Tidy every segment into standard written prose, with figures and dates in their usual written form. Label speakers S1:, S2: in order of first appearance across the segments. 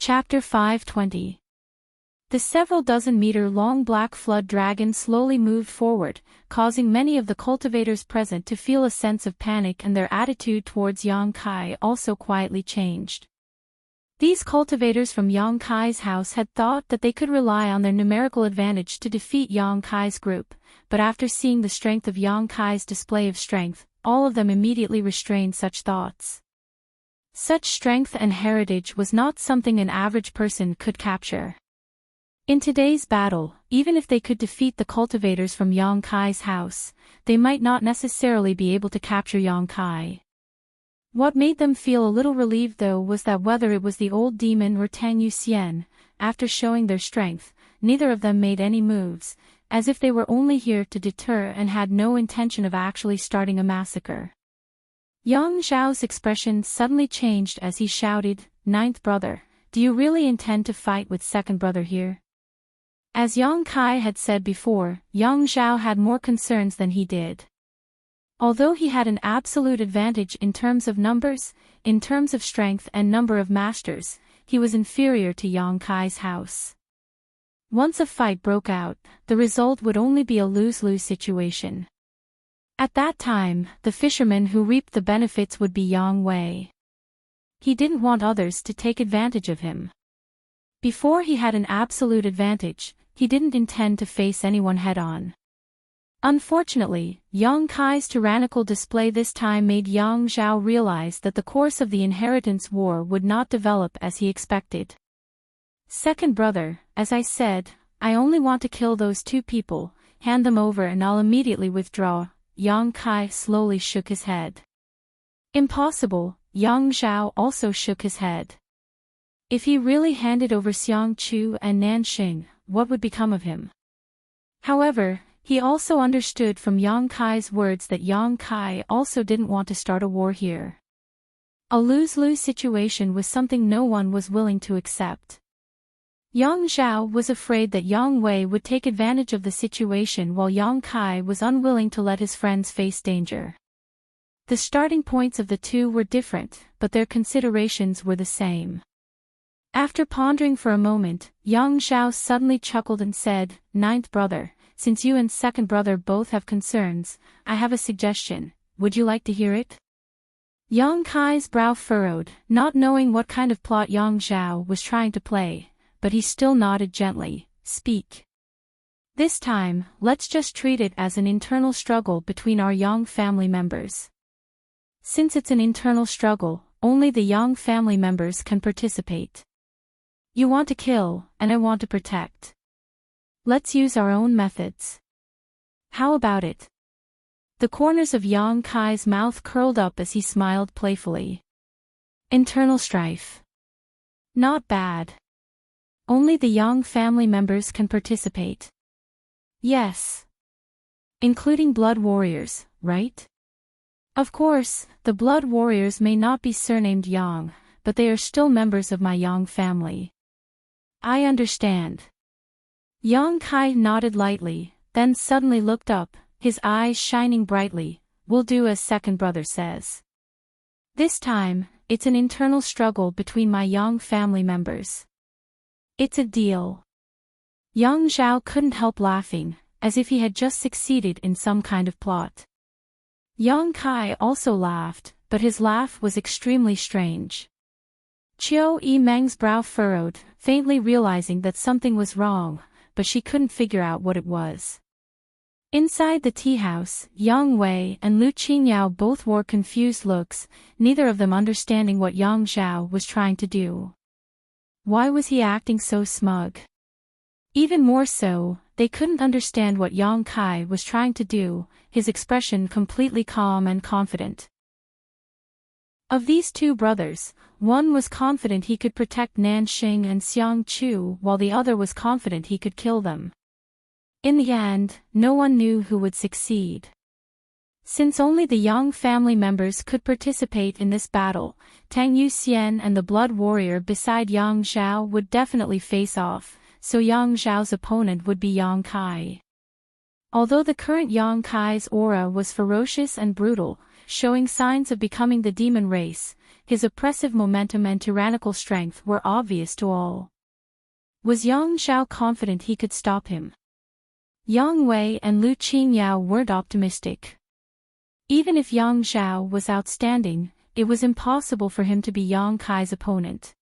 S1: Chapter 520. The several dozen-meter-long black flood dragon slowly moved forward, causing many of the cultivators present to feel a sense of panic, and their attitude towards Yang Kai also quietly changed. These cultivators from Yang Kai's house had thought that they could rely on their numerical advantage to defeat Yang Kai's group, but after seeing the strength of Yang Kai's display of strength, all of them immediately restrained such thoughts. Such strength and heritage was not something an average person could capture. In today's battle, even if they could defeat the cultivators from Yang Kai's house, they might not necessarily be able to capture Yang Kai. What made them feel a little relieved though was that whether it was the old demon or Tang Yuxian, after showing their strength, neither of them made any moves, as if they were only here to deter and had no intention of actually starting a massacre. Yang Zhao's expression suddenly changed as he shouted, "Ninth brother, do you really intend to fight with second brother here?" As Yang Kai had said before, Yang Zhao had more concerns than he did. Although he had an absolute advantage in terms of numbers, in terms of strength and number of masters, he was inferior to Yang Kai's house. Once a fight broke out, the result would only be a lose-lose situation. At that time, the fisherman who reaped the benefits would be Yang Wei. He didn't want others to take advantage of him. Before he had an absolute advantage, he didn't intend to face anyone head-on. Unfortunately, Yang Kai's tyrannical display this time made Yang Zhao realize that the course of the inheritance war would not develop as he expected. "Second brother, as I said, I only want to kill those two people, hand them over and I'll immediately withdraw." Yang Kai slowly shook his head. "Impossible," Yang Zhao also shook his head. If he really handed over Xiang Chu and Nanxing, what would become of him? However, he also understood from Yang Kai's words that Yang Kai also didn't want to start a war here. A lose-lose situation was something no one was willing to accept. Yang Zhao was afraid that Yang Wei would take advantage of the situation while Yang Kai was unwilling to let his friends face danger. The starting points of the two were different, but their considerations were the same. After pondering for a moment, Yang Zhao suddenly chuckled and said, "Ninth brother, since you and second brother both have concerns, I have a suggestion. Would you like to hear it?" Yang Kai's brow furrowed, not knowing what kind of plot Yang Zhao was trying to play, but he still nodded gently. "Speak. This time, let's just treat it as an internal struggle between our Yang family members. Since it's an internal struggle, only the Yang family members can participate. You want to kill, and I want to protect. Let's use our own methods. How about it?" The corners of Yang Kai's mouth curled up as he smiled playfully. "Internal strife. Not bad. Only the Yang family members can participate." "Yes. Including blood warriors, right?" "Of course, the blood warriors may not be surnamed Yang, but they are still members of my Yang family." "I understand." Yang Kai nodded lightly, then suddenly looked up, his eyes shining brightly. "We'll do as second brother says. This time, it's an internal struggle between my Yang family members. It's a deal." Yang Zhao couldn't help laughing, as if he had just succeeded in some kind of plot. Yang Kai also laughed, but his laugh was extremely strange. Qiu Yimeng's brow furrowed, faintly realizing that something was wrong, but she couldn't figure out what it was. Inside the tea house, Yang Wei and Lu Qingyao both wore confused looks, neither of them understanding what Yang Zhao was trying to do. Why was he acting so smug? Even more so, they couldn't understand what Yang Kai was trying to do, his expression completely calm and confident. Of these two brothers, one was confident he could protect Nanxing and Xiang Chu while the other was confident he could kill them. In the end, no one knew who would succeed. Since only the Yang family members could participate in this battle, Tang Yuxian and the blood warrior beside Yang Zhao would definitely face off, so Yang Zhao's opponent would be Yang Kai. Although the current Yang Kai's aura was ferocious and brutal, showing signs of becoming the demon race, his oppressive momentum and tyrannical strength were obvious to all. Was Yang Xiao confident he could stop him? Yang Wei and Lu Qingyao weren't optimistic. Even if Yang Xiao was outstanding, it was impossible for him to be Yang Kai's opponent.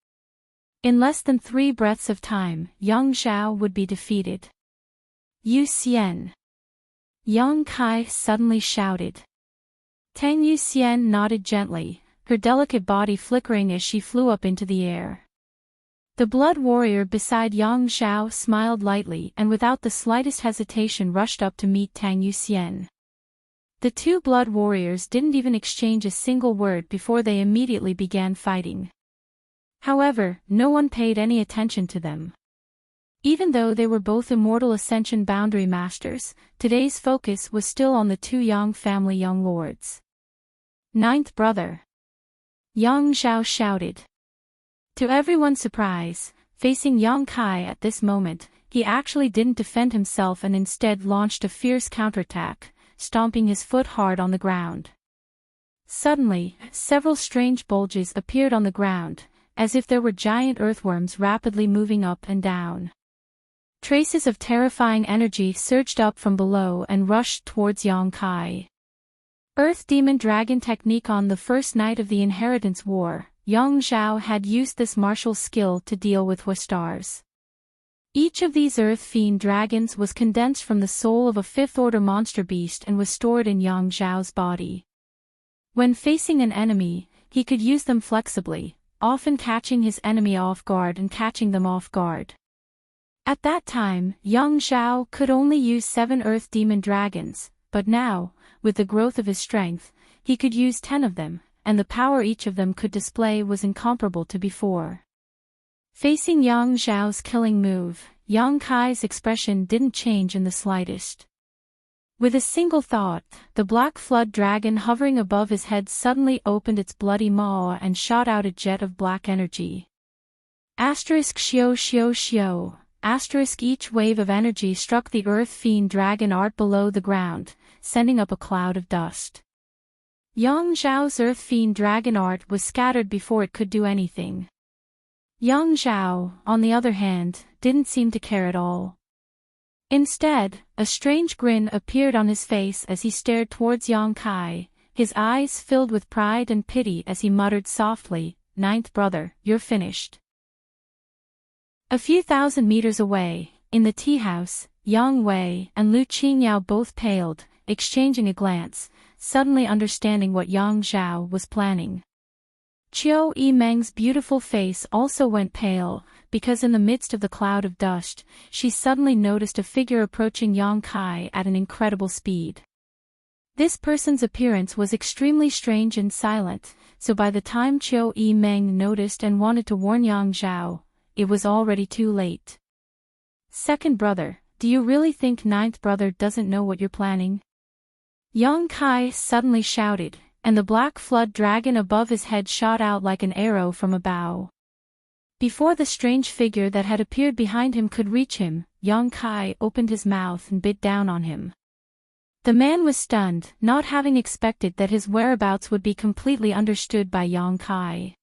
S1: In less than 3 breaths of time, Yang Xiao would be defeated. Yu Xian! Yang Kai suddenly shouted. Tang Yu Xian nodded gently, her delicate body flickering as she flew up into the air. The blood warrior beside Yang Xiao smiled lightly and without the slightest hesitation rushed up to meet Tang Yu Xian. The 2 blood warriors didn't even exchange a single word before they immediately began fighting. However, no one paid any attention to them. Even though they were both immortal Ascension Boundary Masters, today's focus was still on the 2 Yang family young lords. 9th brother! Yang Xiao shouted. To everyone's surprise, facing Yang Kai at this moment, he actually didn't defend himself and instead launched a fierce counterattack, stomping his foot hard on the ground. Suddenly, several strange bulges appeared on the ground, as if there were giant earthworms rapidly moving up and down. Traces of terrifying energy surged up from below and rushed towards Yang Kai. Earth Demon Dragon technique. On the first night of the Inheritance War, Yang Xiao had used this martial skill to deal with Huastars. Each of these Earth Fiend dragons was condensed from the soul of a 5th-order monster beast and was stored in Yang Xiao's body. When facing an enemy, he could use them flexibly, often catching his enemy off guard and catching them off guard. At that time, Yang Xiao could only use 7 Earth Demon dragons, but now, with the growth of his strength, he could use 10 of them, and the power each of them could display was incomparable to before. Facing Yang Xiao's killing move, Yang Kai's expression didn't change in the slightest. With a single thought, the black flood dragon hovering above his head suddenly opened its bloody maw and shot out a jet of black energy. Xio Xio Xio. Each wave of energy struck the Earth Fiend dragon art below the ground, sending up a cloud of dust. Yang Xiao's Earth Fiend dragon art was scattered before it could do anything. Yang Xiao, on the other hand, didn't seem to care at all. Instead, a strange grin appeared on his face as he stared towards Yang Kai, his eyes filled with pride and pity as he muttered softly, 9th brother, you're finished. A few thousand meters away, in the tea house, Yang Wei and Lu Qingyao both paled, exchanging a glance, suddenly understanding what Yang Xiao was planning. Qiu Yimeng's beautiful face also went pale, because in the midst of the cloud of dust, she suddenly noticed a figure approaching Yang Kai at an incredible speed. This person's appearance was extremely strange and silent, so by the time Qiu Yimeng noticed and wanted to warn Yang Xiao, it was already too late. 2nd brother, do you really think 9th brother doesn't know what you're planning? Yang Kai suddenly shouted, and the black flood dragon above his head shot out like an arrow from a bow. Before the strange figure that had appeared behind him could reach him, Yang Kai opened his mouth and bit down on him. The man was stunned, not having expected that his whereabouts would be completely understood by Yang Kai.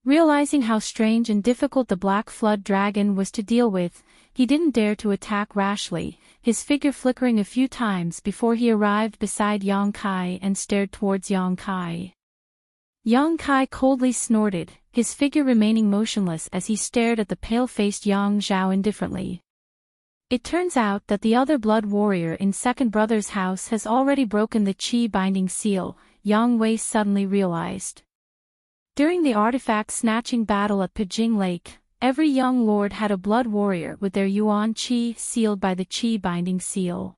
S1: Realizing how strange and difficult the black flood dragon was to deal with, he didn't dare to attack rashly, his figure flickering a few times before he arrived beside Yang Kai and stared towards Yang Kai. Yang Kai coldly snorted, his figure remaining motionless as he stared at the pale-faced Yang Xiao indifferently. It turns out that the other blood warrior in 2nd brother's house has already broken the Qi binding seal, Yang Wei suddenly realized. During the artifact-snatching battle at Pijing Lake, every young lord had a blood warrior with their Yuan Qi sealed by the Qi binding seal.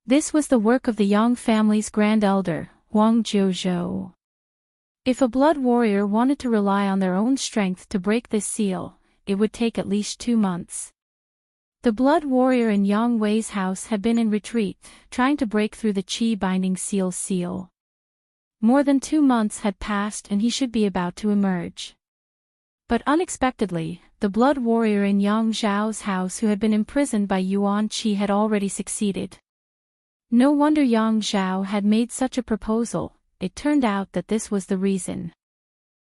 S1: This was the work of the Yang family's grand elder, Huang Jiuzhou. If a blood warrior wanted to rely on their own strength to break this seal, it would take at least 2 months. The blood warrior in Yang Wei's house had been in retreat, trying to break through the Qi binding seal's seal. More than 2 months had passed and he should be about to emerge. But unexpectedly, the blood warrior in Yang Xiao's house who had been imprisoned by Yuan Qi had already succeeded. No wonder Yang Xiao had made such a proposal, it turned out that this was the reason.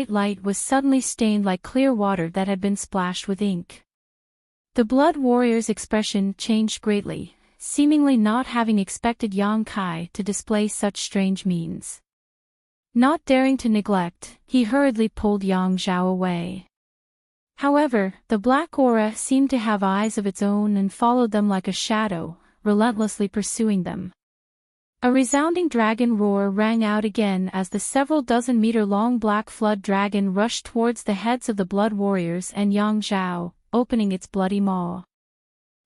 S1: white light was suddenly stained like clear water that had been splashed with ink. The Blood Warrior's expression changed greatly, seemingly not having expected Yang Kai to display such strange means. Not daring to neglect, he hurriedly pulled Yang Zhao away. However, the black aura seemed to have eyes of its own and followed them like a shadow, relentlessly pursuing them. A resounding dragon roar rang out again as the several dozen-meter-long black flood dragon rushed towards the heads of the Blood Warriors and Yang Zhao, opening its bloody maw.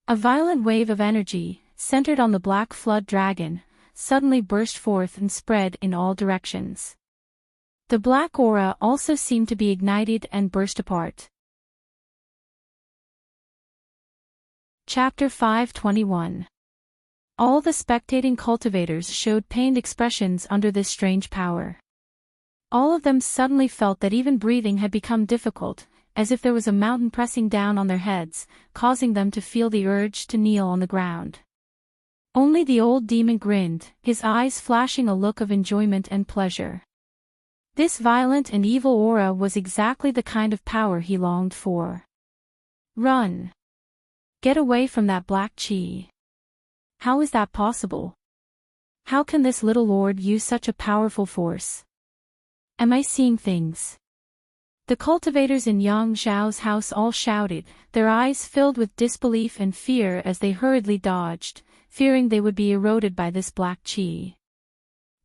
S1: A violent wave of energy, centered on the black flood dragon, suddenly burst forth and spread in all directions. The black aura also seemed to be ignited and burst apart. Chapter 521. All the spectating cultivators showed pained expressions under this strange power. All of them suddenly felt that even breathing had become difficult, as if there was a mountain pressing down on their heads, causing them to feel the urge to kneel on the ground. Only the old demon grinned, his eyes flashing a look of enjoyment and pleasure. This violent and evil aura was exactly the kind of power he longed for. Run! Get away from that black chi. How is that possible? How can this little lord use such a powerful force? Am I seeing things? The cultivators in Yang Zhao's house all shouted, their eyes filled with disbelief and fear as they hurriedly dodged, fearing they would be eroded by this black chi.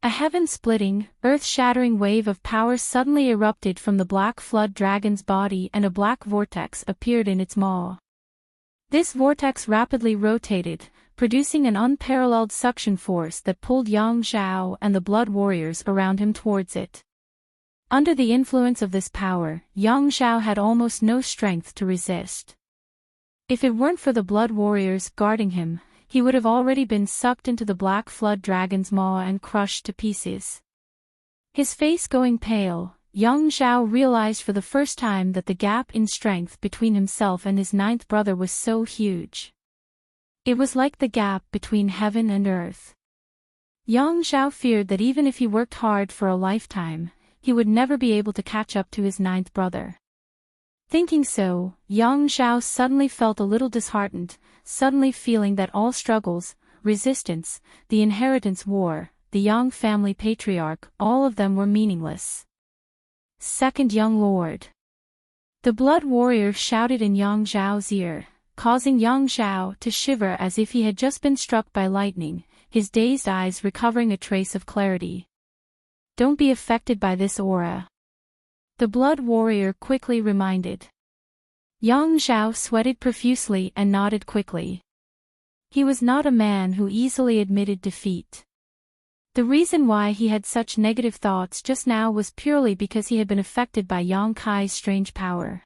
S1: A heaven-splitting, earth-shattering wave of power suddenly erupted from the black flood dragon's body and a black vortex appeared in its maw. This vortex rapidly rotated, producing an unparalleled suction force that pulled Yang Zhao and the Blood Warriors around him towards it. Under the influence of this power, Yang Zhao had almost no strength to resist. If it weren't for the Blood Warriors guarding him, he would have already been sucked into the black flood dragon's maw and crushed to pieces. His face going pale, Yang Zhao realized for the first time that the gap in strength between himself and his ninth brother was so huge. It was like the gap between heaven and earth. Yang Zhao feared that even if he worked hard for a lifetime, he would never be able to catch up to his ninth brother. Thinking so, Yang Zhao suddenly felt a little disheartened, suddenly feeling that all struggles, resistance, the inheritance war, the Yang family patriarch, all of them were meaningless. Second young lord. The blood warrior shouted in Yang Zhao's ear, causing Yang Zhao to shiver as if he had just been struck by lightning, his dazed eyes recovering a trace of clarity. Don't be affected by this aura. The blood warrior quickly reminded. Yang Zhao sweated profusely and nodded quickly. He was not a man who easily admitted defeat. The reason why he had such negative thoughts just now was purely because he had been affected by Yang Kai's strange power.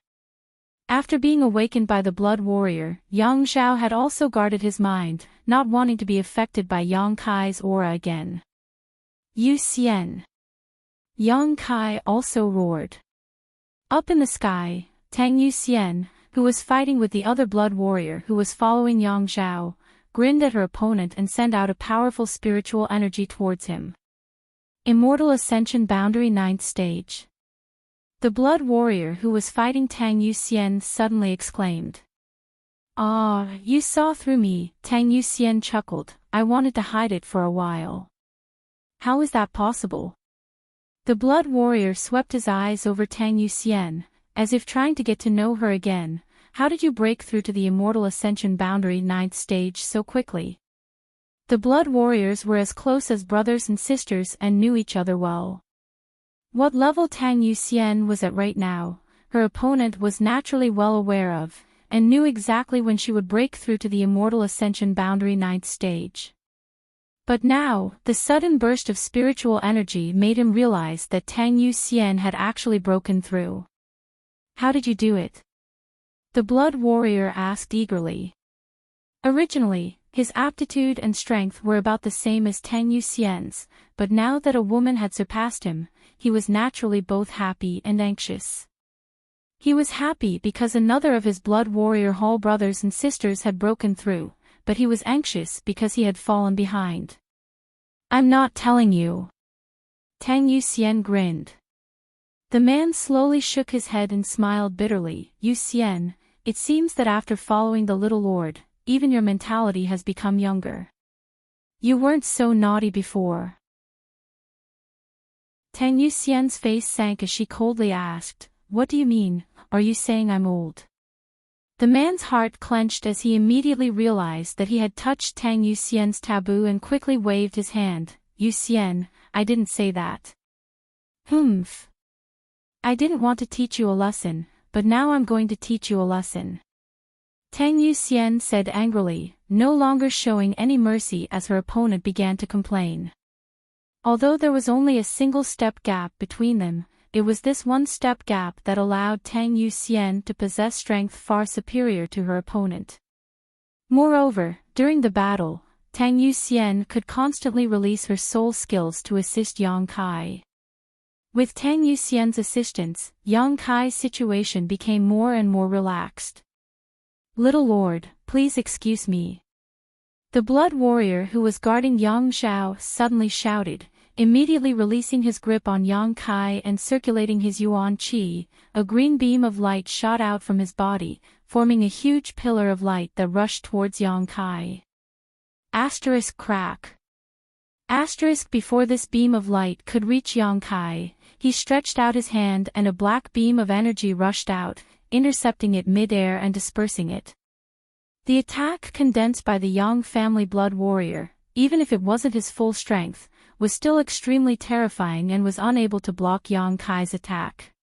S1: After being awakened by the blood warrior, Yang Zhao had also guarded his mind, not wanting to be affected by Yang Kai's aura again. Yu Xian. Yang Kai also roared. Up in the sky, Tang Yu Xian, who was fighting with the other blood warrior who was following Yang Zhao, grinned at her opponent and sent out a powerful spiritual energy towards him. Immortal Ascension Boundary 9th Stage. The blood warrior who was fighting Tang Yu Xian suddenly exclaimed. "Ah, you saw through me," Tang Yu Xian chuckled. "I wanted to hide it for a while." "How is that possible?" The blood warrior swept his eyes over Tang Yu Xian, as if trying to get to know her again. "How did you break through to the Immortal Ascension Boundary 9th Stage so quickly?" The blood warriors were as close as brothers and sisters and knew each other well. What level Tang Yu Xian was at right now, her opponent was naturally well aware of, and knew exactly when she would break through to the Immortal Ascension Boundary 9th Stage. But now, the sudden burst of spiritual energy made him realize that Tang Yu Xian had actually broken through. "How did you do it?" The blood warrior asked eagerly. Originally, his aptitude and strength were about the same as Tang Yu Xian's, but now that a woman had surpassed him, he was naturally both happy and anxious. He was happy because another of his blood warrior hall brothers and sisters had broken through, but he was anxious because he had fallen behind. "I'm not telling you." Tang Yu Xian grinned. The man slowly shook his head and smiled bitterly. "Yu Xian, it seems that after following the little lord, even your mentality has become younger. You weren't so naughty before." Tang Yu Xian's face sank as she coldly asked, "What do you mean? Are you saying I'm old?" The man's heart clenched as he immediately realized that he had touched Tang Yu Xian's taboo and quickly waved his hand. "Yu Xian, I didn't say that." "Humph. I didn't want to teach you a lesson, but now I'm going to teach you a lesson," Tang Yu Xian said angrily, no longer showing any mercy as her opponent began to complain. Although there was only a single step gap between them, it was this one step gap that allowed Tang Yu Xian to possess strength far superior to her opponent. Moreover, during the battle, Tang Yu Xian could constantly release her soul skills to assist Yang Kai. With Tang Yu Xian's assistance, Yang Kai's situation became more and more relaxed. "Little lord, please excuse me." The blood warrior who was guarding Yang Zhao suddenly shouted, immediately releasing his grip on Yang Kai and circulating his yuan qi. A green beam of light shot out from his body, forming a huge pillar of light that rushed towards Yang Kai. Asterisk crack. Asterisk before this beam of light could reach Yang Kai, he stretched out his hand and a black beam of energy rushed out, intercepting it mid-air and dispersing it. The attack condensed by the Yang family blood warrior, even if it wasn't his full strength, was still extremely terrifying and was unable to block Yang Kai's attack.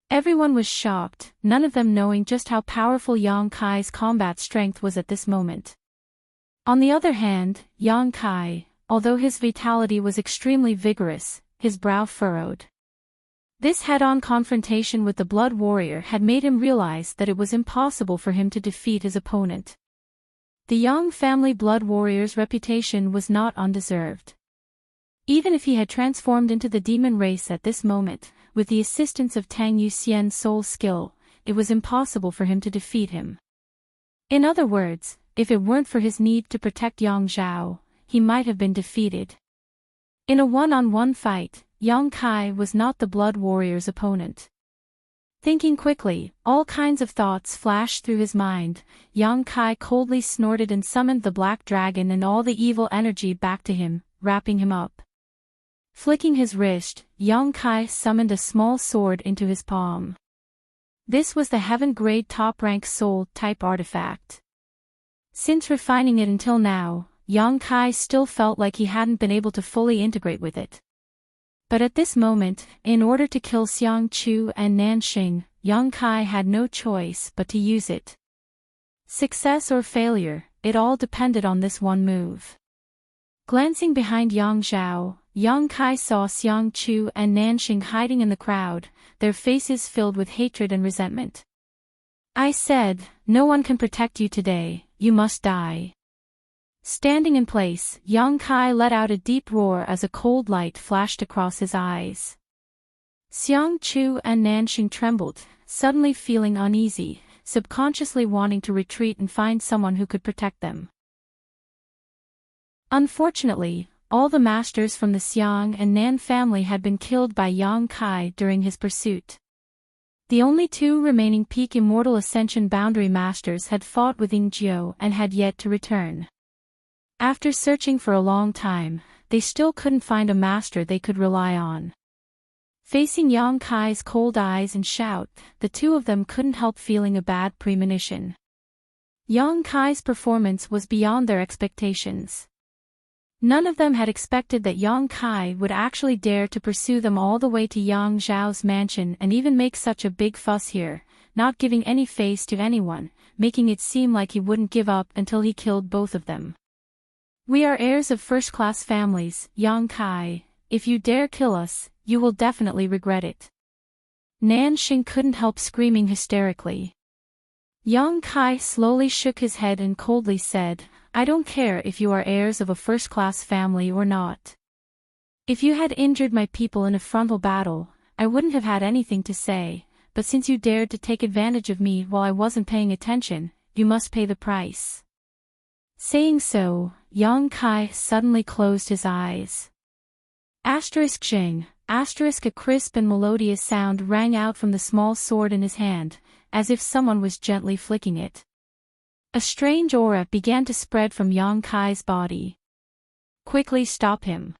S1: Everyone was shocked, none of them knowing just how powerful Yang Kai's combat strength was at this moment. On the other hand, Yang Kai, although his vitality was extremely vigorous, his brow furrowed. This head-on confrontation with the blood warrior had made him realize that it was impossible for him to defeat his opponent. The Yang family blood warrior's reputation was not undeserved. Even if he had transformed into the demon race at this moment, with the assistance of Tang Yuxian's soul skill, it was impossible for him to defeat him. In other words, if it weren't for his need to protect Yang Zhao, he might have been defeated. In a one-on-one fight, Yang Kai was not the Blood Warrior's opponent. Thinking quickly, all kinds of thoughts flashed through his mind. Yang Kai coldly snorted and summoned the black dragon and all the evil energy back to him, wrapping him up. Flicking his wrist, Yang Kai summoned a small sword into his palm. This was the heaven-grade top-rank soul-type artifact. Since refining it until now, Yang Kai still felt like he hadn't been able to fully integrate with it. But at this moment, in order to kill Xiang Chu and Nanxing, Yang Kai had no choice but to use it. Success or failure, it all depended on this one move. Glancing behind Yang Zhao, Yang Kai saw Xiang Chu and Nanxing hiding in the crowd, their faces filled with hatred and resentment. "I said, no one can protect you today, you must die." Standing in place, Yang Kai let out a deep roar as a cold light flashed across his eyes. Xiang Chu and Nanxing trembled, suddenly feeling uneasy, subconsciously wanting to retreat and find someone who could protect them. Unfortunately, all the masters from the Xiang and Nan family had been killed by Yang Kai during his pursuit. The only two remaining peak immortal ascension boundary masters had fought with Ying Jiu and had yet to return. After searching for a long time, they still couldn't find a master they could rely on. Facing Yang Kai's cold eyes and shout, the two of them couldn't help feeling a bad premonition. Yang Kai's performance was beyond their expectations. None of them had expected that Yang Kai would actually dare to pursue them all the way to Yang Zhao's mansion and even make such a big fuss here, not giving any face to anyone, making it seem like he wouldn't give up until he killed both of them. "We are heirs of first-class families, Yang Kai. If you dare kill us, you will definitely regret it." Nanxing couldn't help screaming hysterically. Yang Kai slowly shook his head and coldly said, "I don't care if you are heirs of a first-class family or not. If you had injured my people in a frontal battle, I wouldn't have had anything to say, but since you dared to take advantage of me while I wasn't paying attention, you must pay the price." Saying so, Yang Kai suddenly closed his eyes. Asterisk a crisp and melodious sound rang out from the small sword in his hand, as if someone was gently flicking it. A strange aura began to spread from Yang Kai's body. "Quickly stop him."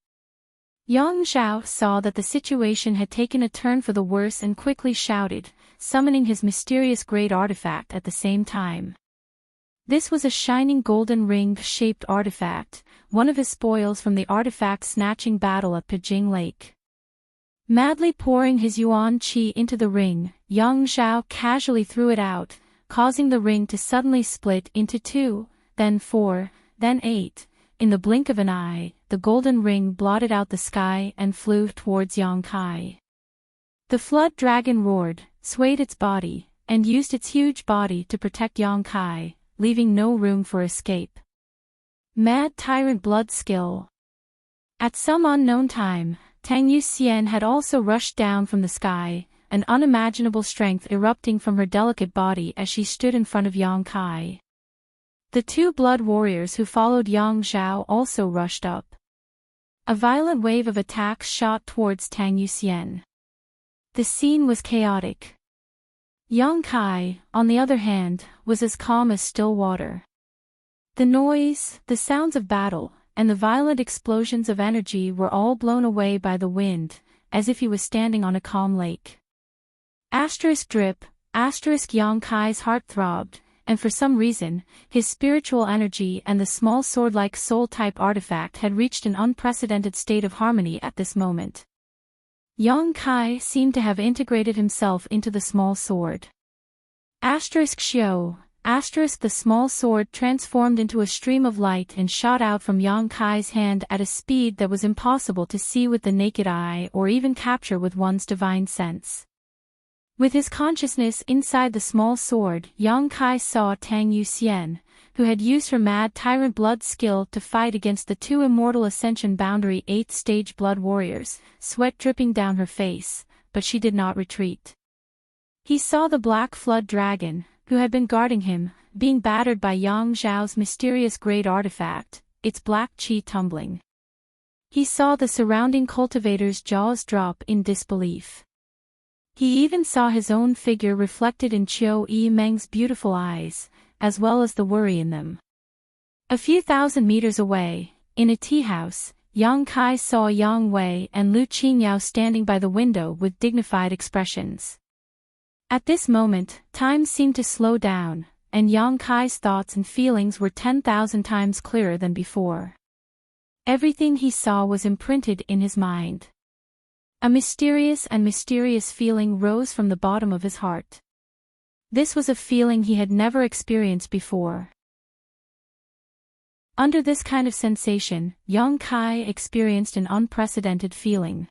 S1: Yang Zhao saw that the situation had taken a turn for the worse and quickly shouted, summoning his mysterious great artifact at the same time. This was a shining golden ring-shaped artifact, one of his spoils from the artifact-snatching battle at Pijing Lake. Madly pouring his yuan qi into the ring, Yang Zhao casually threw it out, causing the ring to suddenly split into 2, then 4, then 8. In the blink of an eye, the golden ring blotted out the sky and flew towards Yang Kai. The flood dragon roared, swayed its body, and used its huge body to protect Yang Kai, leaving no room for escape. Mad Tyrant Blood Skill. At some unknown time, Tang Yuxian had also rushed down from the sky, an unimaginable strength erupting from her delicate body as she stood in front of Yang Kai. The two blood warriors who followed Yang Zhao also rushed up. A violent wave of attacks shot towards Tang Yuxian. The scene was chaotic. Yang Kai, on the other hand, was as calm as still water. The noise, the sounds of battle, and the violent explosions of energy were all blown away by the wind, as if he was standing on a calm lake. Drip, Yang Kai's heart throbbed, and for some reason, his spiritual energy and the small sword-like soul-type artifact had reached an unprecedented state of harmony at this moment. Yang Kai seemed to have integrated himself into the small sword. Xiao, the small sword transformed into a stream of light and shot out from Yang Kai's hand at a speed that was impossible to see with the naked eye or even capture with one's divine sense. With his consciousness inside the small sword, Yang Kai saw Tang Yuxian, who had used her Mad Tyrant Blood skill to fight against the two Immortal Ascension Boundary 8th Stage Blood Warriors, sweat dripping down her face, but she did not retreat. He saw the black flood dragon, who had been guarding him, being battered by Yang Zhao's mysterious great artifact, its black qi tumbling. He saw the surrounding cultivators' jaws drop in disbelief. He even saw his own figure reflected in Qiu Yimeng's beautiful eyes, as well as the worry in them. A few thousand meters away, in a tea house, Yang Kai saw Yang Wei and Lu Qingyao standing by the window with dignified expressions. At this moment, time seemed to slow down, and Yang Kai's thoughts and feelings were 10,000 times clearer than before. Everything he saw was imprinted in his mind. A mysterious feeling rose from the bottom of his heart. This was a feeling he had never experienced before. Under this kind of sensation, Yang Kai experienced an unprecedented feeling.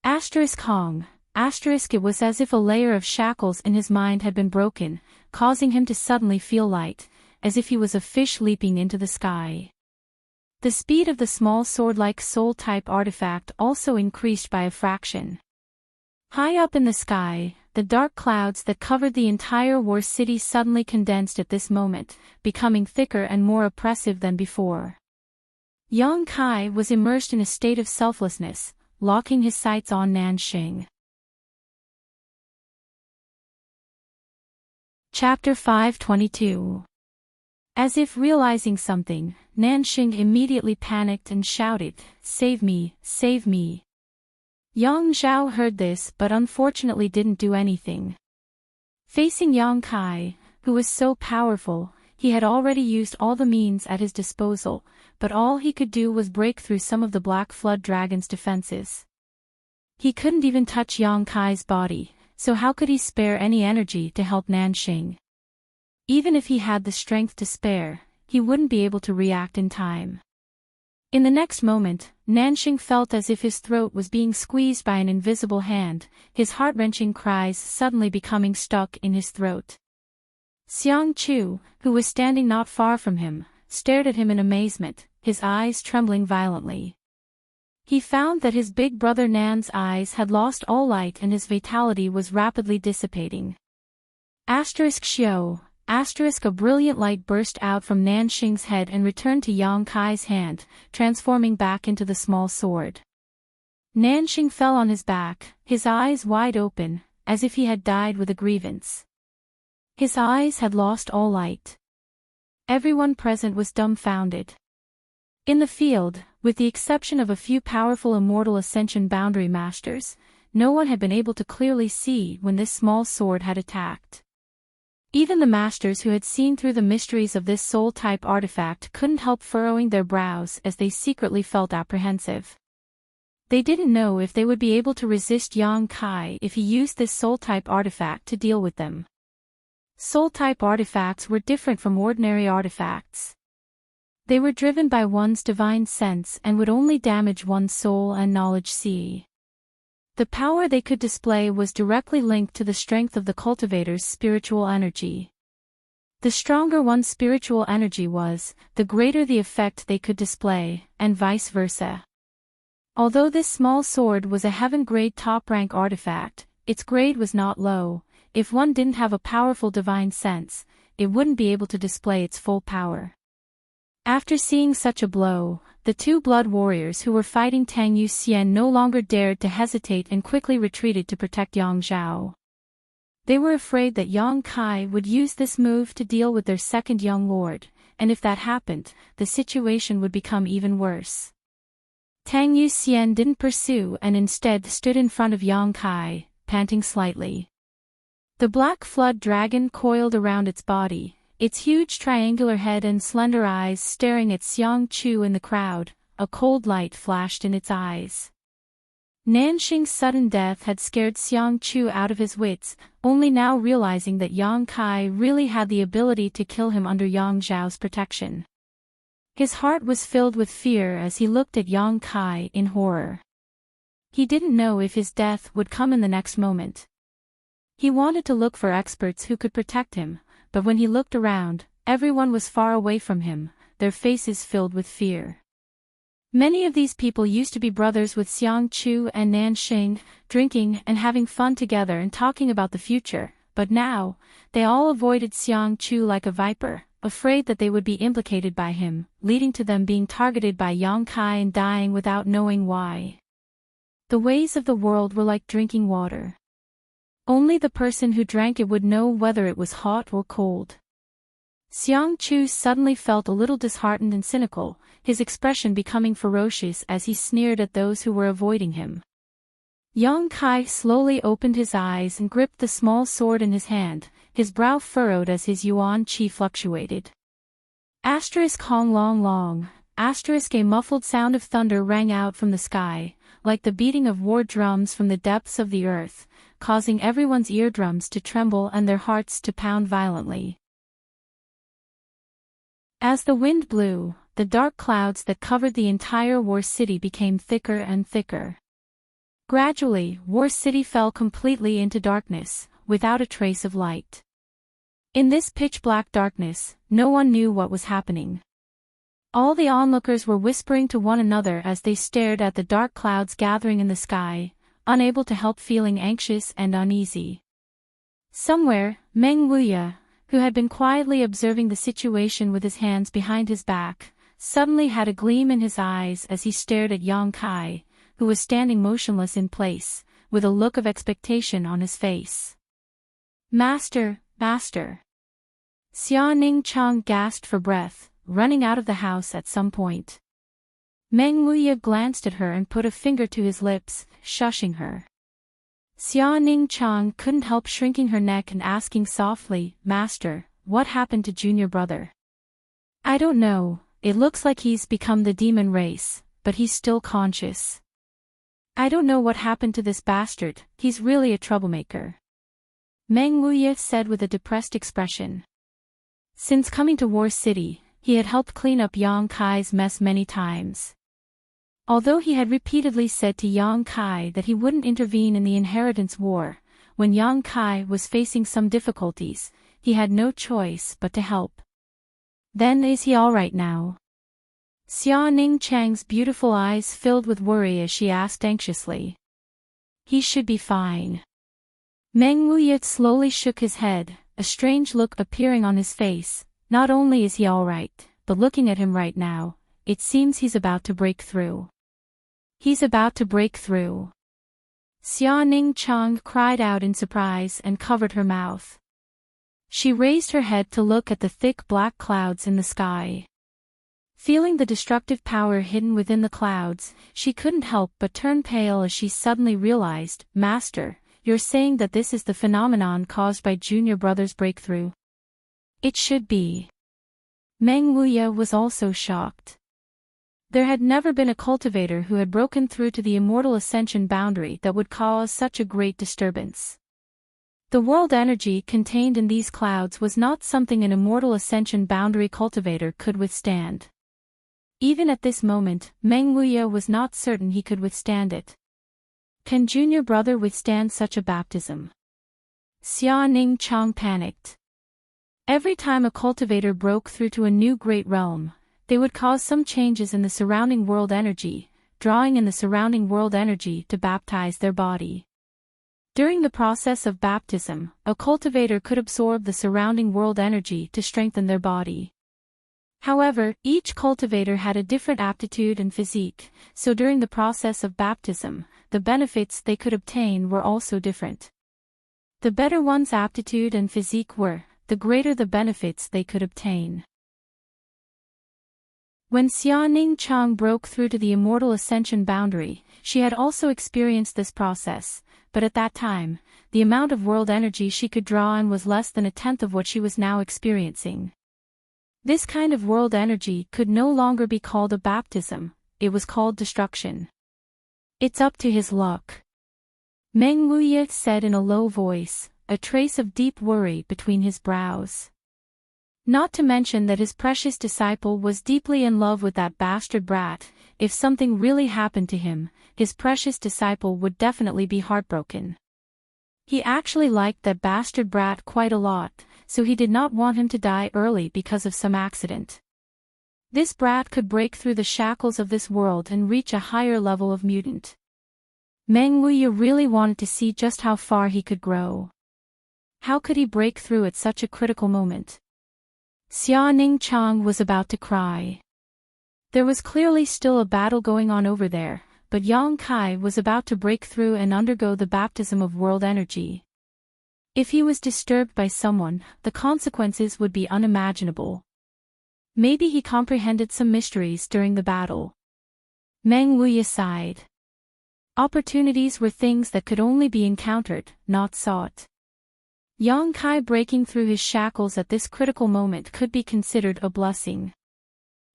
S1: Hong. It was as if a layer of shackles in his mind had been broken, causing him to suddenly feel light, as if he was a fish leaping into the sky. The speed of the small sword-like soul-type artifact also increased by a fraction. High up in the sky, the dark clouds that covered the entire war city suddenly condensed at this moment, becoming thicker and more oppressive than before. Yang Kai was immersed in a state of selflessness, locking his sights on Nanxing. Chapter 522. As if realizing something, Nanxing immediately panicked and shouted, "Save me, save me!" Yang Zhao heard this but unfortunately didn't do anything. Facing Yang Kai, who was so powerful, he had already used all the means at his disposal, but all he could do was break through some of the Black Flood Dragon's defenses. He couldn't even touch Yang Kai's body, so how could he spare any energy to help Nanxing? Even if he had the strength to spare, he wouldn't be able to react in time. In the next moment, Nanxing felt as if his throat was being squeezed by an invisible hand, his heart-wrenching cries suddenly becoming stuck in his throat. Xiang Chu, who was standing not far from him, stared at him in amazement, his eyes trembling violently. He found that his big brother Nan's eyes had lost all light and his vitality was rapidly dissipating. A brilliant light burst out from Nanxing's head and returned to Yang Kai's hand, transforming back into the small sword. Nanxing fell on his back, his eyes wide open, as if he had died with a grievance. His eyes had lost all light. Everyone present was dumbfounded. In the field, with the exception of a few powerful immortal ascension boundary masters, no one had been able to clearly see when this small sword had attacked. Even the masters who had seen through the mysteries of this soul-type artifact couldn't help furrowing their brows as they secretly felt apprehensive. They didn't know if they would be able to resist Yang Kai if he used this soul-type artifact to deal with them. Soul-type artifacts were different from ordinary artifacts. They were driven by one's divine sense and would only damage one's soul and knowledge see. The power they could display was directly linked to the strength of the cultivator's spiritual energy. The stronger one's spiritual energy was, the greater the effect they could display, and vice versa. Although this small sword was a heaven-grade top-rank artifact, its grade was not low. If one didn't have a powerful divine sense, it wouldn't be able to display its full power. After seeing such a blow, the two blood warriors who were fighting Tang Yuxian no longer dared to hesitate and quickly retreated to protect Yang Zhao. They were afraid that Yang Kai would use this move to deal with their second young lord, and if that happened, the situation would become even worse. Tang Yuxian didn't pursue and instead stood in front of Yang Kai, panting slightly. The black flood dragon coiled around its body, its huge triangular head and slender eyes staring at Xiang Chu in the crowd. A cold light flashed in its eyes. Nanxing's sudden death had scared Xiang Chu out of his wits, only now realizing that Yang Kai really had the ability to kill him under Yang Zhao's protection. His heart was filled with fear as he looked at Yang Kai in horror. He didn't know if his death would come in the next moment. He wanted to look for experts who could protect him, but when he looked around, everyone was far away from him, their faces filled with fear. Many of these people used to be brothers with Xiang Chu and Nan Xing, drinking and having fun together and talking about the future, but now, they all avoided Xiang Chu like a viper, afraid that they would be implicated by him, leading to them being targeted by Yang Kai and dying without knowing why. The ways of the world were like drinking water. Only the person who drank it would know whether it was hot or cold. Xiang Chu suddenly felt a little disheartened and cynical, his expression becoming ferocious as he sneered at those who were avoiding him. Yang Kai slowly opened his eyes and gripped the small sword in his hand, his brow furrowed as his yuan qi fluctuated. Hong long long, a muffled sound of thunder rang out from the sky, like the beating of war drums from the depths of the earth, causing everyone's eardrums to tremble and their hearts to pound violently. As the wind blew, the dark clouds that covered the entire War City became thicker and thicker. Gradually, War City fell completely into darkness, without a trace of light. In this pitch-black darkness, no one knew what was happening. All the onlookers were whispering to one another as they stared at the dark clouds gathering in the sky, unable to help feeling anxious and uneasy. Somewhere, Meng Wuya, who had been quietly observing the situation with his hands behind his back, suddenly had a gleam in his eyes as he stared at Yang Kai, who was standing motionless in place, with a look of expectation on his face. "Master, master!" Xia Ning Chang gasped for breath, running out of the house at some point. Meng Wuya glanced at her and put a finger to his lips, shushing her. Xia Ning Chang couldn't help shrinking her neck and asking softly, "Master, what happened to junior brother?" "I don't know, it looks like he's become the demon race, but he's still conscious. I don't know what happened to this bastard, he's really a troublemaker," Meng Wuya said with a depressed expression. Since coming to War City, he had helped clean up Yang Kai's mess many times. Although he had repeatedly said to Yang Kai that he wouldn't intervene in the inheritance war, when Yang Kai was facing some difficulties, he had no choice but to help. "Then is he all right now?" Xia Ning Chang's beautiful eyes filled with worry as she asked anxiously. "He should be fine." Meng Wuya slowly shook his head, a strange look appearing on his face. "Not only is he all right, but looking at him right now, it seems he's about to break through." "He's about to break through." Xia Ning Chang cried out in surprise and covered her mouth. She raised her head to look at the thick black clouds in the sky. Feeling the destructive power hidden within the clouds, she couldn't help but turn pale as she suddenly realized, "Master, you're saying that this is the phenomenon caused by junior brother's breakthrough?" "It should be." Meng Wuya was also shocked. There had never been a cultivator who had broken through to the immortal ascension boundary that would cause such a great disturbance. The world energy contained in these clouds was not something an immortal ascension boundary cultivator could withstand. Even at this moment, Meng Wuya was not certain he could withstand it. Can junior brother withstand such a baptism? Xia Ning Chang panicked. Every time a cultivator broke through to a new great realm, they would cause some changes in the surrounding world energy, drawing in the surrounding world energy to baptize their body. During the process of baptism, a cultivator could absorb the surrounding world energy to strengthen their body. However, each cultivator had a different aptitude and physique, so during the process of baptism, the benefits they could obtain were also different. The better one's aptitude and physique were, the greater the benefits they could obtain. When Xia Ning Chang broke through to the immortal ascension boundary, she had also experienced this process, but at that time, the amount of world energy she could draw on was less than a tenth of what she was now experiencing. This kind of world energy could no longer be called a baptism, it was called destruction. "It's up to his luck," Meng Wuya said in a low voice, a trace of deep worry between his brows. Not to mention that his precious disciple was deeply in love with that bastard brat. If something really happened to him, his precious disciple would definitely be heartbroken. He actually liked that bastard brat quite a lot, so he did not want him to die early because of some accident. This brat could break through the shackles of this world and reach a higher level of mutant. Meng Wuya really wanted to see just how far he could grow. How could he break through at such a critical moment? Xia Ning Chang was about to cry. There was clearly still a battle going on over there, but Yang Kai was about to break through and undergo the baptism of world energy. If he was disturbed by someone, the consequences would be unimaginable. Maybe he comprehended some mysteries during the battle. Meng Wuya sighed. Opportunities were things that could only be encountered, not sought. Yang Kai breaking through his shackles at this critical moment could be considered a blessing.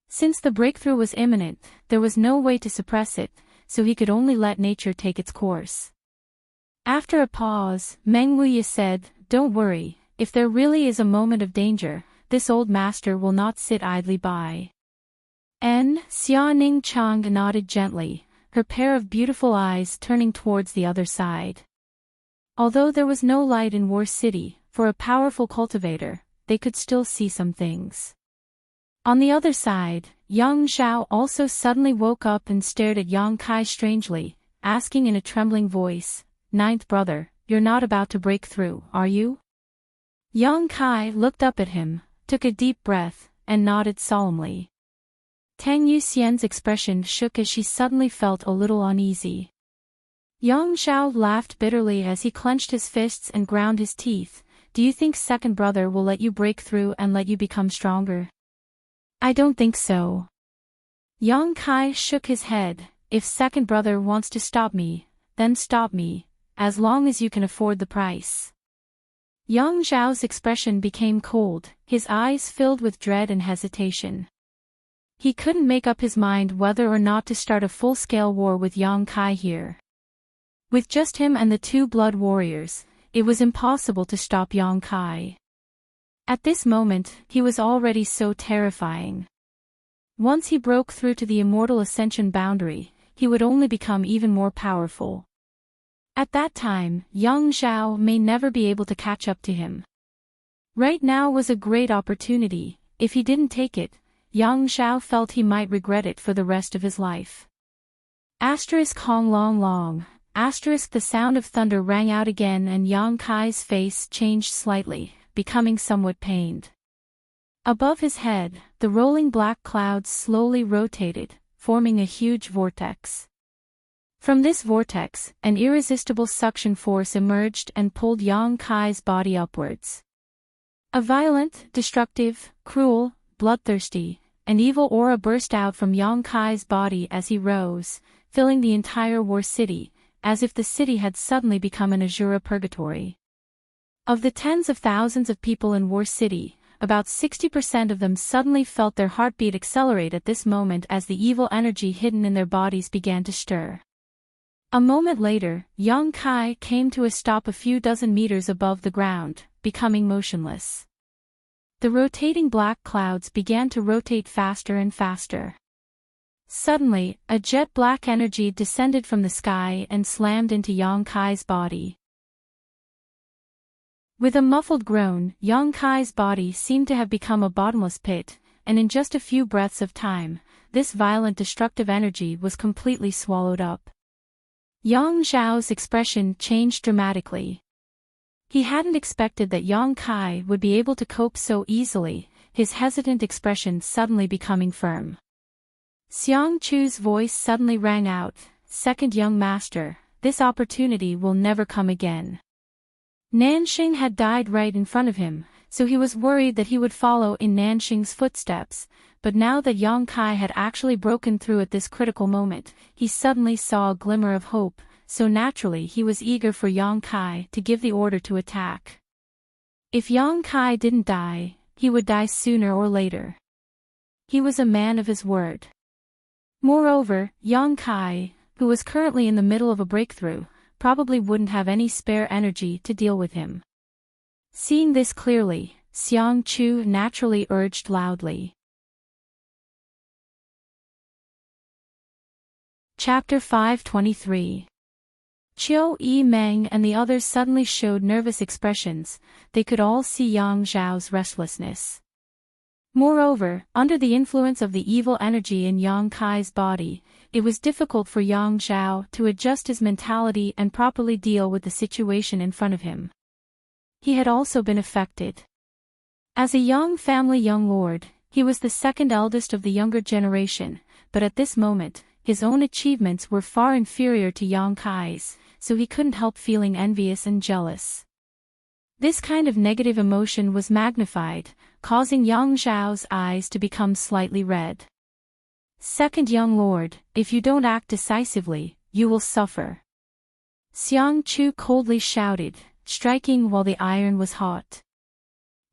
S1: Since the breakthrough was imminent, there was no way to suppress it, so he could only let nature take its course. After a pause, Meng Wuya said, "Don't worry, if there really is a moment of danger, this old master will not sit idly by." Xia Ning Chang nodded gently, her pair of beautiful eyes turning towards the other side. Although there was no light in War City, for a powerful cultivator, they could still see some things. On the other side, Yang Zhao also suddenly woke up and stared at Yang Kai strangely, asking in a trembling voice, "Ninth brother, you're not about to break through, are you?" Yang Kai looked up at him, took a deep breath, and nodded solemnly. Tang Yuxian's expression shook as she suddenly felt a little uneasy. Yang Zhao laughed bitterly as he clenched his fists and ground his teeth. "Do you think second brother will let you break through and let you become stronger?" "I don't think so." Yang Kai shook his head. "If second brother wants to stop me, then stop me, as long as you can afford the price." Yang Zhao's expression became cold, his eyes filled with dread and hesitation. He couldn't make up his mind whether or not to start a full-scale war with Yang Kai here. With just him and the two blood warriors, it was impossible to stop Yang Kai. At this moment, he was already so terrifying. Once he broke through to the immortal ascension boundary, he would only become even more powerful. At that time, Yang Zhao may never be able to catch up to him. Right now was a great opportunity. If he didn't take it, Yang Zhao felt he might regret it for the rest of his life. Hong long long. The sound of thunder rang out again and Yang Kai's face changed slightly, becoming somewhat pained. Above his head, the rolling black clouds slowly rotated, forming a huge vortex. From this vortex, an irresistible suction force emerged and pulled Yang Kai's body upwards. A violent, destructive, cruel, bloodthirsty, and evil aura burst out from Yang Kai's body as he rose, filling the entire War City, as if the city had suddenly become an Azura purgatory. Of the tens of thousands of people in War City, about 60% of them suddenly felt their heartbeat accelerate at this moment as the evil energy hidden in their bodies began to stir. A moment later, Yang Kai came to a stop a few dozen meters above the ground, becoming motionless. The rotating black clouds began to rotate faster and faster. Suddenly, a jet black energy descended from the sky and slammed into Yang Kai's body. With a muffled groan, Yang Kai's body seemed to have become a bottomless pit, and in just a few breaths of time, this violent destructive energy was completely swallowed up. Yang Zhao's expression changed dramatically. He hadn't expected that Yang Kai would be able to cope so easily, his hesitant expression suddenly becoming firm. Xiang Chu's voice suddenly rang out, "Second young master, this opportunity will never come again." Nanxing had died right in front of him, so he was worried that he would follow in Nanxing's footsteps, but now that Yang Kai had actually broken through at this critical moment, he suddenly saw a glimmer of hope, so naturally he was eager for Yang Kai to give the order to attack. If Yang Kai didn't die, he would die sooner or later. He was a man of his word. Moreover, Yang Kai, who was currently in the middle of a breakthrough, probably wouldn't have any spare energy to deal with him. Seeing this clearly, Xiang Chu naturally urged loudly. Chapter 523. Qiu Yi Meng and the others suddenly showed nervous expressions, they could all see Yang Zhao's restlessness. Moreover, under the influence of the evil energy in Yang Kai's body, it was difficult for Yang Zhao to adjust his mentality and properly deal with the situation in front of him. He had also been affected. As a young family young lord, he was the second eldest of the younger generation, but at this moment, his own achievements were far inferior to Yang Kai's, so he couldn't help feeling envious and jealous. This kind of negative emotion was magnified, causing Yang Zhao's eyes to become slightly red. Second young lord, if you don't act decisively, you will suffer. Xiang Chu coldly shouted, striking while the iron was hot.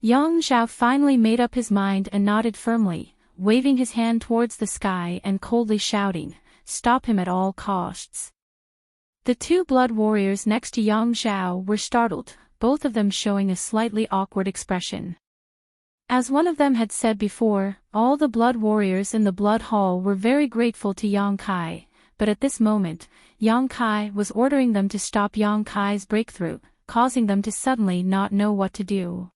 S1: Yang Zhao finally made up his mind and nodded firmly, waving his hand towards the sky and coldly shouting, "Stop him at all costs." The two blood warriors next to Yang Zhao were startled, both of them showing a slightly awkward expression. As one of them had said before, all the blood warriors in the blood hall were very grateful to Yang Kai, but at this moment, Yang Kai was ordering them to stop Yang Kai's breakthrough, causing them to suddenly not know what to do.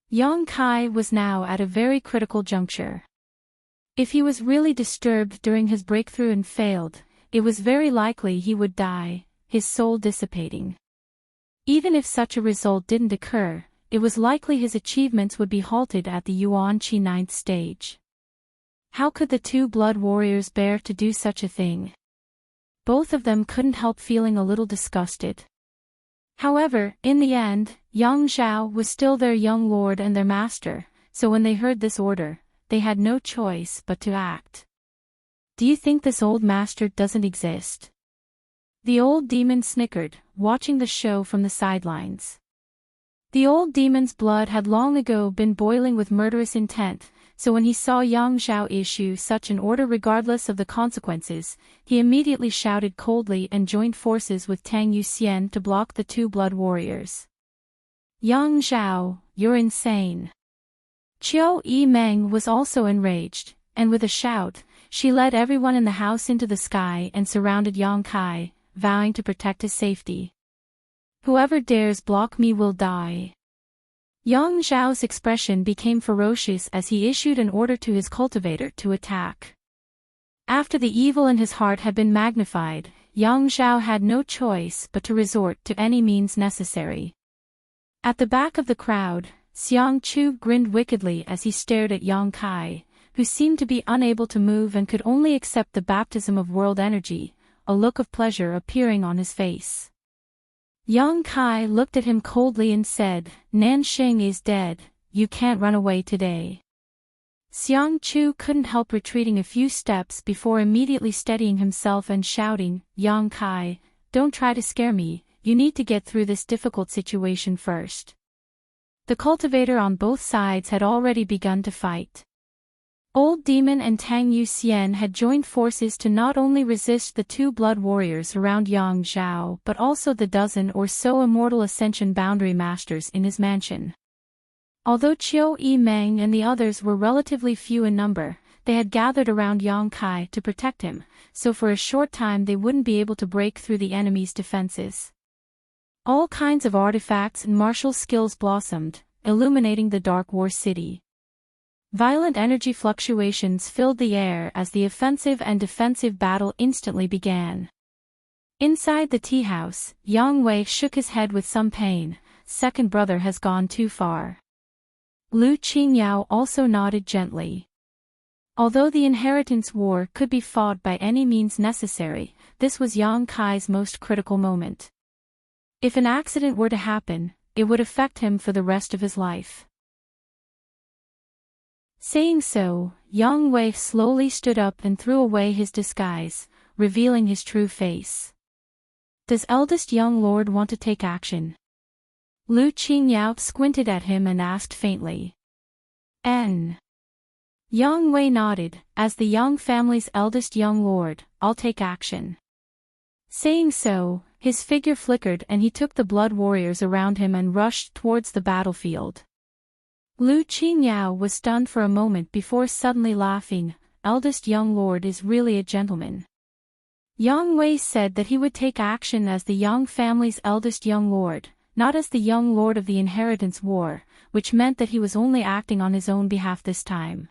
S1: Yang Kai was now at a very critical juncture. If he was really disturbed during his breakthrough and failed, it was very likely he would die, his soul dissipating. Even if such a result didn't occur, it was likely his achievements would be halted at the Yuan Qi 9th stage. How could the two blood warriors bear to do such a thing? Both of them couldn't help feeling a little disgusted. However, in the end, Yang Zhao was still their young lord and their master, so when they heard this order, they had no choice but to act. Do you think this old master doesn't exist? The old demon snickered, watching the show from the sidelines. The old demon's blood had long ago been boiling with murderous intent, so when he saw Yang Zhao issue such an order regardless of the consequences, he immediately shouted coldly and joined forces with Tang Yuxian to block the two blood warriors. Yang Zhao, you're insane. Qiu Yimeng was also enraged, and with a shout, she led everyone in the house into the sky and surrounded Yang Kai, vowing to protect his safety. Whoever dares block me will die. Yang Zhao's expression became ferocious as he issued an order to his cultivator to attack. After the evil in his heart had been magnified, Yang Zhao had no choice but to resort to any means necessary. At the back of the crowd, Xiang Chu grinned wickedly as he stared at Yang Kai, who seemed to be unable to move and could only accept the baptism of world energy, a look of pleasure appearing on his face. Yang Kai looked at him coldly and said, "Nanxing is dead, you can't run away today." Xiang Chu couldn't help retreating a few steps before immediately steadying himself and shouting, "Yang Kai, don't try to scare me, you need to get through this difficult situation first." The cultivator on both sides had already begun to fight. Old Demon and Tang Yuxian had joined forces to not only resist the two blood warriors around Yang Zhao but also the dozen or so immortal ascension boundary masters in his mansion. Although Qiu Yimeng and the others were relatively few in number, they had gathered around Yang Kai to protect him, so for a short time they wouldn't be able to break through the enemy's defenses. All kinds of artifacts and martial skills blossomed, illuminating the Dark War city. Violent energy fluctuations filled the air as the offensive and defensive battle instantly began. Inside the tea house, Yang Wei shook his head with some pain. Second brother has gone too far. Lu Qingyao also nodded gently. Although the inheritance war could be fought by any means necessary, this was Yang Kai's most critical moment. If an accident were to happen, it would affect him for the rest of his life. Saying so, Yang Wei slowly stood up and threw away his disguise, revealing his true face. Does eldest young lord want to take action? Lu Qingyao squinted at him and asked faintly. N. Yang Wei nodded, as the Yang family's eldest young lord, I'll take action. Saying so, his figure flickered and he took the blood warriors around him and rushed towards the battlefield. Lu Qingyao was stunned for a moment before suddenly laughing. Eldest young lord is really a gentleman. Yang Wei said that he would take action as the Yang family's eldest young lord, not as the young lord of the inheritance war, which meant that he was only acting on his own behalf this time.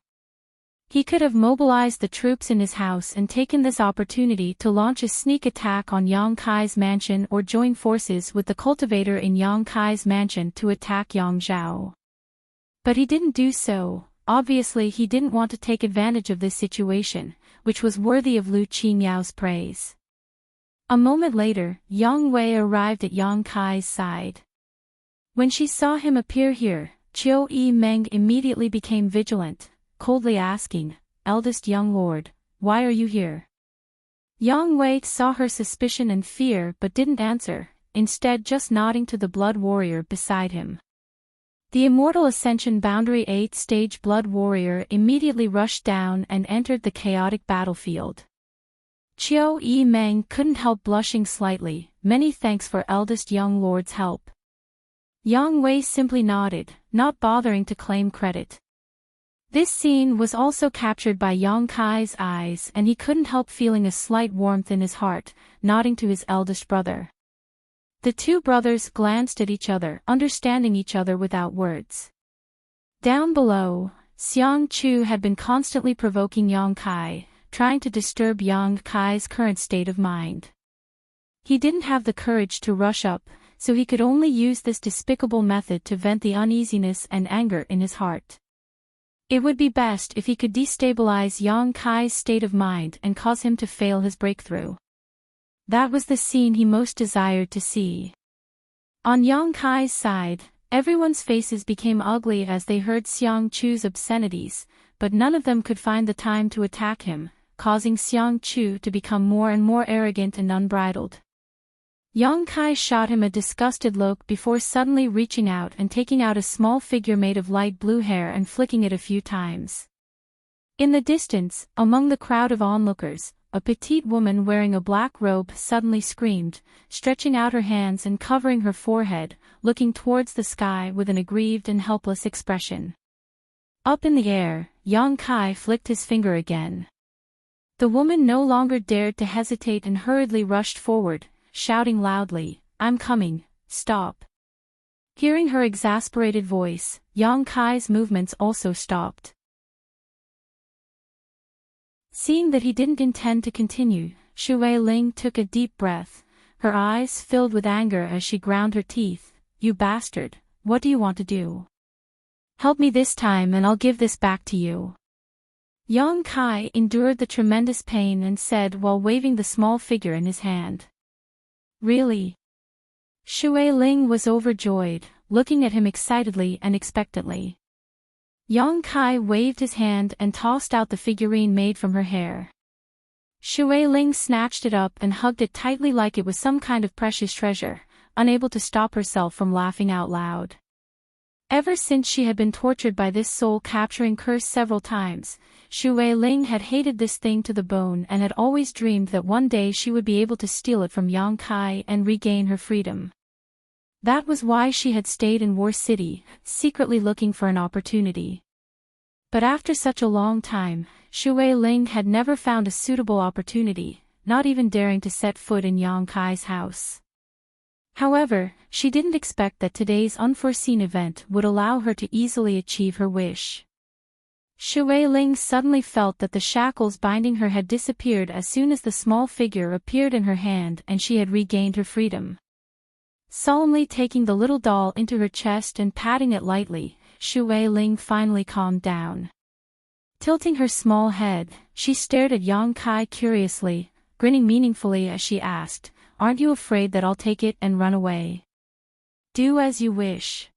S1: He could have mobilized the troops in his house and taken this opportunity to launch a sneak attack on Yang Kai's mansion or join forces with the cultivator in Yang Kai's mansion to attack Yang Zhao. But he didn't do so. Obviously he didn't want to take advantage of this situation, which was worthy of Lu Qimiao's praise. A moment later, Yang Wei arrived at Yang Kai's side. When she saw him appear here, Qiu Yi Meng immediately became vigilant, coldly asking, "Eldest young lord, why are you here?" Yang Wei saw her suspicion and fear but didn't answer, instead just nodding to the blood warrior beside him. The Immortal Ascension Boundary 8th Stage Blood Warrior immediately rushed down and entered the chaotic battlefield. Qiu Yi Meng couldn't help blushing slightly. "Many thanks for eldest young lord's help." Yang Wei simply nodded, not bothering to claim credit. This scene was also captured by Yang Kai's eyes and he couldn't help feeling a slight warmth in his heart, nodding to his eldest brother. The two brothers glanced at each other, understanding each other without words. Down below, Xiang Chu had been constantly provoking Yang Kai, trying to disturb Yang Kai's current state of mind. He didn't have the courage to rush up, so he could only use this despicable method to vent the uneasiness and anger in his heart. It would be best if he could destabilize Yang Kai's state of mind and cause him to fail his breakthrough. That was the scene he most desired to see. On Yang Kai's side, everyone's faces became ugly as they heard Xiang Chu's obscenities, but none of them could find the time to attack him, causing Xiang Chu to become more and more arrogant and unbridled. Yang Kai shot him a disgusted look before suddenly reaching out and taking out a small figure made of light blue hair and flicking it a few times. In the distance, among the crowd of onlookers, a petite woman wearing a black robe suddenly screamed, stretching out her hands and covering her forehead, looking towards the sky with an aggrieved and helpless expression. Up in the air, Yang Kai flicked his finger again. The woman no longer dared to hesitate and hurriedly rushed forward, shouting loudly, "I'm coming, stop." Hearing her exasperated voice, Yang Kai's movements also stopped. Seeing that he didn't intend to continue, Shui Ling took a deep breath, her eyes filled with anger as she ground her teeth. "You bastard, what do you want to do? Help me this time and I'll give this back to you." Yang Kai endured the tremendous pain and said while waving the small figure in his hand. "Really?" Shui Ling was overjoyed, looking at him excitedly and expectantly. Yang Kai waved his hand and tossed out the figurine made from her hair. Shui Ling snatched it up and hugged it tightly like it was some kind of precious treasure, unable to stop herself from laughing out loud. Ever since she had been tortured by this soul-capturing curse several times, Shui Ling had hated this thing to the bone and had always dreamed that one day she would be able to steal it from Yang Kai and regain her freedom. That was why she had stayed in War City, secretly looking for an opportunity. But after such a long time, Shui Ling had never found a suitable opportunity, not even daring to set foot in Yang Kai's house. However, she didn't expect that today's unforeseen event would allow her to easily achieve her wish. Shui Ling suddenly felt that the shackles binding her had disappeared as soon as the small figure appeared in her hand and she had regained her freedom. Solemnly taking the little doll into her chest and patting it lightly, Shui Ling finally calmed down. Tilting her small head, she stared at Yang Kai curiously, grinning meaningfully as she asked, "Aren't you afraid that I'll take it and run away?" "Do as you wish.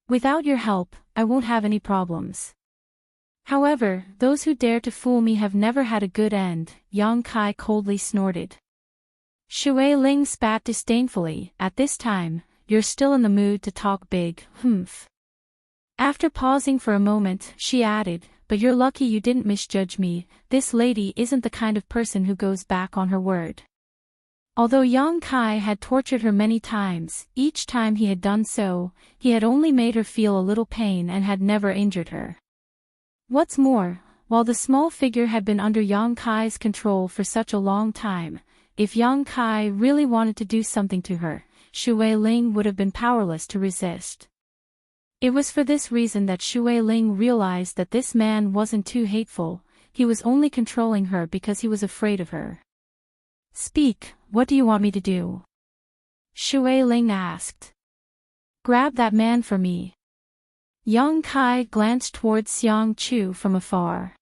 S1: Without your help, I won't have any problems. However, those who dare to fool me have never had a good end," Yang Kai coldly snorted. Shui Ling spat disdainfully. "At this time, you're still in the mood to talk big, humph." After pausing for a moment, she added, "But you're lucky you didn't misjudge me. This lady isn't the kind of person who goes back on her word." Although Yang Kai had tortured her many times, each time he had done so, he had only made her feel a little pain and had never injured her. What's more, while the small figure had been under Yang Kai's control for such a long time, if Yang Kai really wanted to do something to her, Shui Ling would have been powerless to resist. It was for this reason that Shui Ling realized that this man wasn't too hateful, he was only controlling her because he was afraid of her. Speak, what do you want me to do? Shui Ling asked. Grab that man for me. Yang Kai glanced towards Xiang Chu from afar.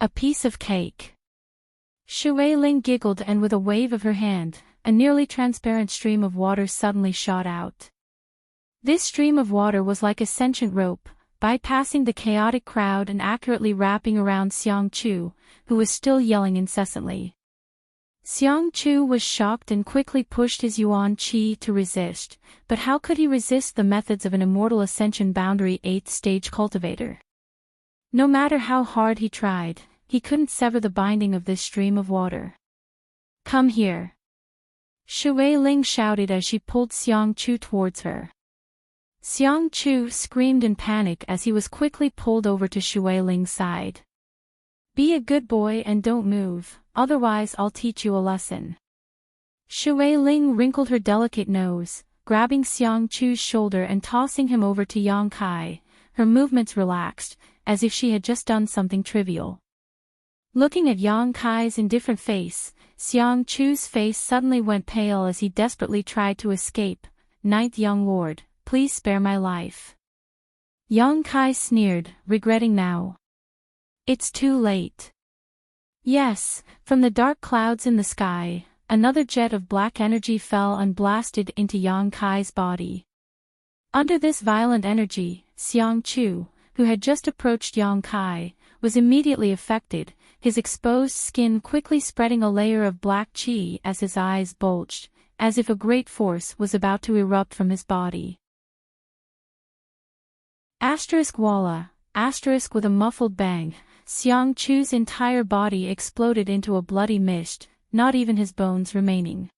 S1: A piece of cake. Shui Ling giggled, and with a wave of her hand, a nearly transparent stream of water suddenly shot out. This stream of water was like a sentient rope, bypassing the chaotic crowd and accurately wrapping around Xiang Chu, who was still yelling incessantly. Xiang Chu was shocked and quickly pushed his yuan qi to resist, but how could he resist the methods of an immortal ascension boundary 8th stage cultivator? No matter how hard he tried, he couldn't sever the binding of this stream of water. Come here. Shui Ling shouted as she pulled Xiang Chu towards her. Xiang Chu screamed in panic as he was quickly pulled over to Shui Ling's side. Be a good boy and don't move, otherwise I'll teach you a lesson. Shui Ling wrinkled her delicate nose, grabbing Xiang Chu's shoulder and tossing him over to Yang Kai. Her movements relaxed, as if she had just done something trivial. Looking at Yang Kai's indifferent face, Xiang Chu's face suddenly went pale as he desperately tried to escape. Ninth young lord, please spare my life. Yang Kai sneered, regretting now. It's too late. Yes, from the dark clouds in the sky, another jet of black energy fell and blasted into Yang Kai's body. Under this violent energy, Xiang Chu, who had just approached Yang Kai, was immediately affected, his exposed skin quickly spreading a layer of black qi as his eyes bulged, as if a great force was about to erupt from his body. Walla, with a muffled bang, Xiang Chu's entire body exploded into a bloody mist, not even his bones remaining.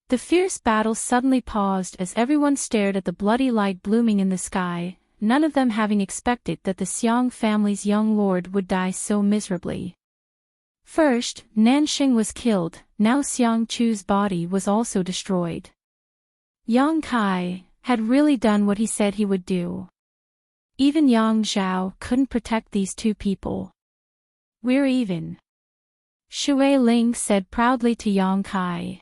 S1: The fierce battle suddenly paused as everyone stared at the bloody light blooming in the sky, none of them having expected that the Xiang family's young lord would die so miserably. First, Nanxing was killed, now Xiang Chu's body was also destroyed. Yang Kai had really done what he said he would do. Even Yang Zhao couldn't protect these two people. We're even. Shui Ling said proudly to Yang Kai.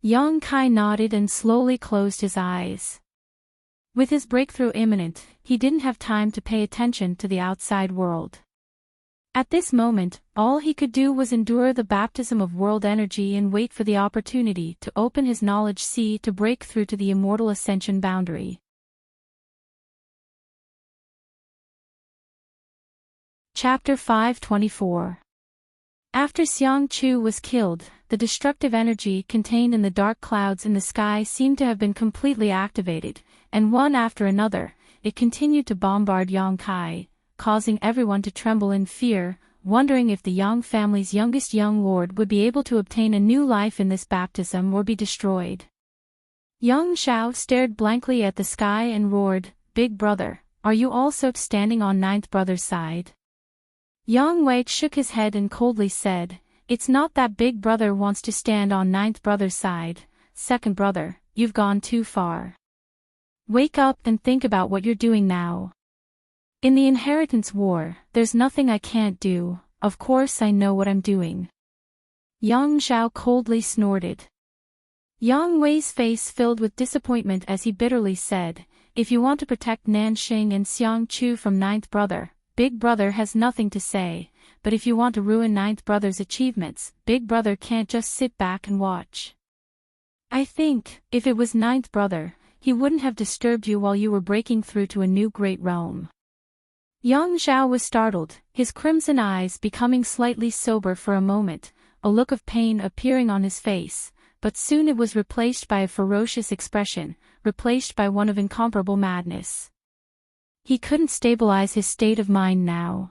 S1: Yang Kai nodded and slowly closed his eyes. With his breakthrough imminent, he didn't have time to pay attention to the outside world. At this moment, all he could do was endure the baptism of world energy and wait for the opportunity to open his knowledge sea to break through to the immortal ascension boundary. Chapter 524. After Xiang Chu was killed, the destructive energy contained in the dark clouds in the sky seemed to have been completely activated, and one after another, it continued to bombard Yang Kai, causing everyone to tremble in fear, wondering if the Yang family's youngest young lord would be able to obtain a new life in this baptism or be destroyed. Yang Zhao stared blankly at the sky and roared, "Big brother, are you also standing on ninth brother's side?" Yang Wei shook his head and coldly said, "It's not that big brother wants to stand on ninth brother's side, second brother, you've gone too far. Wake up and think about what you're doing now. In the inheritance war, there's nothing I can't do, of course I know what I'm doing." Yang Zhao coldly snorted. Yang Wei's face filled with disappointment as he bitterly said, "If you want to protect Nanxing and Xiang Chu from ninth brother, Big Brother has nothing to say, but if you want to ruin ninth brother's achievements, Big Brother can't just sit back and watch. I think, if it was ninth brother, he wouldn't have disturbed you while you were breaking through to a new great realm." Yang Zhao was startled, his crimson eyes becoming slightly sober for a moment, a look of pain appearing on his face, but soon it was replaced by a ferocious expression, replaced by one of incomparable madness. He couldn't stabilize his state of mind now.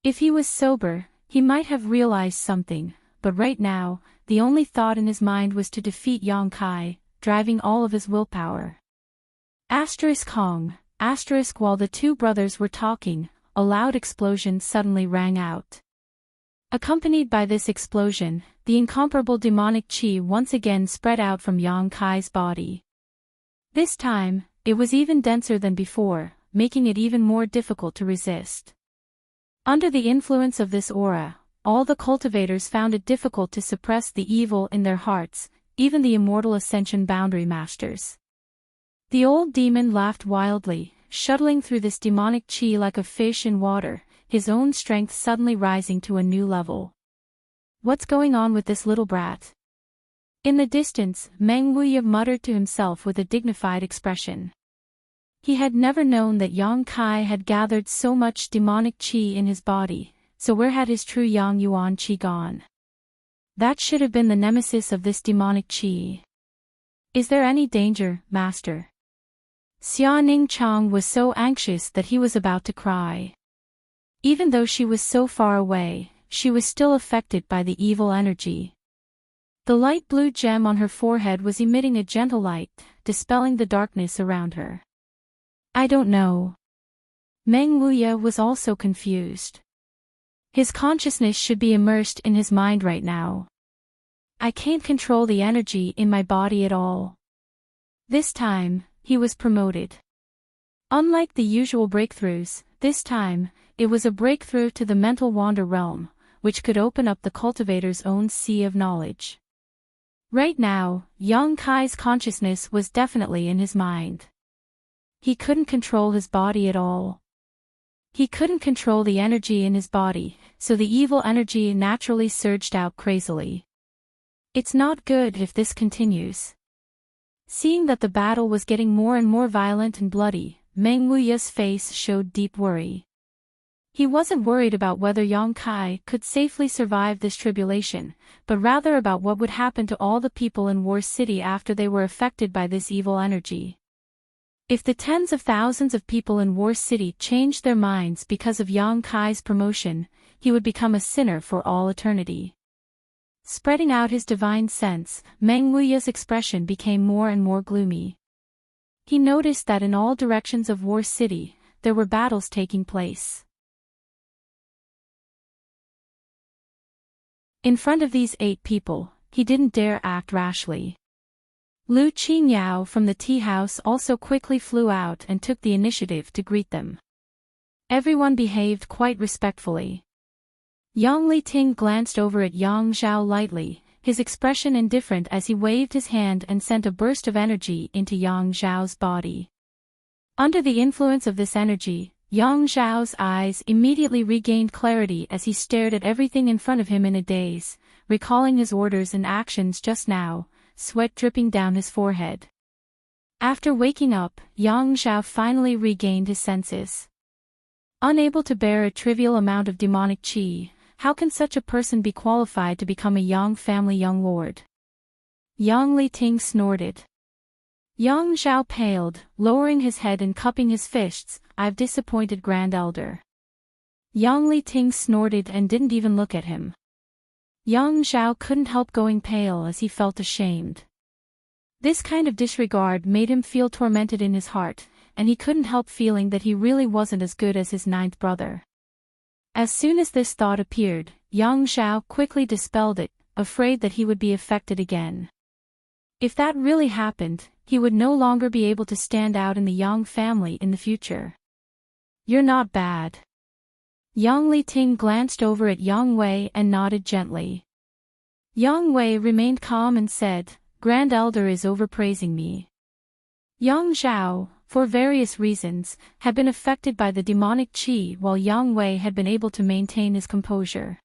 S1: If he was sober, he might have realized something, but right now, the only thought in his mind was to defeat Yang Kai, driving all of his willpower. Hong. While the two brothers were talking, a loud explosion suddenly rang out. Accompanied by this explosion, the incomparable demonic qi once again spread out from Yang Kai's body. This time, it was even denser than before, making it even more difficult to resist. Under the influence of this aura, all the cultivators found it difficult to suppress the evil in their hearts, even the immortal Ascension Boundary Masters. The old demon laughed wildly, shuttling through this demonic chi like a fish in water, his own strength suddenly rising to a new level. What's going on with this little brat? In the distance, Meng Wuya muttered to himself with a dignified expression. He had never known that Yang Kai had gathered so much demonic chi in his body, so where had his true Yang Yuan chi gone? That should have been the nemesis of this demonic chi. Is there any danger, master? Xia Ning Chang was so anxious that he was about to cry. Even though she was so far away, she was still affected by the evil energy. The light blue gem on her forehead was emitting a gentle light, dispelling the darkness around her. I don't know. Meng Wuya was also confused. His consciousness should be immersed in his mind right now. I can't control the energy in my body at all. This time, he was promoted. Unlike the usual breakthroughs, this time, it was a breakthrough to the mental wander realm, which could open up the cultivator's own sea of knowledge. Right now, Yang Kai's consciousness was definitely in his mind. He couldn't control his body at all. He couldn't control the energy in his body, so the evil energy naturally surged out crazily. It's not good if this continues. Seeing that the battle was getting more and more violent and bloody, Meng Wuya's face showed deep worry. He wasn't worried about whether Yang Kai could safely survive this tribulation, but rather about what would happen to all the people in War City after they were affected by this evil energy. If the tens of thousands of people in War City changed their minds because of Yang Kai's promotion, he would become a sinner for all eternity. Spreading out his divine sense, Meng Wuya's expression became more and more gloomy. He noticed that in all directions of War City, there were battles taking place. In front of these 8 people, he didn't dare act rashly. Lu Qingyao from the tea house also quickly flew out and took the initiative to greet them. Everyone behaved quite respectfully. Yang Liting glanced over at Yang Zhao lightly, his expression indifferent as he waved his hand and sent a burst of energy into Yang Zhao's body. Under the influence of this energy, Yang Zhao's eyes immediately regained clarity as he stared at everything in front of him in a daze, recalling his orders and actions just now, sweat dripping down his forehead. After waking up, Yang Zhao finally regained his senses. Unable to bear a trivial amount of demonic qi, how can such a person be qualified to become a Yang family young lord? Yang Liting snorted. Yang Zhao paled, lowering his head and cupping his fists. I've disappointed Grand Elder. Yang Liting snorted and didn't even look at him. Yang Zhao couldn't help going pale as he felt ashamed. This kind of disregard made him feel tormented in his heart, and he couldn't help feeling that he really wasn't as good as his 9th brother. As soon as this thought appeared, Yang Zhao quickly dispelled it, afraid that he would be affected again. If that really happened, he would no longer be able to stand out in the Yang family in the future. You're not bad. Yang Liting glanced over at Yang Wei and nodded gently. Yang Wei remained calm and said, Grand Elder is overpraising me. Yang Zhao, for various reasons, had been affected by the demonic qi while Yang Wei had been able to maintain his composure.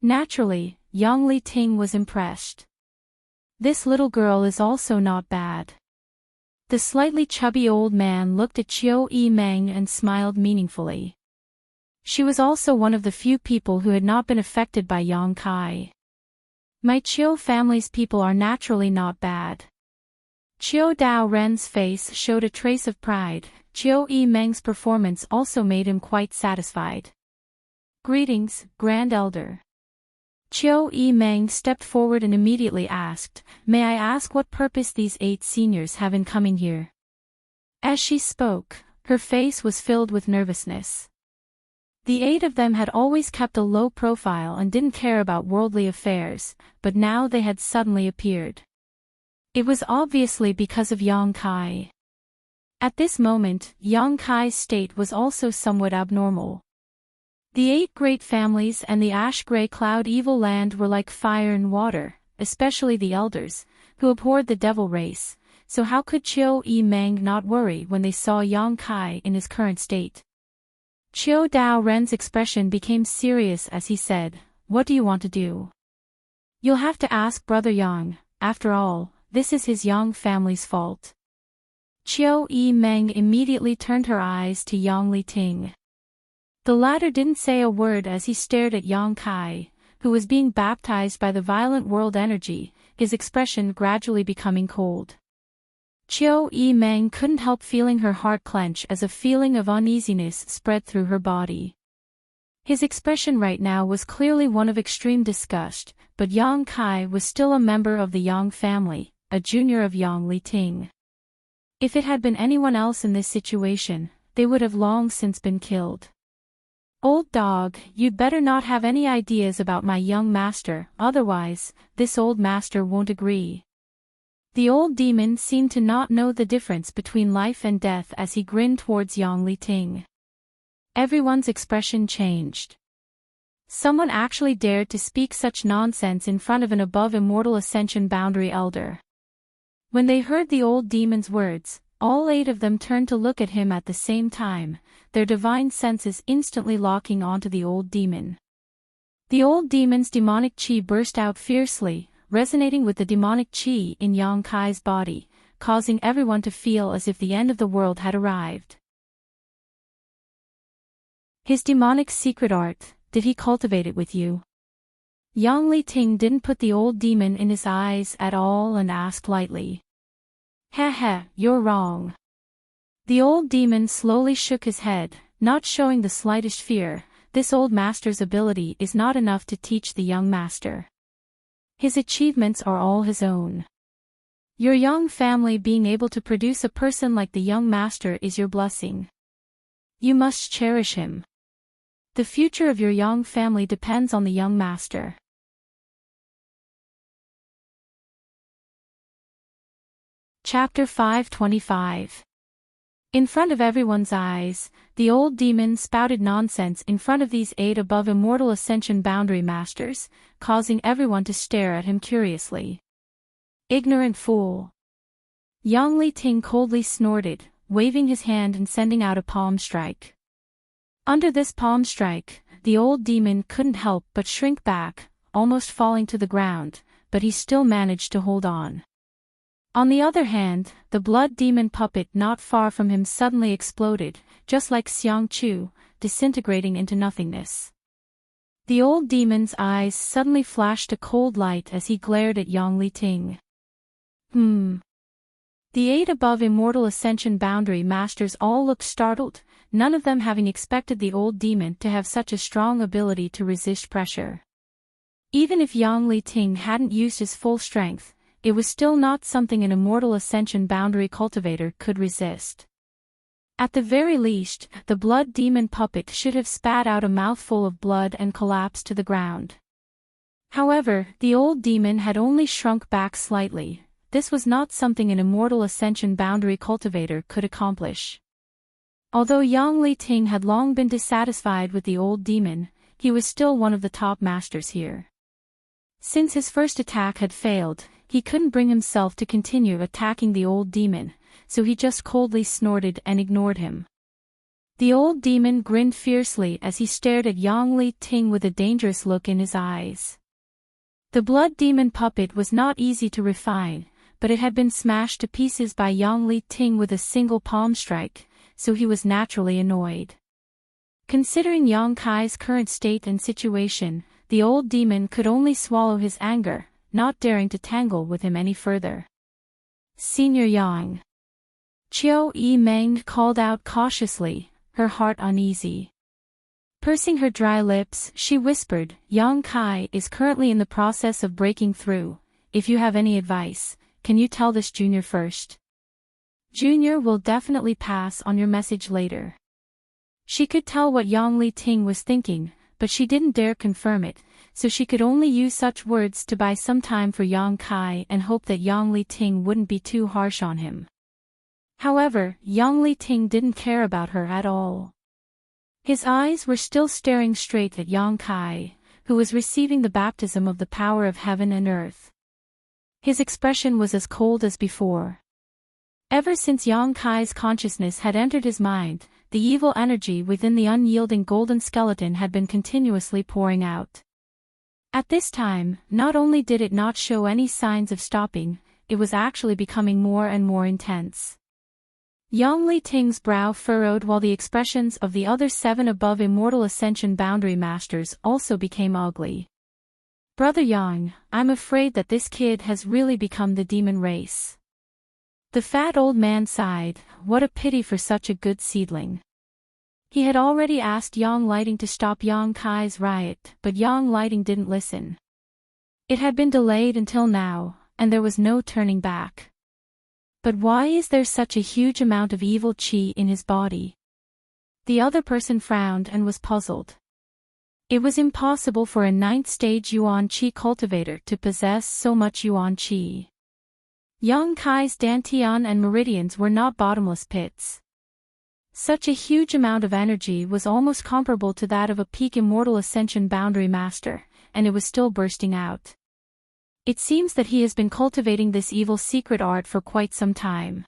S1: Naturally, Yang Liting was impressed. This little girl is also not bad. The slightly chubby old man looked at Qiu Yimeng and smiled meaningfully. She was also one of the few people who had not been affected by Yang Kai. My Qiu family's people are naturally not bad. Qiu Dao Ren's face showed a trace of pride. Qiu Yimeng's performance also made him quite satisfied. Greetings, Grand Elder. Qiu Yimeng stepped forward and immediately asked, May I ask what purpose these 8 seniors have in coming here? As she spoke, her face was filled with nervousness. The 8 of them had always kept a low profile and didn't care about worldly affairs, but now they had suddenly appeared. It was obviously because of Yang Kai. At this moment, Yang Kai's state was also somewhat abnormal. The 8 great families and the ash-gray cloud evil land were like fire and water, especially the elders, who abhorred the devil race, so how could Chiu E Meng not worry when they saw Yang Kai in his current state? Chiu Dao Ren's expression became serious as he said, "What do you want to do? You'll have to ask Brother Yang, after all, this is his Yang family's fault." Chiu E Meng immediately turned her eyes to Yang Li Ting. The latter didn't say a word as he stared at Yang Kai, who was being baptized by the violent world energy, his expression gradually becoming cold. Chiu E Meng couldn't help feeling her heart clench as a feeling of uneasiness spread through her body. His expression right now was clearly one of extreme disgust, but Yang Kai was still a member of the Yang family, a junior of Yang Li Ting. If it had been anyone else in this situation, they would have long since been killed. "Old dog, you'd better not have any ideas about my young master, otherwise, this old master won't agree." The old demon seemed to not know the difference between life and death as he grinned towards Yang Li Ting. Everyone's expression changed. Someone actually dared to speak such nonsense in front of an above immortal ascension boundary elder. When they heard the old demon's words, all 8 of them turned to look at him at the same time, their divine senses instantly locking onto the old demon. The old demon's demonic chi burst out fiercely, resonating with the demonic chi in Yang Kai's body, causing everyone to feel as if the end of the world had arrived. "His demonic secret art, did he cultivate it with you?" Yang Li Ting didn't put the old demon in his eyes at all and asked lightly. "Heh, you're wrong." The old demon slowly shook his head, not showing the slightest fear. This old master's ability is not enough to teach the young master. His achievements are all his own. Your young family being able to produce a person like the young master is your blessing. You must cherish him. The future of your young family depends on the young master. Chapter 525. In front of everyone's eyes, the old demon spouted nonsense in front of these 8 above immortal ascension boundary masters, causing everyone to stare at him curiously. "Ignorant fool." Yang Li Ting coldly snorted, waving his hand and sending out a palm strike. Under this palm strike, the old demon couldn't help but shrink back, almost falling to the ground, but he still managed to hold on. On the other hand, the blood demon puppet not far from him suddenly exploded, just like Xiang Chu, disintegrating into nothingness. The old demon's eyes suddenly flashed a cold light as he glared at Yang Li Ting. The 8 above immortal ascension boundary masters all looked startled, none of them having expected the old demon to have such a strong ability to resist pressure. Even if Yang Li Ting hadn't used his full strength, it was still not something an immortal ascension boundary cultivator could resist. At the very least, the blood demon puppet should have spat out a mouthful of blood and collapsed to the ground. However, the old demon had only shrunk back slightly. This was not something an immortal ascension boundary cultivator could accomplish. Although Yang Li Ting had long been dissatisfied with the old demon, he was still one of the top masters here. Since his first attack had failed, he couldn't bring himself to continue attacking the old demon, so he just coldly snorted and ignored him. The old demon grinned fiercely as he stared at Yang Li Ting with a dangerous look in his eyes. The blood demon puppet was not easy to refine, but it had been smashed to pieces by Yang Li Ting with a single palm strike, so he was naturally annoyed. Considering Yang Kai's current state and situation, the old demon could only swallow his anger, not daring to tangle with him any further. "Senior Yang." Chiu E Meng called out cautiously, her heart uneasy. Pursing her dry lips, she whispered, "Yang Kai is currently in the process of breaking through. If you have any advice, can you tell this junior first? Junior will definitely pass on your message later." She could tell what Yang Li Ting was thinking, but she didn't dare confirm it, so she could only use such words to buy some time for Yang Kai and hope that Yang Li Ting wouldn't be too harsh on him. However, Yang Li Ting didn't care about her at all. His eyes were still staring straight at Yang Kai, who was receiving the baptism of the power of heaven and earth. His expression was as cold as before. Ever since Yang Kai's consciousness had entered his mind, the evil energy within the unyielding golden skeleton had been continuously pouring out. At this time, not only did it not show any signs of stopping, it was actually becoming more and more intense. Yang Li Ting's brow furrowed while the expressions of the other 7 above Immortal Ascension Boundary Masters also became ugly. Brother Yang, I'm afraid that this kid has really become the demon race. The fat old man sighed, what a pity for such a good seedling. He had already asked Yang Lighting to stop Yang Kai's riot, but Yang Lighting didn't listen. It had been delayed until now, and there was no turning back. But why is there such a huge amount of evil qi in his body? The other person frowned and was puzzled. It was impossible for a 9th stage Yuan qi cultivator to possess so much Yuan qi. Yang Kai's dantian and meridians were not bottomless pits. Such a huge amount of energy was almost comparable to that of a peak Immortal Ascension Boundary Master, and it was still bursting out. It seems that he has been cultivating this evil secret art for quite some time.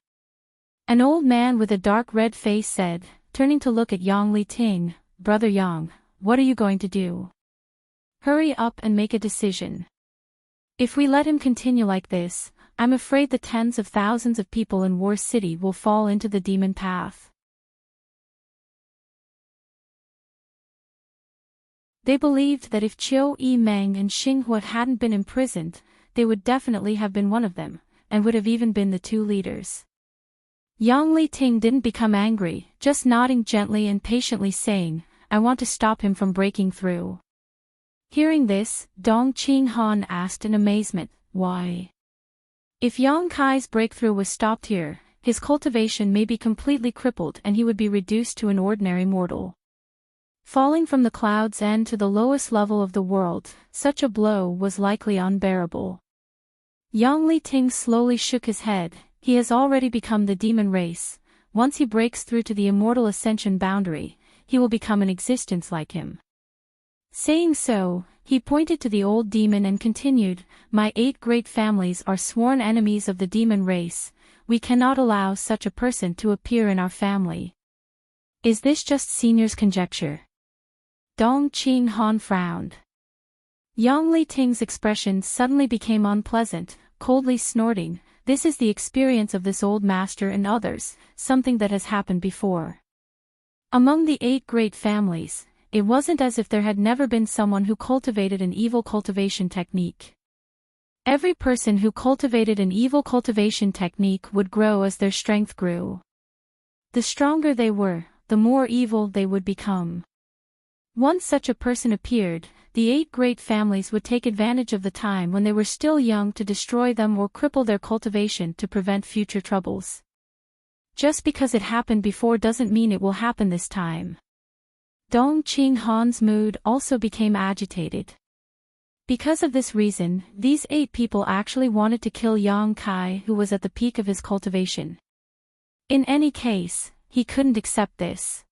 S1: An old man with a dark red face said, turning to look at Yang Li Ting, Brother Yang, what are you going to do? Hurry up and make a decision. If we let him continue like this, I'm afraid the tens of thousands of people in War City will fall into the demon path. They believed that if Qiu Yimeng and Xinghua hadn't been imprisoned, they would definitely have been one of them, and would have even been the 2 leaders. Yang Li Ting didn't become angry, just nodding gently and patiently saying, I want to stop him from breaking through. Hearing this, Dong Qinghan asked in amazement, why? If Yang Kai's breakthrough was stopped here, his cultivation may be completely crippled and he would be reduced to an ordinary mortal. Falling from the cloud's end to the lowest level of the world, such a blow was likely unbearable. Yang Li Ting slowly shook his head, he has already become the demon race. Once he breaks through to the Immortal Ascension boundary, he will become an existence like him. Saying so, he pointed to the old demon and continued, My 8 great families are sworn enemies of the demon race, we cannot allow such a person to appear in our family. Is this just senior's conjecture? Dong Qinghan frowned. Yang Li Ting's expression suddenly became unpleasant, coldly snorting, this is the experience of this old master and others, something that has happened before. Among the 8 great families, it wasn't as if there had never been someone who cultivated an evil cultivation technique. Every person who cultivated an evil cultivation technique would grow as their strength grew. The stronger they were, the more evil they would become. Once such a person appeared, the 8 great families would take advantage of the time when they were still young to destroy them or cripple their cultivation to prevent future troubles. Just because it happened before doesn't mean it will happen this time. Dong Qinghan's mood also became agitated. Because of this reason, these 8 people actually wanted to kill Yang Kai, who was at the peak of his cultivation. In any case, he couldn't accept this.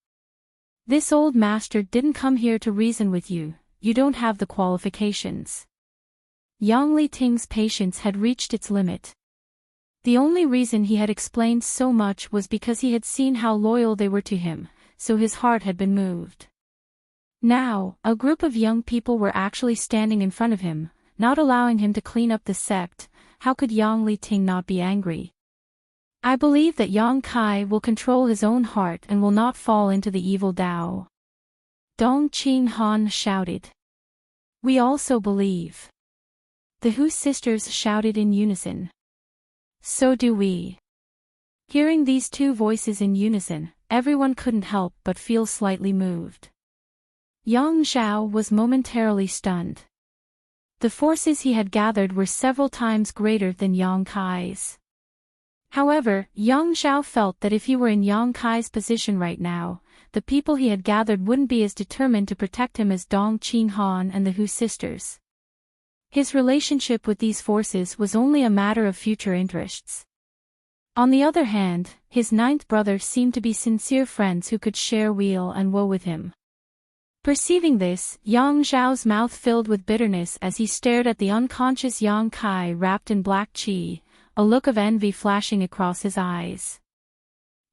S1: This old master didn't come here to reason with you, you don't have the qualifications. Yang Li Ting's patience had reached its limit. The only reason he had explained so much was because he had seen how loyal they were to him, so his heart had been moved. Now, a group of young people were actually standing in front of him, not allowing him to clean up the sect. How could Yang Li Ting not be angry? I believe that Yang Kai will control his own heart and will not fall into the evil Tao. Dong Qinghan shouted. We also believe. The Hu sisters shouted in unison. So do we. Hearing these 2 voices in unison, everyone couldn't help but feel slightly moved. Yang Zhao was momentarily stunned. The forces he had gathered were several times greater than Yang Kai's. However, Yang Zhao felt that if he were in Yang Kai's position right now, the people he had gathered wouldn't be as determined to protect him as Dong Qinghan and the Hu sisters. His relationship with these forces was only a matter of future interests. On the other hand, his ninth brother seemed to be sincere friends who could share weal and woe with him. Perceiving this, Yang Zhao's mouth filled with bitterness as he stared at the unconscious Yang Kai wrapped in black qi, a look of envy flashing across his eyes.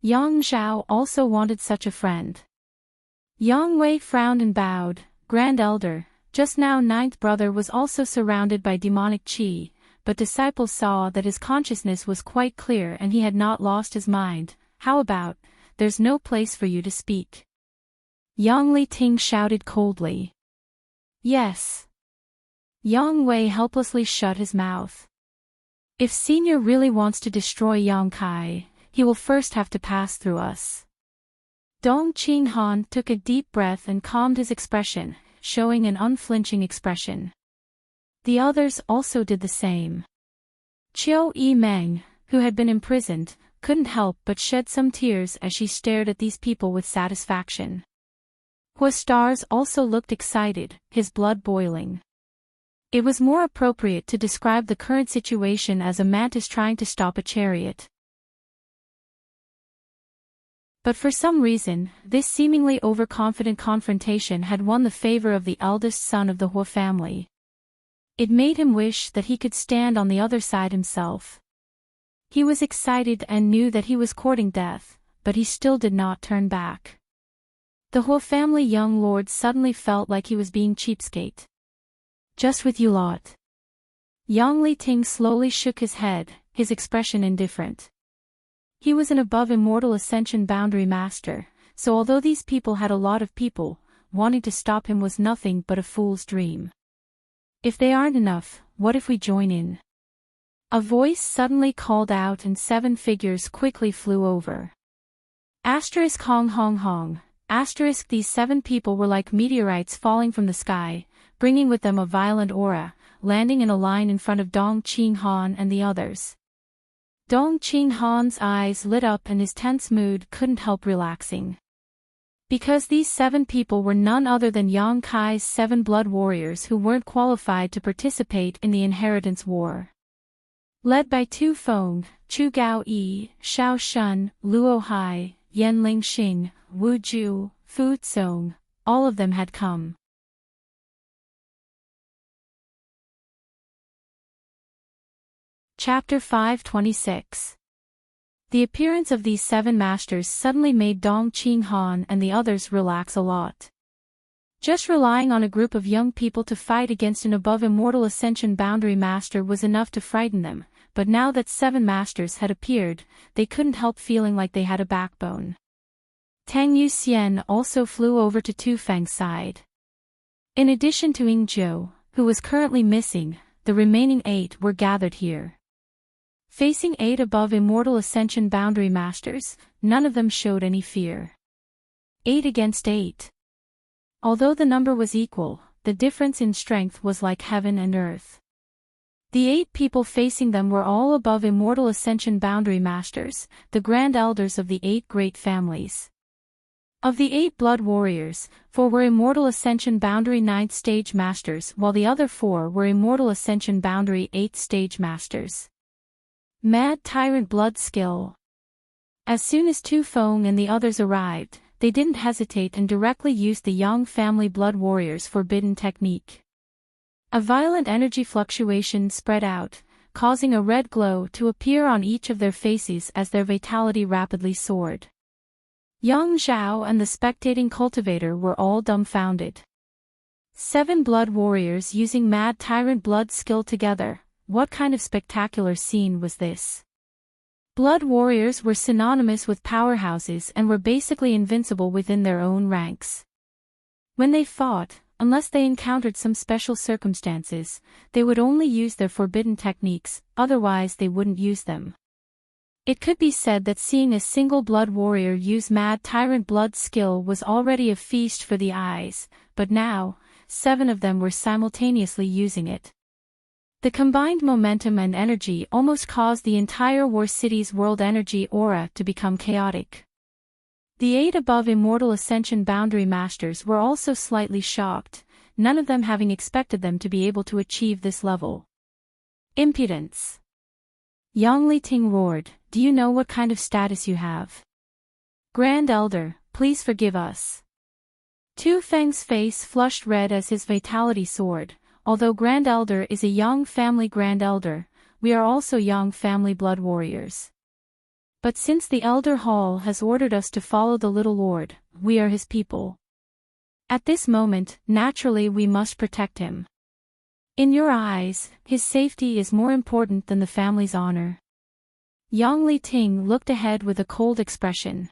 S1: Yang Zhao also wanted such a friend. Yang Wei frowned and bowed. Grand Elder, just now ninth brother was also surrounded by demonic qi, but disciples saw that his consciousness was quite clear and he had not lost his mind. How about, there's no place for you to speak? Yang Li Ting shouted coldly. Yes. Yang Wei helplessly shut his mouth. If Senior really wants to destroy Yang Kai, he will first have to pass through us. Dong Qinghan took a deep breath and calmed his expression, showing an unflinching expression. The others also did the same. Qiu Yimeng, who had been imprisoned, couldn't help but shed some tears as she stared at these people with satisfaction. Hua Stars also looked excited, his blood boiling. It was more appropriate to describe the current situation as a mantis trying to stop a chariot. But for some reason, this seemingly overconfident confrontation had won the favor of the eldest son of the Hua family. It made him wish that he could stand on the other side himself. He was excited and knew that he was courting death, but he still did not turn back. The Hua family young lord suddenly felt like he was being cheapskate. Just with you lot. Yang Li Ting slowly shook his head, his expression indifferent. He was an above immortal ascension boundary master, so although these people had a lot of people, wanting to stop him was nothing but a fool's dream. If they aren't enough, what if we join in? A voice suddenly called out and 7 figures quickly flew over. Asterisk hong hong hong. Asterisk these 7 people were like meteorites falling from the sky, bringing with them a violent aura, landing in a line in front of Dong Qinghan and the others. Dong Qinghan's eyes lit up and his tense mood couldn't help relaxing. Because these 7 people were none other than Yang Kai's 7 blood warriors who weren't qualified to participate in the inheritance war. Led by Tu Feng, Chu Gao Yi, Xiao Shun, Luo Hai, Yan Lingxing, Wu Ju, Fu Tsong, all of them had come. Chapter 526. The appearance of these 7 masters suddenly made Dong Qinghan and the others relax a lot. Just relying on a group of young people to fight against an above immortal ascension boundary master was enough to frighten them, but now that 7 masters had appeared, they couldn't help feeling like they had a backbone. Tang Yuxian also flew over to Tu Feng's side. In addition to Ying Zhou, who was currently missing, the remaining 8 were gathered here. Facing 8 above immortal ascension boundary masters, none of them showed any fear. 8 against 8. Although the number was equal, the difference in strength was like heaven and earth. The 8 people facing them were all above immortal ascension boundary masters, the grand elders of the 8 great families. Of the 8 blood warriors, 4 were immortal ascension boundary 9th stage masters while the other 4 were immortal ascension boundary 8th stage masters. Mad Tyrant Blood Skill. As soon as Tu Feng and the others arrived, they didn't hesitate and directly used the Yang family blood warriors' forbidden technique. A violent energy fluctuation spread out, causing a red glow to appear on each of their faces as their vitality rapidly soared. Yang Zhao and the spectating cultivator were all dumbfounded. 7 blood warriors using Mad Tyrant blood skill together, what kind of spectacular scene was this? Blood warriors were synonymous with powerhouses and were basically invincible within their own ranks. When they fought, unless they encountered some special circumstances, they would only use their forbidden techniques, otherwise they wouldn't use them. It could be said that seeing a single blood warrior use Mad Tyrant blood skill was already a feast for the eyes, but now, 7 of them were simultaneously using it. The combined momentum and energy almost caused the entire War City's world energy aura to become chaotic. The 8 above immortal ascension boundary masters were also slightly shocked, none of them having expected them to be able to achieve this level. Impudence! Yang Li Ting roared, do you know what kind of status you have? Grand Elder, please forgive us. Tu Feng's face flushed red as his vitality soared. Although Grand Elder is a young family Grand Elder, we are also young family blood warriors. But since the Elder Hall has ordered us to follow the Little Lord, we are his people. At this moment, naturally we must protect him. In your eyes, his safety is more important than the family's honor. Yang Li Ting looked ahead with a cold expression.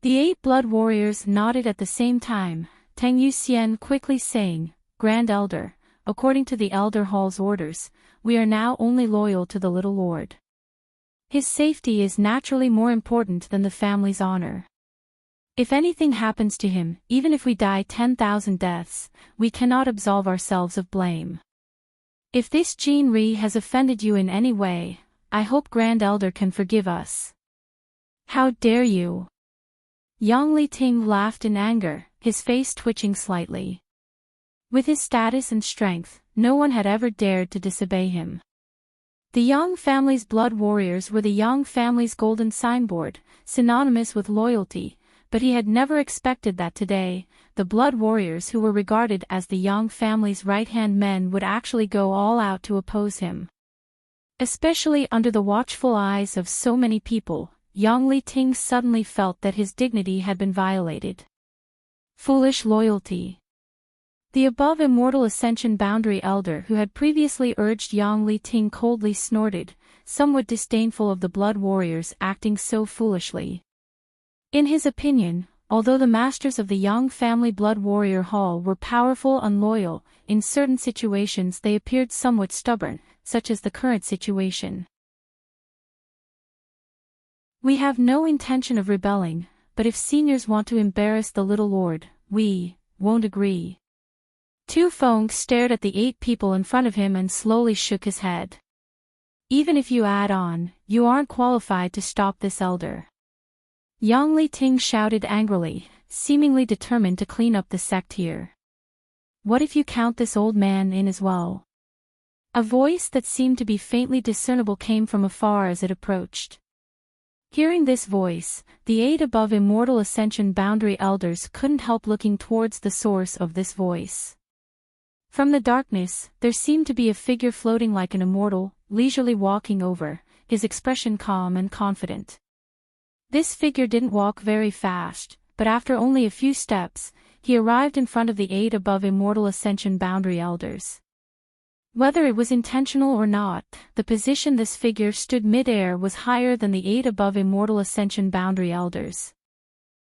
S1: The 8 blood warriors nodded at the same time, Tang Yuxian quickly saying, Grand Elder, according to the Elder Hall's orders, we are now only loyal to the Little Lord. His safety is naturally more important than the family's honor. If anything happens to him, even if we die 10,000 deaths, we cannot absolve ourselves of blame. If this Jin Ri has offended you in any way, I hope Grand Elder can forgive us. How dare you? Yang Li Ting laughed in anger, his face twitching slightly. With his status and strength, no one had ever dared to disobey him. The Yang family's blood warriors were the Yang family's golden signboard, synonymous with loyalty, but he had never expected that today, the blood warriors who were regarded as the Yang family's right-hand men would actually go all out to oppose him. Especially under the watchful eyes of so many people, Yang Li Ting suddenly felt that his dignity had been violated. Foolish loyalty. The above immortal ascension boundary elder who had previously urged Yang Li Ting coldly snorted, somewhat disdainful of the blood warriors acting so foolishly. In his opinion, although the masters of the Yang family blood warrior hall were powerful and loyal, in certain situations they appeared somewhat stubborn, such as the current situation. We have no intention of rebelling, but if seniors want to embarrass the Little Lord, we won't agree. Tu Feng stared at the 8 people in front of him and slowly shook his head. Even if you add on, you aren't qualified to stop this elder. Yang Li Ting shouted angrily, seemingly determined to clean up the sect here. What if you count this old man in as well? A voice that seemed to be faintly discernible came from afar as it approached. Hearing this voice, the 8 above immortal ascension boundary elders couldn't help looking towards the source of this voice. From the darkness, there seemed to be a figure floating like an immortal, leisurely walking over, his expression calm and confident. This figure didn't walk very fast, but after only a few steps, he arrived in front of the 8 above immortal ascension boundary elders. Whether it was intentional or not, the position this figure stood mid-air was higher than the 8 above immortal ascension boundary elders.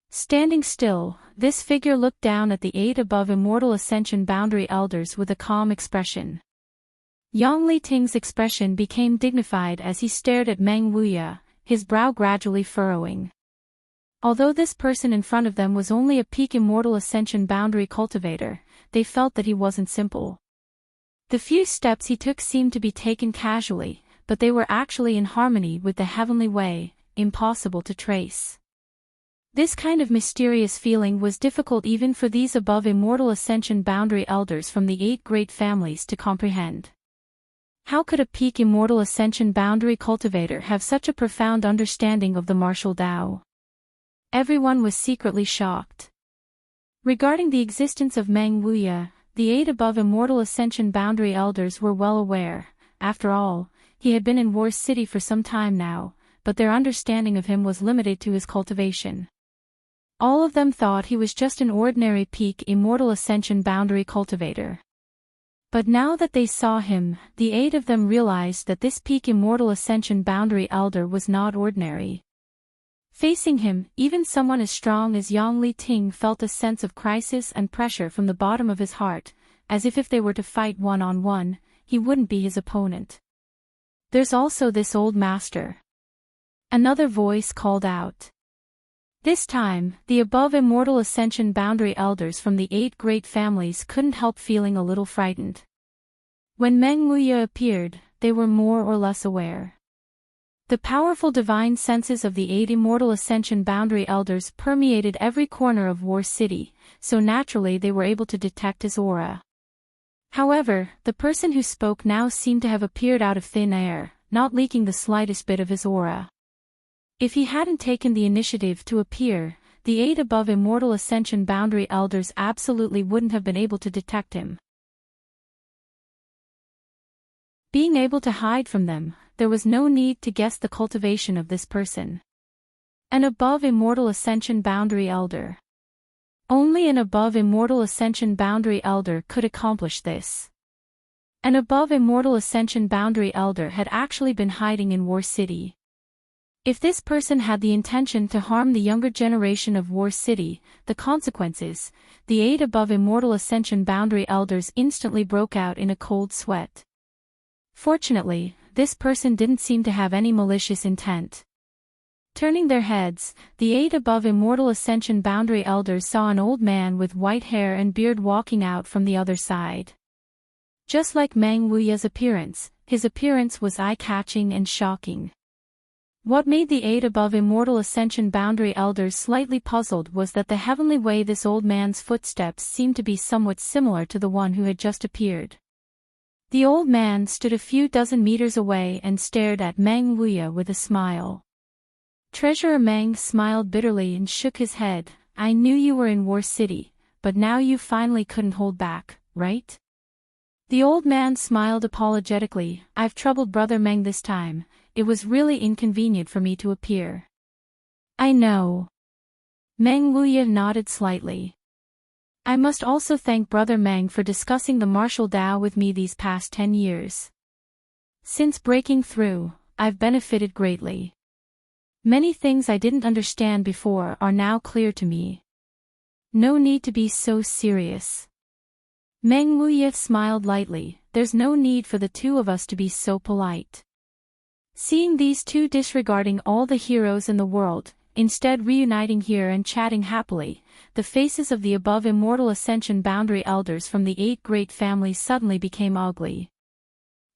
S1: Standing still, this figure looked down at the 8 above immortal ascension boundary elders with a calm expression. Yang Li Ting's expression became dignified as he stared at Meng Wuya, his brow gradually furrowing. Although this person in front of them was only a peak immortal ascension boundary cultivator, they felt that he wasn't simple. The few steps he took seemed to be taken casually, but they were actually in harmony with the heavenly way, impossible to trace. This kind of mysterious feeling was difficult even for these above immortal ascension boundary elders from the 8 great families to comprehend. How could a peak immortal ascension boundary cultivator have such a profound understanding of the martial Tao? Everyone was secretly shocked. Regarding the existence of Meng Wuya, the 8 above immortal ascension boundary elders were well aware. After all, he had been in War City for some time now, but their understanding of him was limited to his cultivation. All of them thought he was just an ordinary peak immortal ascension boundary cultivator. But now that they saw him, the 8 of them realized that this peak immortal ascension boundary elder was not ordinary. Facing him, even someone as strong as Yang Li Ting felt a sense of crisis and pressure from the bottom of his heart, as if they were to fight one-on-one, he wouldn't be his opponent. There's also this old master. Another voice called out. This time, the above immortal ascension boundary elders from the 8 great families couldn't help feeling a little frightened. When Meng Wuya appeared, they were more or less aware. The powerful divine senses of the 8 immortal ascension boundary elders permeated every corner of War City, so naturally they were able to detect his aura. However, the person who spoke now seemed to have appeared out of thin air, not leaking the slightest bit of his aura. If he hadn't taken the initiative to appear, the 8 above Immortal Ascension Boundary Elders absolutely wouldn't have been able to detect him. Being able to hide from them, there was no need to guess the cultivation of this person. An above Immortal Ascension Boundary Elder. Only an above Immortal Ascension Boundary Elder could accomplish this. An above Immortal Ascension Boundary Elder had actually been hiding in War City. If this person had the intention to harm the younger generation of War City, the consequences, the 8 above Immortal Ascension Boundary Elders instantly broke out in a cold sweat. Fortunately, this person didn't seem to have any malicious intent. Turning their heads, the 8 above Immortal Ascension Boundary Elders saw an old man with white hair and beard walking out from the other side. Just like Meng Wuya's appearance, his appearance was eye-catching and shocking. What made the 8 above Immortal Ascension Boundary Elders slightly puzzled was that the heavenly way this old man's footsteps seemed to be somewhat similar to the one who had just appeared. The old man stood a few dozen meters away and stared at Meng Wuya with a smile. Treasurer Meng smiled bitterly and shook his head. I knew you were in War City, but now you finally couldn't hold back, right? The old man smiled apologetically. I've troubled Brother Meng this time. It was really inconvenient for me to appear. I know. Meng Wuya nodded slightly. I must also thank Brother Meng for discussing the martial Tao with me these past 10 years. Since breaking through, I've benefited greatly. Many things I didn't understand before are now clear to me. No need to be so serious. Meng Wuya smiled lightly. There's no need for the two of us to be so polite. Seeing these two disregarding all the heroes in the world, instead reuniting here and chatting happily, the faces of the above Immortal Ascension Boundary Elders from the 8 great families suddenly became ugly.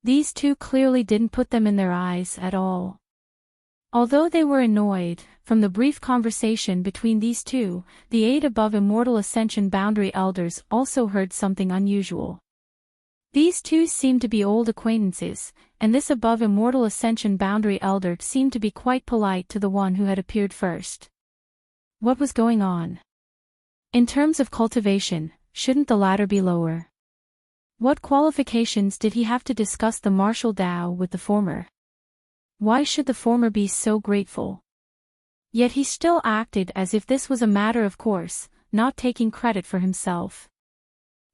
S1: These two clearly didn't put them in their eyes at all. Although they were annoyed, from the brief conversation between these two, the 8 above Immortal Ascension Boundary Elders also heard something unusual. These two seemed to be old acquaintances, and this above Immortal Ascension Boundary Elder seemed to be quite polite to the one who had appeared first. What was going on? In terms of cultivation, shouldn't the latter be lower? What qualifications did he have to discuss the martial Tao with the former? Why should the former be so grateful? Yet he still acted as if this was a matter of course, not taking credit for himself.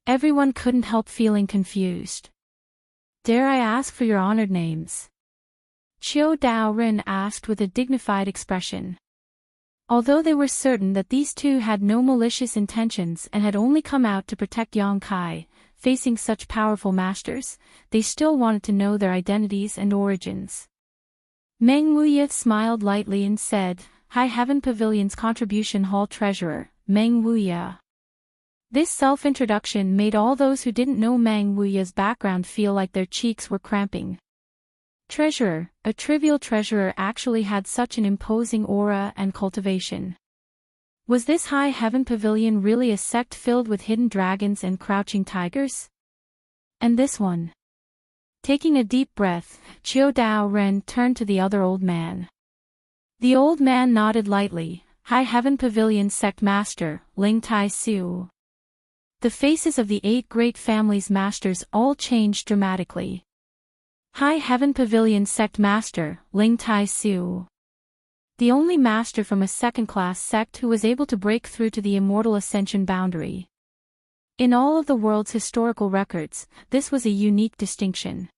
S1: Everyone couldn't help feeling confused. Dare I ask for your honored names? Qiu Dao Ren asked with a dignified expression. Although they were certain that these two had no malicious intentions and had only come out to protect Yang Kai, facing such powerful masters, they still wanted to know their identities and origins. Meng Wuya smiled lightly and said, High Heaven Pavilion's Contribution Hall Treasurer, Meng Wuya. This self-introduction made all those who didn't know Meng Wuya's background feel like their cheeks were cramping. Treasurer, a trivial treasurer actually had such an imposing aura and cultivation. Was this High Heaven Pavilion really a sect filled with hidden dragons and crouching tigers? And this one? Taking a deep breath, Qiu Dao Ren turned to the other old man. The old man nodded lightly. High Heaven Pavilion Sect Master, Ling Tai Su. The faces of the 8 great families' masters all changed dramatically. High Heaven Pavilion Sect Master, Ling Tai Su. The only master from a second-class sect who was able to break through to the Immortal Ascension boundary. In all of the world's historical records, this was a unique distinction.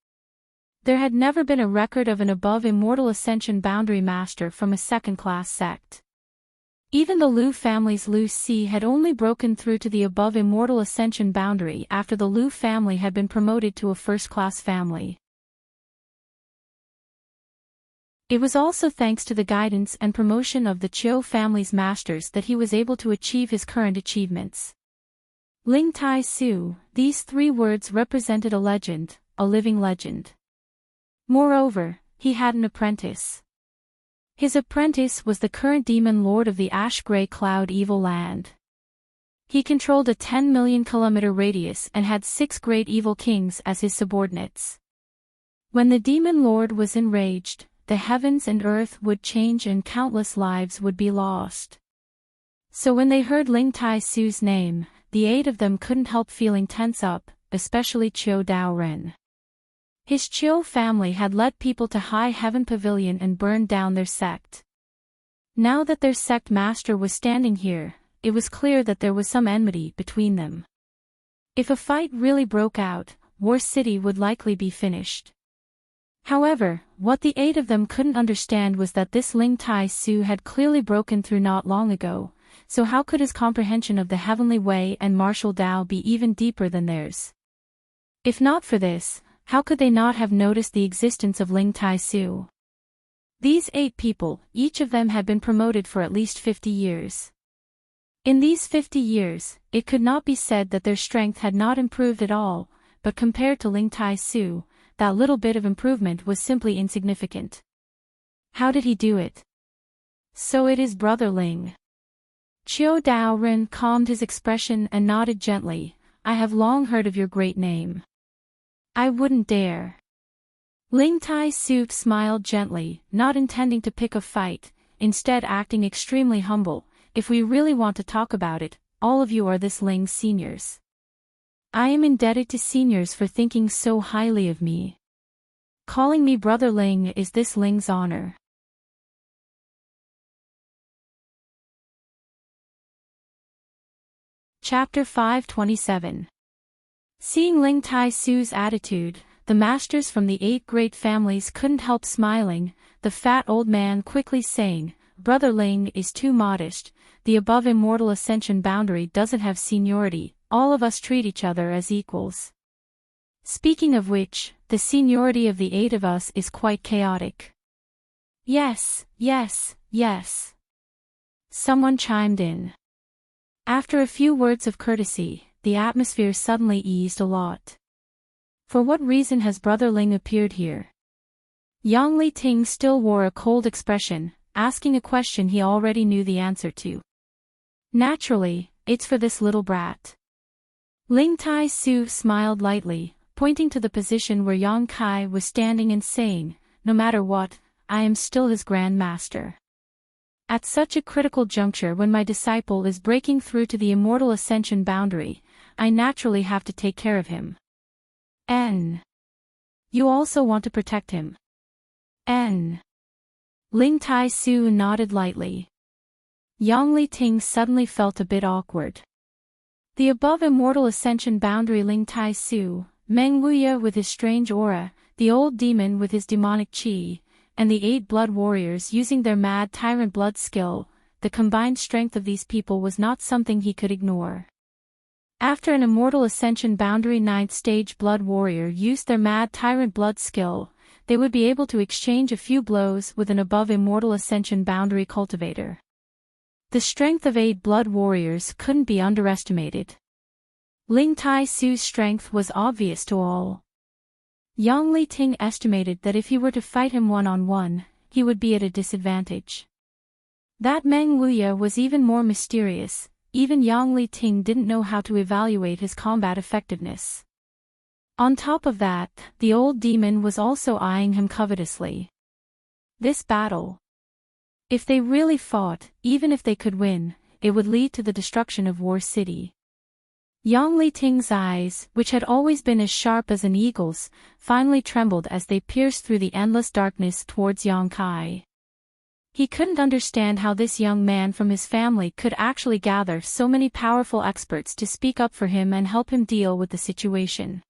S1: There had never been a record of an above Immortal Ascension boundary master from a second-class sect. Even the Liu family's Liu Si had only broken through to the above Immortal Ascension boundary after the Liu family had been promoted to a first-class family. It was also thanks to the guidance and promotion of the Qiu family's masters that he was able to achieve his current achievements. Ling Tai Su, these 3 words represented a legend, a living legend. Moreover, he had an apprentice. His apprentice was the current demon lord of the ash-gray cloud evil land. He controlled a 10 million kilometer radius and had 6 great evil kings as his subordinates. When the demon lord was enraged, the heavens and earth would change and countless lives would be lost. So when they heard Ling Tai Su's name, the 8 of them couldn't help feeling tense up, especially Qiu Daoren. His Qiu family had led people to High Heaven Pavilion and burned down their sect. Now that their sect master was standing here, it was clear that there was some enmity between them. If a fight really broke out, War City would likely be finished. However, what the 8 of them couldn't understand was that this Ling Tai Su had clearly broken through not long ago, so how could his comprehension of the heavenly way and martial Tao be even deeper than theirs? If not for this, how could they not have noticed the existence of Ling Tai Su? These 8 people, each of them had been promoted for at least 50 years. In these 50 years, it could not be said that their strength had not improved at all, but compared to Ling Tai Su, that little bit of improvement was simply insignificant. How did he do it? So it is Brother Ling. Qiu Daoren calmed his expression and nodded gently. I have long heard of your great name. I wouldn't dare. Ling Tai Su smiled gently, not intending to pick a fight, instead acting extremely humble. If we really want to talk about it, all of you are this Ling's seniors. I am indebted to seniors for thinking so highly of me. Calling me Brother Ling is this Ling's honor. Chapter 527. Seeing Ling Tai Su's attitude, the masters from the 8 great families couldn't help smiling, the fat old man quickly saying, Brother Ling is too modest, the above immortal ascension boundary doesn't have seniority, all of us treat each other as equals. Speaking of which, the seniority of the 8 of us is quite chaotic. Yes, yes, yes. Someone chimed in. After a few words of courtesy, the atmosphere suddenly eased a lot. For what reason has Brother Ling appeared here? Yang Li Ting still wore a cold expression, asking a question he already knew the answer to. Naturally, it's for this little brat. Ling Tai Su smiled lightly, pointing to the position where Yang Kai was standing and saying, no matter what, I am still his Grand Master. At such a critical juncture when my disciple is breaking through to the immortal ascension boundary, I naturally have to take care of him. N. You also want to protect him. N. Ling Tai Su nodded lightly. Yang Li Ting suddenly felt a bit awkward. The above immortal ascension boundary Ling Tai Su, Meng Wuya with his strange aura, the old demon with his demonic qi, and the 8 blood warriors using their mad tyrant blood skill, the combined strength of these people was not something he could ignore. After an immortal ascension boundary 9th stage blood warrior used their mad tyrant blood skill, they would be able to exchange a few blows with an above immortal ascension boundary cultivator. The strength of 8 blood warriors couldn't be underestimated. Ling Tai Su's strength was obvious to all. Yang Li Ting estimated that if he were to fight him one-on-one, he would be at a disadvantage. That Meng Wuya was even more mysterious, even Yang Li Ting didn't know how to evaluate his combat effectiveness. On top of that, the old demon was also eyeing him covetously. This battle. If they really fought, even if they could win, it would lead to the destruction of War City. Yang Li Ting's eyes, which had always been as sharp as an eagle's, finally trembled as they pierced through the endless darkness towards Yang Kai. He couldn't understand how this young man from his family could actually gather so many powerful experts to speak up for him and help him deal with the situation.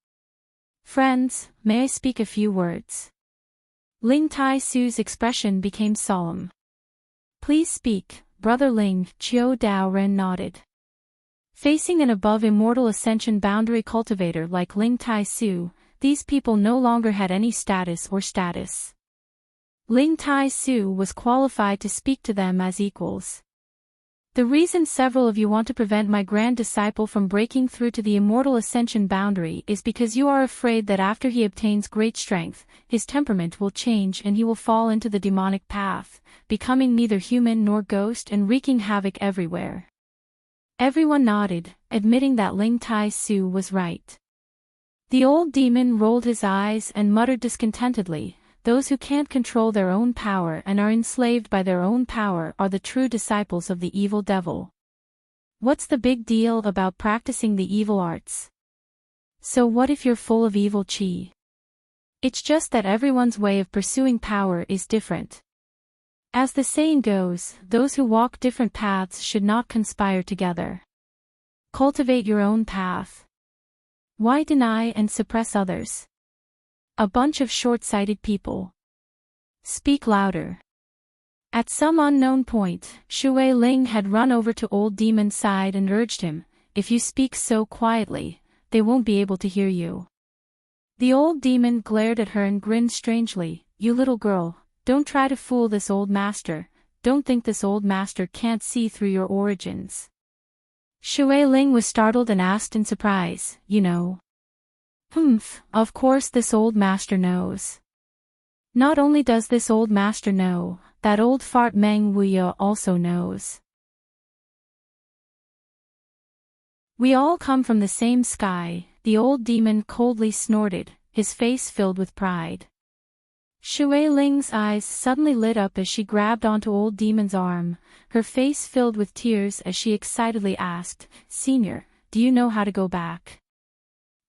S1: Friends, may I speak a few words? Ling Tai Su's expression became solemn. Please speak, Brother Ling, Qiu Daoren nodded. Facing an above immortal ascension boundary cultivator like Ling Tai Su, these people no longer had any status. Ling Tai Su was qualified to speak to them as equals. The reason several of you want to prevent my grand disciple from breaking through to the immortal ascension boundary is because you are afraid that after he obtains great strength, his temperament will change and he will fall into the demonic path, becoming neither human nor ghost and wreaking havoc everywhere. Everyone nodded, admitting that Ling Tai Su was right. The old demon rolled his eyes and muttered discontentedly, those who can't control their own power and are enslaved by their own power are the true disciples of the evil devil. What's the big deal about practicing the evil arts? So what if you're full of evil chi? It's just that everyone's way of pursuing power is different. As the saying goes, those who walk different paths should not conspire together. Cultivate your own path. Why deny and suppress others? A bunch of short-sighted people. Speak louder. At some unknown point, Shui Ling had run over to Old Demon's side and urged him, "If you speak so quietly, they won't be able to hear you." The old demon glared at her and grinned strangely. "You little girl, don't try to fool this old master. Don't think this old master can't see through your origins." Shui Ling was startled and asked in surprise, "You know?" "Humph, of course this old master knows." "Not only does this old master know, that old fart Meng Wuya also knows." "We all come from the same sky," the old demon coldly snorted, his face filled with pride. Shui Ling's eyes suddenly lit up as she grabbed onto Old Demon's arm, her face filled with tears as she excitedly asked, "Senior, do you know how to go back?"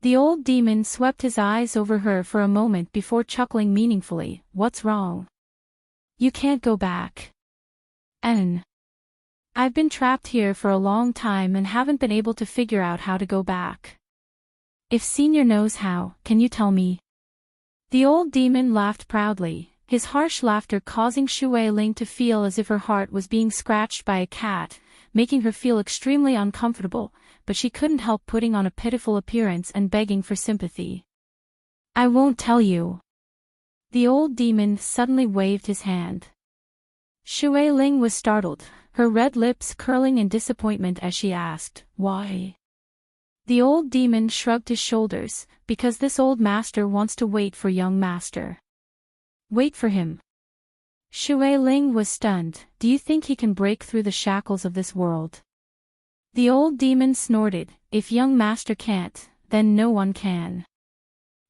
S1: The old demon swept his eyes over her for a moment before chuckling meaningfully. "What's wrong? You can't go back. I've been trapped here for a long time and haven't been able to figure out how to go back. If Senior knows how, can you tell me?" The old demon laughed proudly, his harsh laughter causing Shui Ling to feel as if her heart was being scratched by a cat, making her feel extremely uncomfortable, but she couldn't help putting on a pitiful appearance and begging for sympathy. "I won't tell you." The old demon suddenly waved his hand. Shui Ling was startled, her red lips curling in disappointment as she asked, "Why?" The old demon shrugged his shoulders, "Because this old master wants to wait for young master." "Wait for him?" Shui Ling was stunned. "Do you think he can break through the shackles of this world?" The old demon snorted, "If young master can't, then no one can."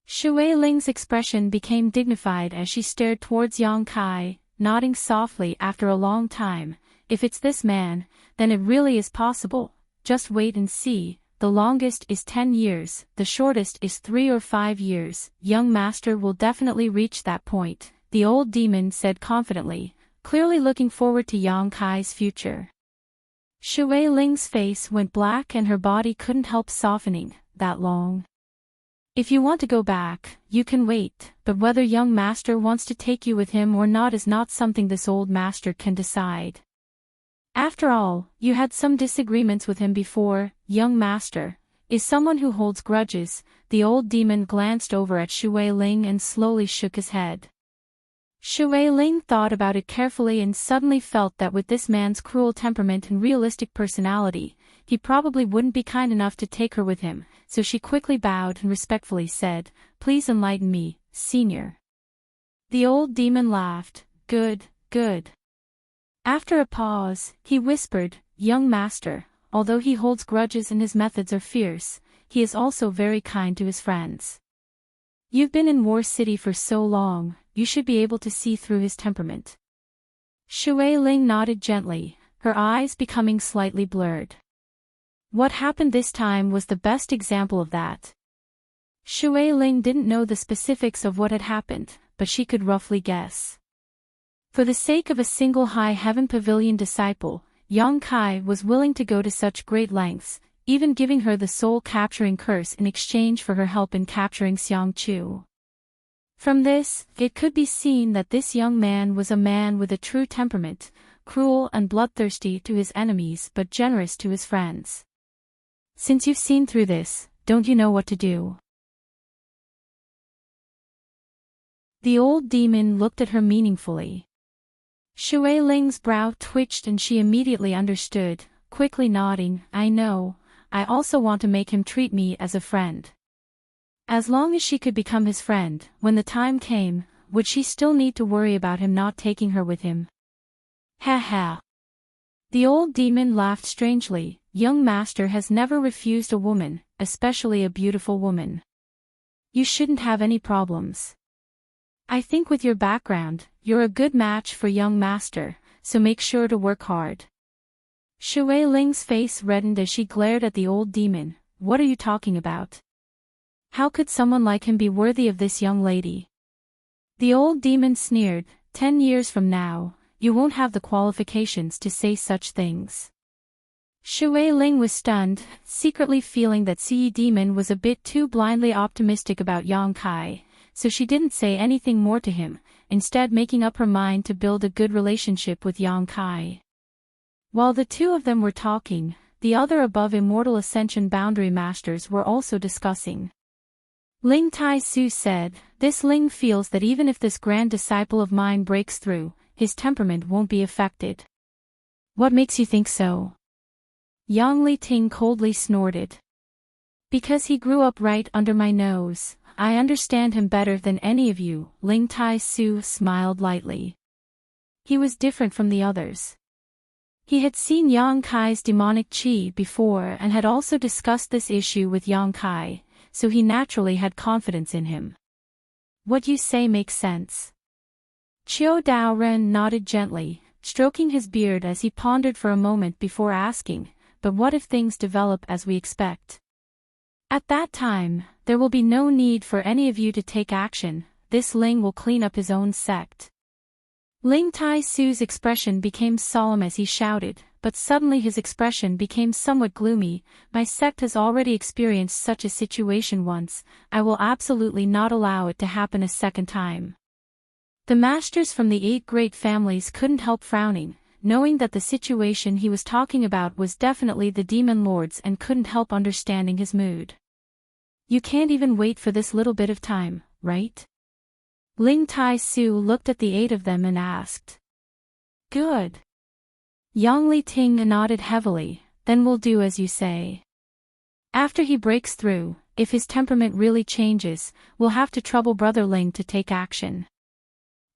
S1: Shui Ling's expression became dignified as she stared towards Yang Kai, nodding softly after a long time. "If it's this man, then it really is possible. Just wait and see. The longest is 10 years, the shortest is 3 or 5 years. Young master will definitely reach that point," the old demon said confidently, clearly looking forward to Yang Kai's future. Shui Ling's face went black and her body couldn't help softening. "That long? If you want to go back, you can wait, but whether young master wants to take you with him or not is not something this old master can decide. After all, you had some disagreements with him before. Young master is someone who holds grudges." The old demon glanced over at Shui Ling and slowly shook his head. Shui Ling thought about it carefully and suddenly felt that with this man's cruel temperament and realistic personality, he probably wouldn't be kind enough to take her with him, so she quickly bowed and respectfully said, "Please enlighten me, Senior." The old demon laughed. "Good, good." After a pause, he whispered, "Young master, although he holds grudges and his methods are fierce, he is also very kind to his friends. You've been in War City for so long, you should be able to see through his temperament." Shui Ling nodded gently, her eyes becoming slightly blurred. What happened this time was the best example of that. Shui Ling didn't know the specifics of what had happened, but she could roughly guess. For the sake of a single High Heaven Pavilion disciple, Yang Kai was willing to go to such great lengths, even giving her the soul-capturing curse in exchange for her help in capturing Xiang Chu. From this, it could be seen that this young man was a man with a true temperament, cruel and bloodthirsty to his enemies but generous to his friends. Since you've seen through this, don't you know what to do? The old demon looked at her meaningfully. Shui Ling's brow twitched and she immediately understood, quickly nodding, "I know, I also want to make him treat me as a friend." As long as she could become his friend, when the time came, would she still need to worry about him not taking her with him? Ha ha. The old demon laughed strangely. "Young master has never refused a woman, especially a beautiful woman. You shouldn't have any problems." I think with your background, you're a good match for young master, so make sure to work hard. Shui Ling's face reddened as she glared at the old demon. What are you talking about? How could someone like him be worthy of this young lady? The old demon sneered, 10 years from now, you won't have the qualifications to say such things. Shui Ling was stunned, secretly feeling that Ci Demon was a bit too blindly optimistic about Yang Kai, so she didn't say anything more to him, instead making up her mind to build a good relationship with Yang Kai. While the two of them were talking, the other above Immortal Ascension Boundary Masters were also discussing. Ling Tai Su said, this Ling feels that even if this grand disciple of mine breaks through, his temperament won't be affected. What makes you think so? Yang Li Ting coldly snorted. Because he grew up right under my nose, I understand him better than any of you, Ling Tai Su smiled lightly. He was different from the others. He had seen Yang Kai's demonic qi before and had also discussed this issue with Yang Kai, so he naturally had confidence in him. What you say makes sense. Qiu Daoren nodded gently, stroking his beard as he pondered for a moment before asking, but what if things develop as we expect? At that time, there will be no need for any of you to take action, this Ling will clean up his own sect. Ling Tai Su's expression became solemn as he shouted, but suddenly his expression became somewhat gloomy. My sect has already experienced such a situation once, I will absolutely not allow it to happen a second time. The masters from the 8 great families couldn't help frowning, knowing that the situation he was talking about was definitely the demon lords and couldn't help understanding his mood. You can't even wait for this little bit of time, right? Ling Tai Su looked at the 8 of them and asked. Good. Yang Li Ting nodded heavily, then we'll do as you say. After he breaks through, if his temperament really changes, we'll have to trouble Brother Ling to take action.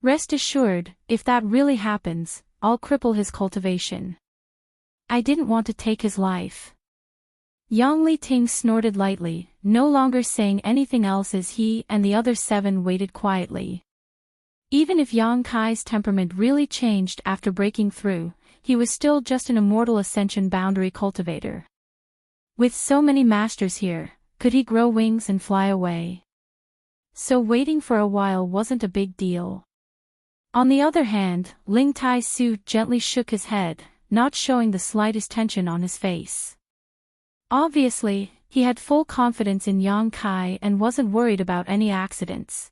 S1: Rest assured, if that really happens, I'll cripple his cultivation. I didn't want to take his life. Yang Li Ting snorted lightly, no longer saying anything else as he and the other 7 waited quietly. Even if Yang Kai's temperament really changed after breaking through, he was still just an Immortal Ascension Boundary cultivator. With so many masters here, could he grow wings and fly away? So waiting for a while wasn't a big deal. On the other hand, Ling Tai Su gently shook his head, not showing the slightest tension on his face. Obviously, he had full confidence in Yang Kai and wasn't worried about any accidents.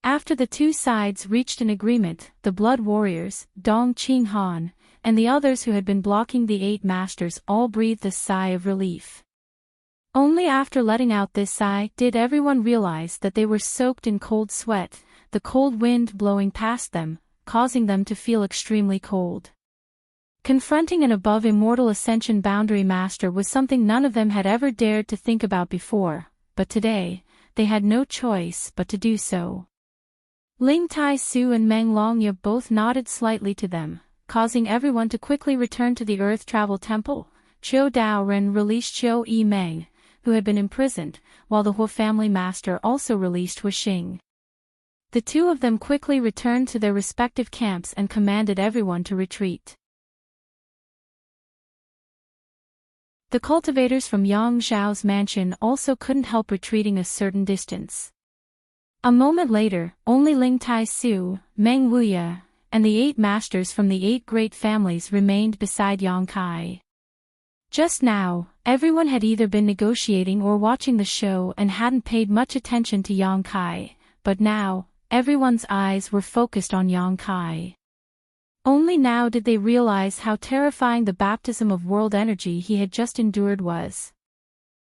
S1: After the two sides reached an agreement, the Blood Warriors, Dong Qing Han, and the others who had been blocking the 8 masters all breathed a sigh of relief. Only after letting out this sigh did everyone realize that they were soaked in cold sweat, the cold wind blowing past them, causing them to feel extremely cold. Confronting an above Immortal Ascension Boundary Master was something none of them had ever dared to think about before, but today, they had no choice but to do so. Ling Tai Su and Meng Longya both nodded slightly to them, causing everyone to quickly return to the Earth Travel Temple. Qiu Daoren released Qiu Yi Meng, who had been imprisoned, while the Huo family master also released Wuxia. The two of them quickly returned to their respective camps and commanded everyone to retreat. The cultivators from Yang Zhao's mansion also couldn't help retreating a certain distance. A moment later, only Ling Tai Su, Meng Wuya, and the 8 masters from the 8 great families remained beside Yang Kai. Just now, everyone had either been negotiating or watching the show and hadn't paid much attention to Yang Kai, but now, everyone's eyes were focused on Yang Kai. Only now did they realize how terrifying the baptism of world energy he had just endured was.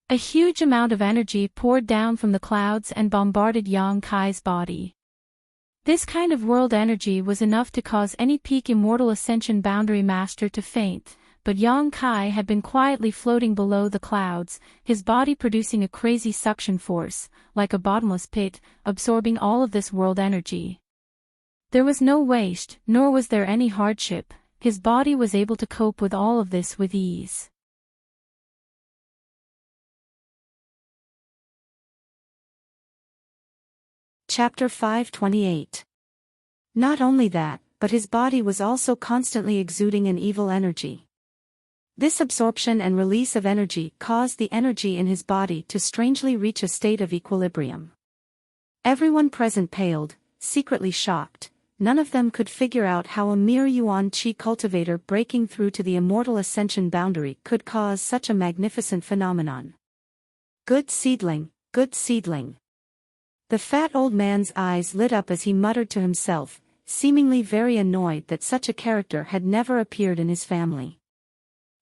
S1: A huge amount of energy poured down from the clouds and bombarded Yang Kai's body. This kind of world energy was enough to cause any peak Immortal Ascension Boundary Master to faint, but Yang Kai had been quietly floating below the clouds, his body producing a crazy suction force, like a bottomless pit, absorbing all of this world energy. There was no waste, nor was there any hardship, his body was able to cope with all of this with ease.
S2: Chapter 528. Not only that, but his body was also constantly exuding an evil energy. This absorption and release of energy caused the energy in his body to strangely reach a state of equilibrium. Everyone present paled, secretly shocked. None of them could figure out how a mere Yuan Qi cultivator breaking through to the immortal ascension boundary could cause such a magnificent phenomenon. Good seedling, good seedling. The fat old man's eyes lit up as he muttered to himself, seemingly very annoyed that such a character had never appeared in his family.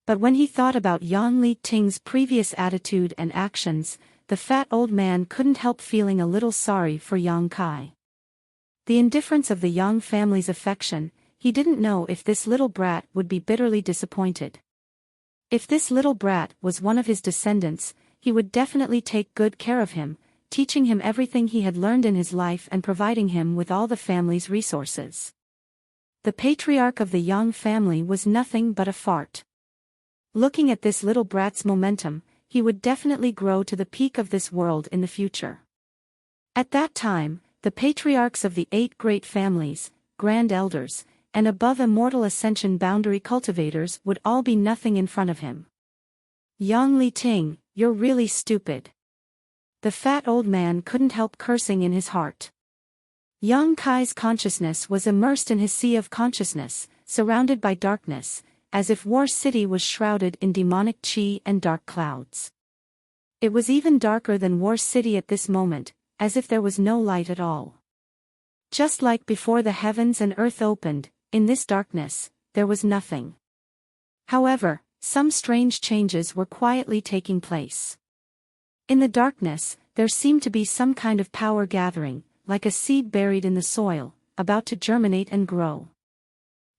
S2: But when he thought about Yang Li Ting's previous attitude and actions, the fat old man couldn't help feeling a little sorry for Yang Kai. The indifference of the Yang family's affection, he didn't know if this little brat would be bitterly disappointed. If this little brat was one of his descendants, he would definitely take good care of him, teaching him everything he had learned in his life and providing him with all the family's resources. The patriarch of the Yang family was nothing but a fart. Looking at this little brat's momentum, he would definitely grow to the peak of this world in the future. At that time, the patriarchs of the 8 great families, grand elders, and above immortal ascension boundary cultivators would all be nothing in front of him. Yang Li Ting, you're really stupid. The fat old man couldn't help cursing in his heart. Yang Kai's consciousness was immersed in his sea of consciousness, surrounded by darkness, as if War City was shrouded in demonic qi and dark clouds. It was even darker than War City at this moment, as if there was no light at all. Just like before the heavens and earth opened, in this darkness, there was nothing. However, some strange changes were quietly taking place. In the darkness, there seemed to be some kind of power gathering, like a seed buried in the soil, about to germinate and grow.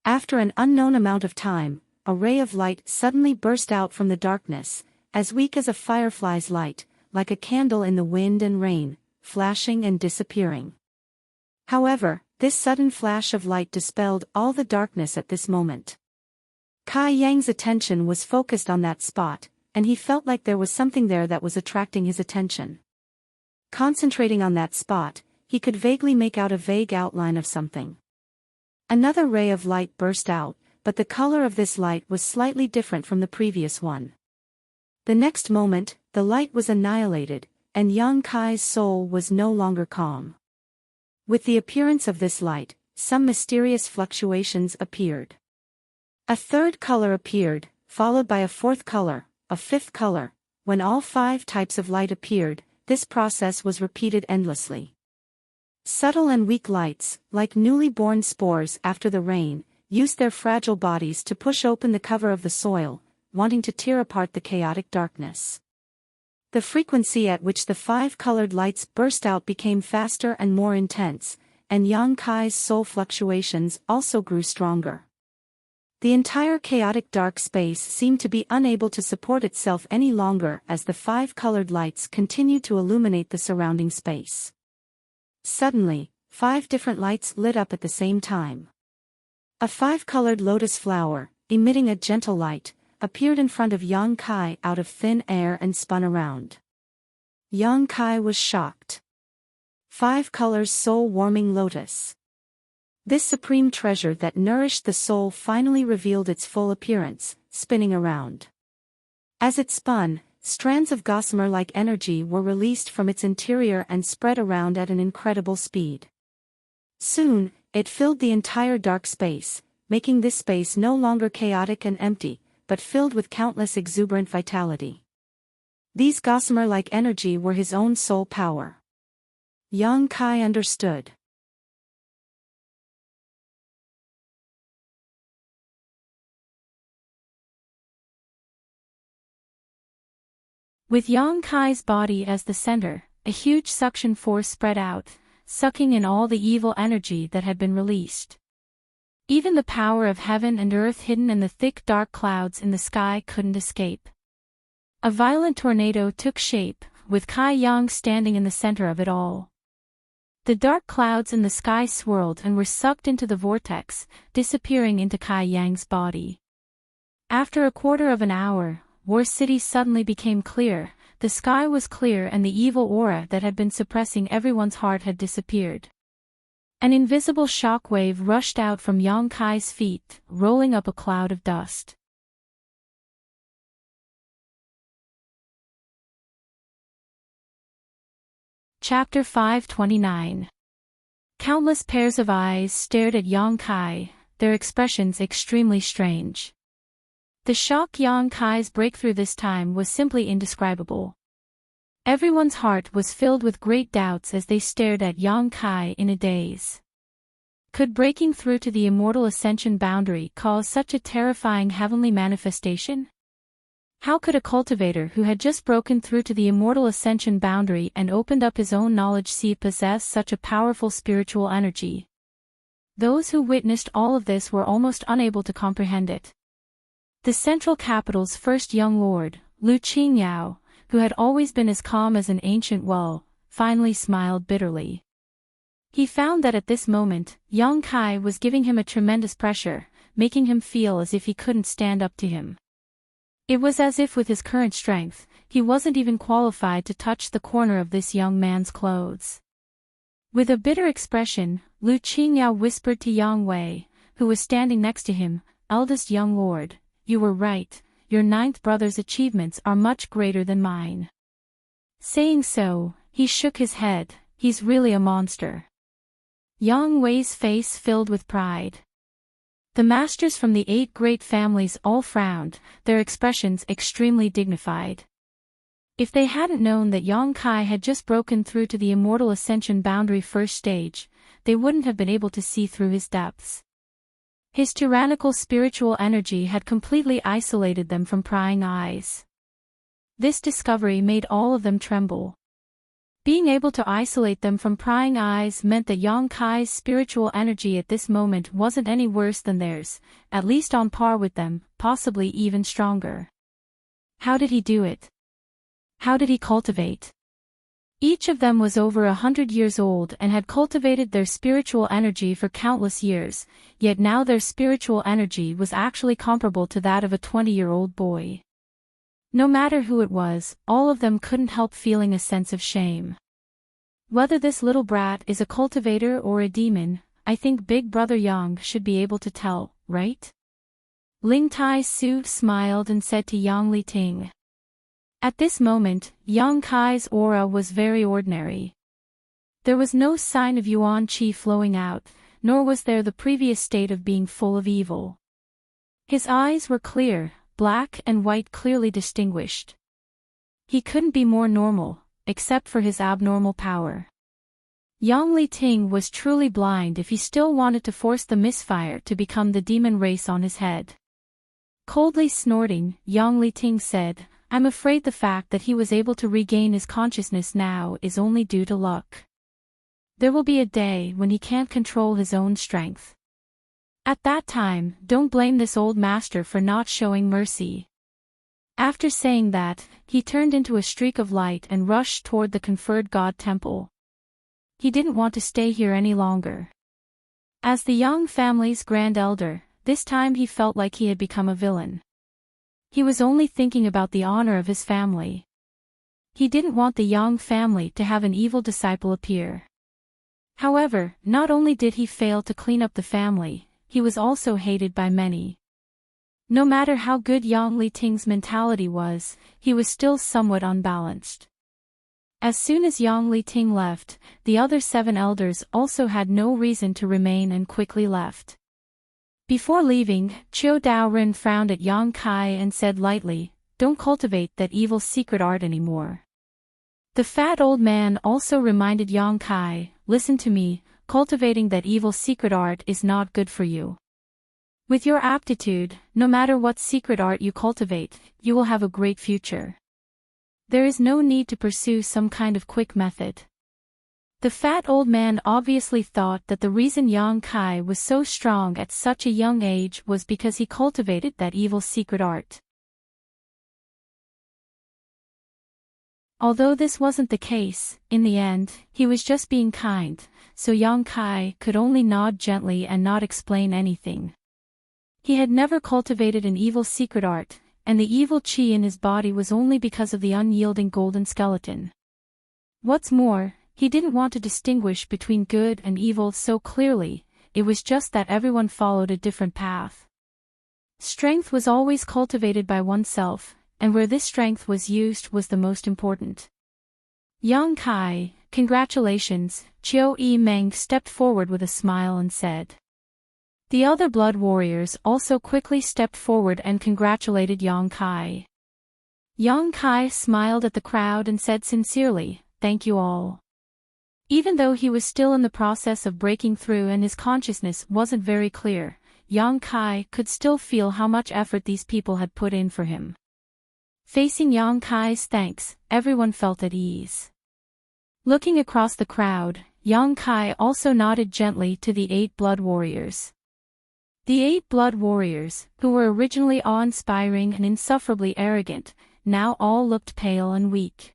S2: After an unknown amount of time, a ray of light suddenly burst out from the darkness, as weak as a firefly's light, like a candle in the wind and rain, flashing and disappearing. However, this sudden flash of light dispelled all the darkness at this moment. Kai Yang's attention was focused on that spot, and he felt like there was something there that was attracting his attention. Concentrating on that spot, he could vaguely make out a vague outline of something. Another ray of light burst out, but the color of this light was slightly different from the previous one. The next moment, the light was annihilated, and Yang Kai's soul was no longer calm. With the appearance of this light, some mysterious fluctuations appeared. A third color appeared, followed by a fourth color, a fifth color. When all 5 types of light appeared, this process was repeated endlessly. Subtle and weak lights, like newly born spores after the rain, used their fragile bodies to push open the cover of the soil, wanting to tear apart the chaotic darkness. The frequency at which the 5 colored lights burst out became faster and more intense, and Yang Kai's soul fluctuations also grew stronger. The entire chaotic dark space seemed to be unable to support itself any longer as the 5 colored lights continued to illuminate the surrounding space. Suddenly, 5 different lights lit up at the same time. A 5-colored lotus flower, emitting a gentle light, appeared in front of Yang Kai out of thin air and spun around. Yang Kai was shocked. 5 colors soul-warming lotus. This supreme treasure that nourished the soul finally revealed its full appearance, spinning around. As it spun, strands of gossamer-like energy were released from its interior and spread around at an incredible speed. Soon, it filled the entire dark space, making this space no longer chaotic and empty, but filled with countless exuberant vitality. These gossamer-like energy were his own soul power. Yang Kai understood.
S1: With Yang Kai's body as the center, a huge suction force spread out, sucking in all the evil energy that had been released. Even the power of heaven and earth hidden in the thick dark clouds in the sky couldn't escape. A violent tornado took shape, with Kai Yang standing in the center of it all. The dark clouds in the sky swirled and were sucked into the vortex, disappearing into Kai Yang's body. After a quarter of an hour, War City suddenly became clear, the sky was clear and the evil aura that had been suppressing everyone's heart had disappeared. An invisible shock wave rushed out from Yang Kai's feet, rolling up a cloud of dust. Chapter 529. Countless pairs of eyes stared at Yang Kai, their expressions extremely strange. The shock Yang Kai's breakthrough this time was simply indescribable. Everyone's heart was filled with great doubts as they stared at Yang Kai in a daze. Could breaking through to the immortal ascension boundary cause such a terrifying heavenly manifestation? How could a cultivator who had just broken through to the immortal ascension boundary and opened up his own knowledge possess such a powerful spiritual energy? Those who witnessed all of this were almost unable to comprehend it. The central capital's first young lord, Lu Qingyao, who had always been as calm as an ancient well, finally smiled bitterly. He found that at this moment, Yang Kai was giving him a tremendous pressure, making him feel as if he couldn't stand up to him. It was as if with his current strength, he wasn't even qualified to touch the corner of this young man's clothes. With a bitter expression, Lu Qingyao whispered to Yang Wei, who was standing next to him, "Eldest young lord, you were right, your ninth brother's achievements are much greater than mine." Saying so, he shook his head. "He's really a monster." Yang Wei's face filled with pride. The masters from the 8 great families all frowned, their expressions extremely dignified. If they hadn't known that Yang Kai had just broken through to the immortal ascension boundary first stage, they wouldn't have been able to see through his depths. His tyrannical spiritual energy had completely isolated them from prying eyes. This discovery made all of them tremble. Being able to isolate them from prying eyes meant that Yang Kai's spiritual energy at this moment wasn't any worse than theirs, at least on par with them, possibly even stronger. How did he do it? How did he cultivate? Each of them was over 100 years old and had cultivated their spiritual energy for countless years, yet now their spiritual energy was actually comparable to that of a 20-year-old boy. No matter who it was, all of them couldn't help feeling a sense of shame. Whether this little brat is a cultivator or a demon, I think Big Brother Yang should be able to tell, right? Ling Tai Su smiled and said to Yang Li Ting. At this moment, Yang Kai's aura was very ordinary. There was no sign of Yuan Qi flowing out, nor was there the previous state of being full of evil. His eyes were clear, black and white clearly distinguished. He couldn't be more normal, except for his abnormal power. Yang Li Ting was truly blind if he still wanted to force the misfire to become the demon race on his head. Coldly snorting, Yang Li Ting said, "I'm afraid the fact that he was able to regain his consciousness now is only due to luck. There will be a day when he can't control his own strength. At that time, don't blame this old master for not showing mercy." After saying that, he turned into a streak of light and rushed toward the conferred god temple. He didn't want to stay here any longer. As the Yang family's grand elder, this time he felt like he had become a villain. He was only thinking about the honor of his family. He didn't want the Yang family to have an evil disciple appear. However, not only did he fail to clean up the family, he was also hated by many. No matter how good Yang Li Ting's mentality was, he was still somewhat unbalanced. As soon as Yang Li Ting left, the other 7 elders also had no reason to remain and quickly left. Before leaving, Qiu Daoren frowned at Yang Kai and said lightly, "Don't cultivate that evil secret art anymore." The fat old man also reminded Yang Kai, "Listen to me, cultivating that evil secret art is not good for you. With your aptitude, no matter what secret art you cultivate, you will have a great future. There is no need to pursue some kind of quick method." The fat old man obviously thought that the reason Yang Kai was so strong at such a young age was because he cultivated that evil secret art. Although this wasn't the case, in the end, he was just being kind, so Yang Kai could only nod gently and not explain anything. He had never cultivated an evil secret art, and the evil qi in his body was only because of the unyielding golden skeleton. What's more, he didn't want to distinguish between good and evil so clearly, it was just that everyone followed a different path. Strength was always cultivated by oneself, and where this strength was used was the most important. Yang Kai, congratulations, Qiu Yi Meng stepped forward with a smile and said. The other blood warriors also quickly stepped forward and congratulated Yang Kai. Yang Kai smiled at the crowd and said sincerely, "Thank you all." Even though he was still in the process of breaking through and his consciousness wasn't very clear, Yang Kai could still feel how much effort these people had put in for him. Facing Yang Kai's thanks, everyone felt at ease. Looking across the crowd, Yang Kai also nodded gently to the 8 blood warriors. The 8 blood warriors, who were originally awe-inspiring and insufferably arrogant, now all looked pale and weak.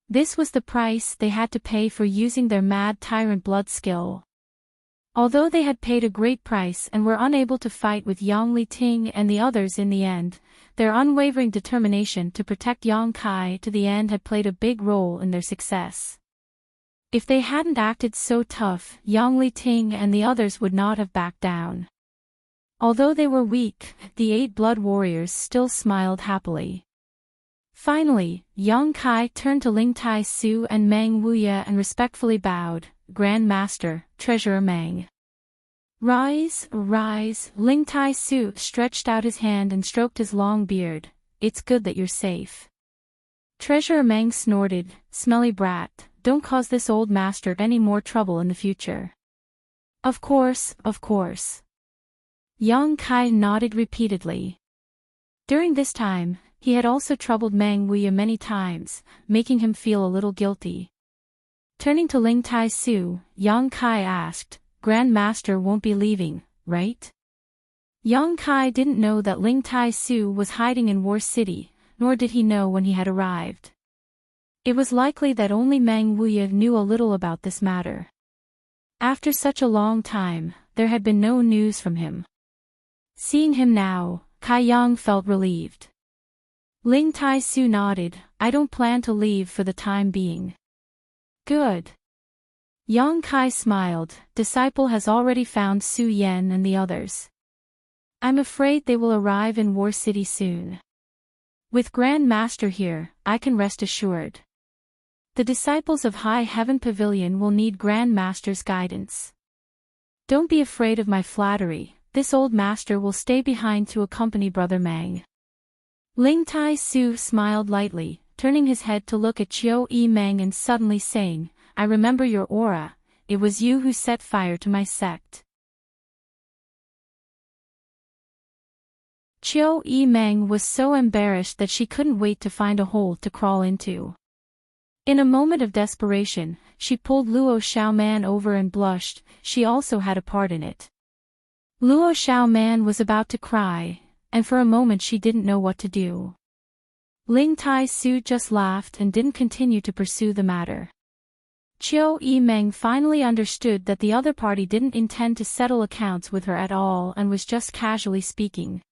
S1: This was the price they had to pay for using their mad tyrant blood skill. Although they had paid a great price and were unable to fight with Yang Liting and the others in the end, their unwavering determination to protect Yang Kai to the end had played a big role in their success. If they hadn't acted so tough, Yang Liting and the others would not have backed down. Although they were weak, the 8 blood warriors still smiled happily. Finally, Yang Kai turned to Ling Tai Su and Meng Wuya and respectfully bowed, "Grand Master, Treasurer Meng." "Rise, rise." Ling Tai Su stretched out his hand and stroked his long beard. "It's good that you're safe." Treasurer Meng snorted, "Smelly brat, don't cause this old master any more trouble in the future." Of course, of course." Yang Kai nodded repeatedly. During this time, he had also troubled Meng Wuya many times, making him feel a little guilty. Turning to Ling Tai Su, Yang Kai asked, "Grand Master won't be leaving, right?" Yang Kai didn't know that Ling Tai Su was hiding in War City, nor did he know when he had arrived. It was likely that only Meng Wuya knew a little about this matter. After such a long time, there had been no news from him. Seeing him now, Kai Yang felt relieved. Ling Tai Su nodded, "I don't plan to leave for the time being." "Good." Yang Kai smiled, "Disciple has already found Su Yan and the others. I'm afraid they will arrive in War City soon. With Grand Master here, I can rest assured. The disciples of High Heaven Pavilion will need Grand Master's guidance. Don't be afraid of my flattery, this old master will stay behind to accompany Brother Meng." Ling Tai Su smiled lightly, turning his head to look at Qiu Yi Meng and suddenly saying, "I remember your aura, it was you who set fire to my sect." Qiu Yi Meng was so embarrassed that she couldn't wait to find a hole to crawl into. In a moment of desperation, she pulled Luo Xiaoman over and blushed, she also had a part in it. Luo Xiaoman was about to cry, and for a moment she didn't know what to do. Ling Tai Su just laughed and didn't continue to pursue the matter. Qiu Yi Meng finally understood that the other party didn't intend to settle accounts with her at all and was just casually speaking.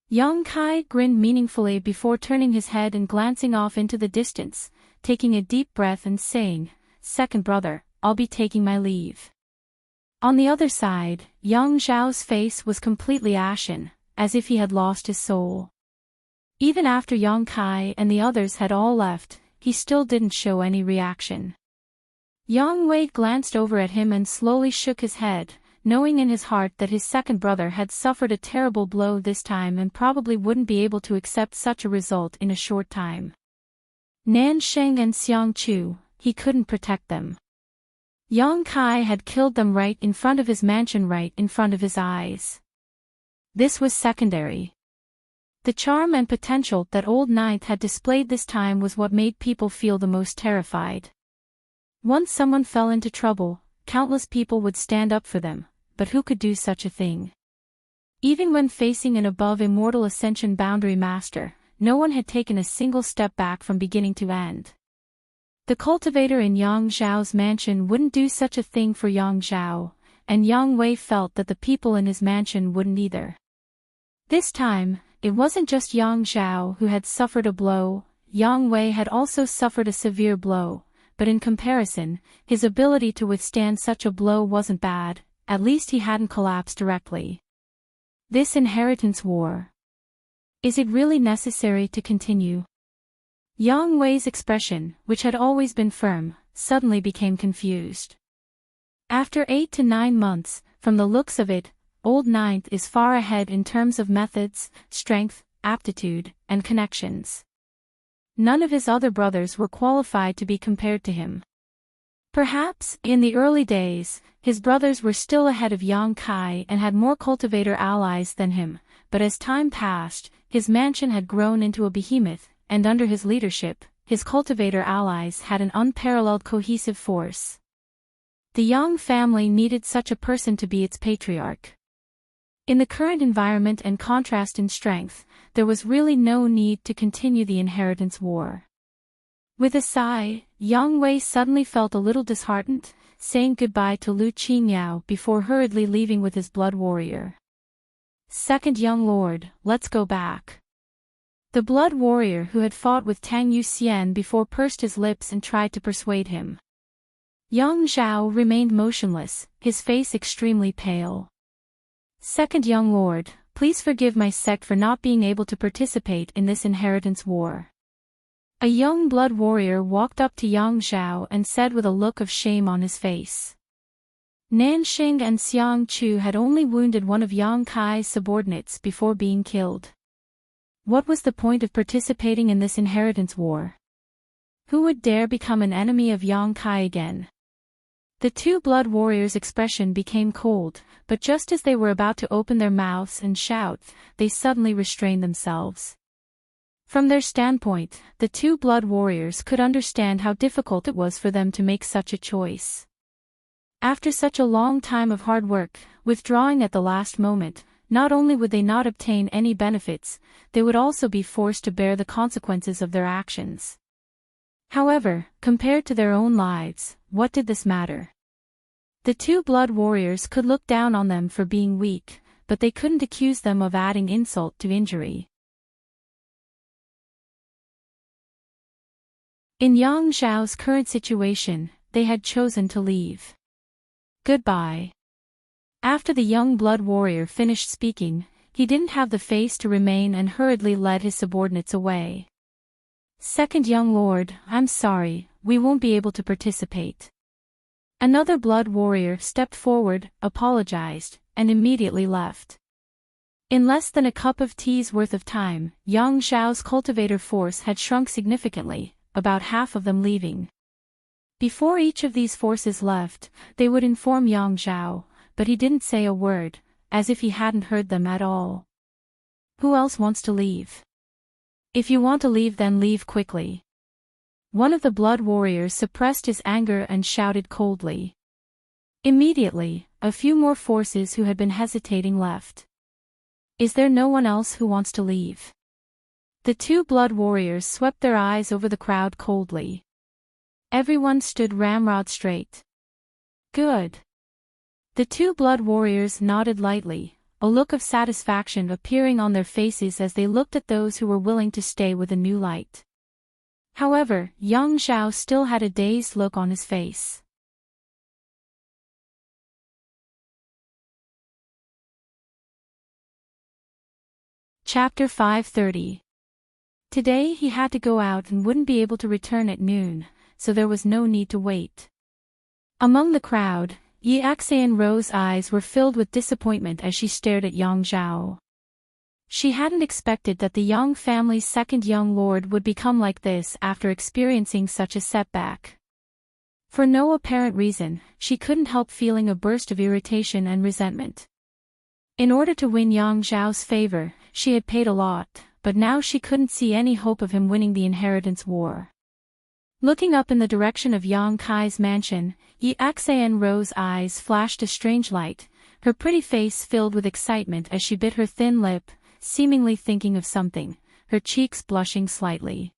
S1: Yang Kai grinned meaningfully before turning his head and glancing off into the distance, taking a deep breath and saying, "Second brother, I'll be taking my leave." On the other side, Yang Zhao's face was completely ashen, as if he had lost his soul. Even after Yang Kai and the others had all left, he still didn't show any reaction. Yang Wei glanced over at him and slowly shook his head, knowing in his heart that his second brother had suffered a terrible blow this time and probably wouldn't be able to accept such a result in a short time. Nan Sheng and Xiang Chu, he couldn't protect them. Yang Kai had killed them right in front of his mansion, right in front of his eyes. This was secondary. The charm and potential that Old Ninth had displayed this time was what made people feel the most terrified. Once someone fell into trouble, countless people would stand up for them, but who could do such a thing? Even when facing an above immortal ascension boundary master, no one had taken a single step back from beginning to end. The cultivator in Yang Zhao's mansion wouldn't do such a thing for Yang Zhao, and Yang Wei felt that the people in his mansion wouldn't either. This time, it wasn't just Yang Zhao who had suffered a blow. Yang Wei had also suffered a severe blow, but in comparison, his ability to withstand such a blow wasn't bad, at least he hadn't collapsed directly. This inheritance war. Is it really necessary to continue? Yang Wei's expression, which had always been firm, suddenly became confused. After 8 to 9 months, from the looks of it, Old Ninth is far ahead in terms of methods, strength, aptitude, and connections. None of his other brothers were qualified to be compared to him. Perhaps, in the early days, his brothers were still ahead of Yang Kai and had more cultivator allies than him, but as time passed, his mansion had grown into a behemoth, and under his leadership, his cultivator allies had an unparalleled cohesive force. The Yang family needed such a person to be its patriarch. In the current environment and contrast in strength, there was really no need to continue the inheritance war. With a sigh, Yang Wei suddenly felt a little disheartened, saying goodbye to Lu Qingyao before hurriedly leaving with his blood warrior. Second young lord, let's go back. The blood warrior who had fought with Tang Yuxian before pursed his lips and tried to persuade him. Yang Zhao remained motionless, his face extremely pale. Second young lord, please forgive my sect for not being able to participate in this inheritance war. A young blood warrior walked up to Yang Zhao and said with a look of shame on his face. Nanxing and Xiang Chu had only wounded one of Yang Kai's subordinates before being killed. What was the point of participating in this inheritance war? Who would dare become an enemy of Yang Kai again? The two blood warriors' expression became cold, but just as they were about to open their mouths and shout, they suddenly restrained themselves. From their standpoint, the two blood warriors could understand how difficult it was for them to make such a choice. After such a long time of hard work, withdrawing at the last moment, not only would they not obtain any benefits, they would also be forced to bear the consequences of their actions. However, compared to their own lives, what did this matter? The two blood warriors could look down on them for being weak, but they couldn't accuse them of adding insult to injury. In Yang Zhao's current situation, they had chosen to leave. Goodbye. After the young blood warrior finished speaking, he didn't have the face to remain and hurriedly led his subordinates away. Second young lord, I'm sorry, we won't be able to participate. Another blood warrior stepped forward, apologized, and immediately left. In less than a cup of tea's worth of time, Yang Zhao's cultivator force had shrunk significantly, about half of them leaving. Before each of these forces left, they would inform Yang Zhao, but he didn't say a word, as if he hadn't heard them at all. Who else wants to leave? If you want to leave, then leave quickly. One of the blood warriors suppressed his anger and shouted coldly. Immediately, a few more forces who had been hesitating left. Is there no one else who wants to leave? The two blood warriors swept their eyes over the crowd coldly. Everyone stood ramrod straight. Good. The two blood warriors nodded lightly, a look of satisfaction appearing on their faces as they looked at those who were willing to stay with a new light. However, Yang Zhao still had a dazed look on his face. Chapter 530. Today he had to go out and wouldn't be able to return at noon, so there was no need to wait. Among the crowd, Yi Axean-Ro's eyes were filled with disappointment as she stared at Yang Zhao. She hadn't expected that the Yang family's second young lord would become like this after experiencing such a setback. For no apparent reason, she couldn't help feeling a burst of irritation and resentment. In order to win Yang Zhao's favor, she had paid a lot, but now she couldn't see any hope of him winning the inheritance war. Looking up in the direction of Yang Kai's mansion, Yi Axean-Ro's eyes flashed a strange light, her pretty face filled with excitement as she bit her thin lip, seemingly thinking of something, her cheeks blushing slightly.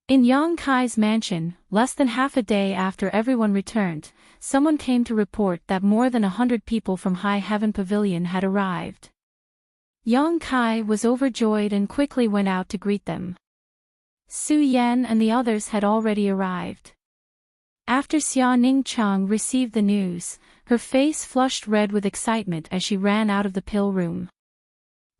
S1: In Yang Kai's mansion, less than half a day after everyone returned, someone came to report that more than 100 people from High Heaven Pavilion had arrived. Yang Kai was overjoyed and quickly went out to greet them. Su Yan and the others had already arrived. After Xia Ningchang received the news, her face flushed red with excitement as she ran out of the pill room.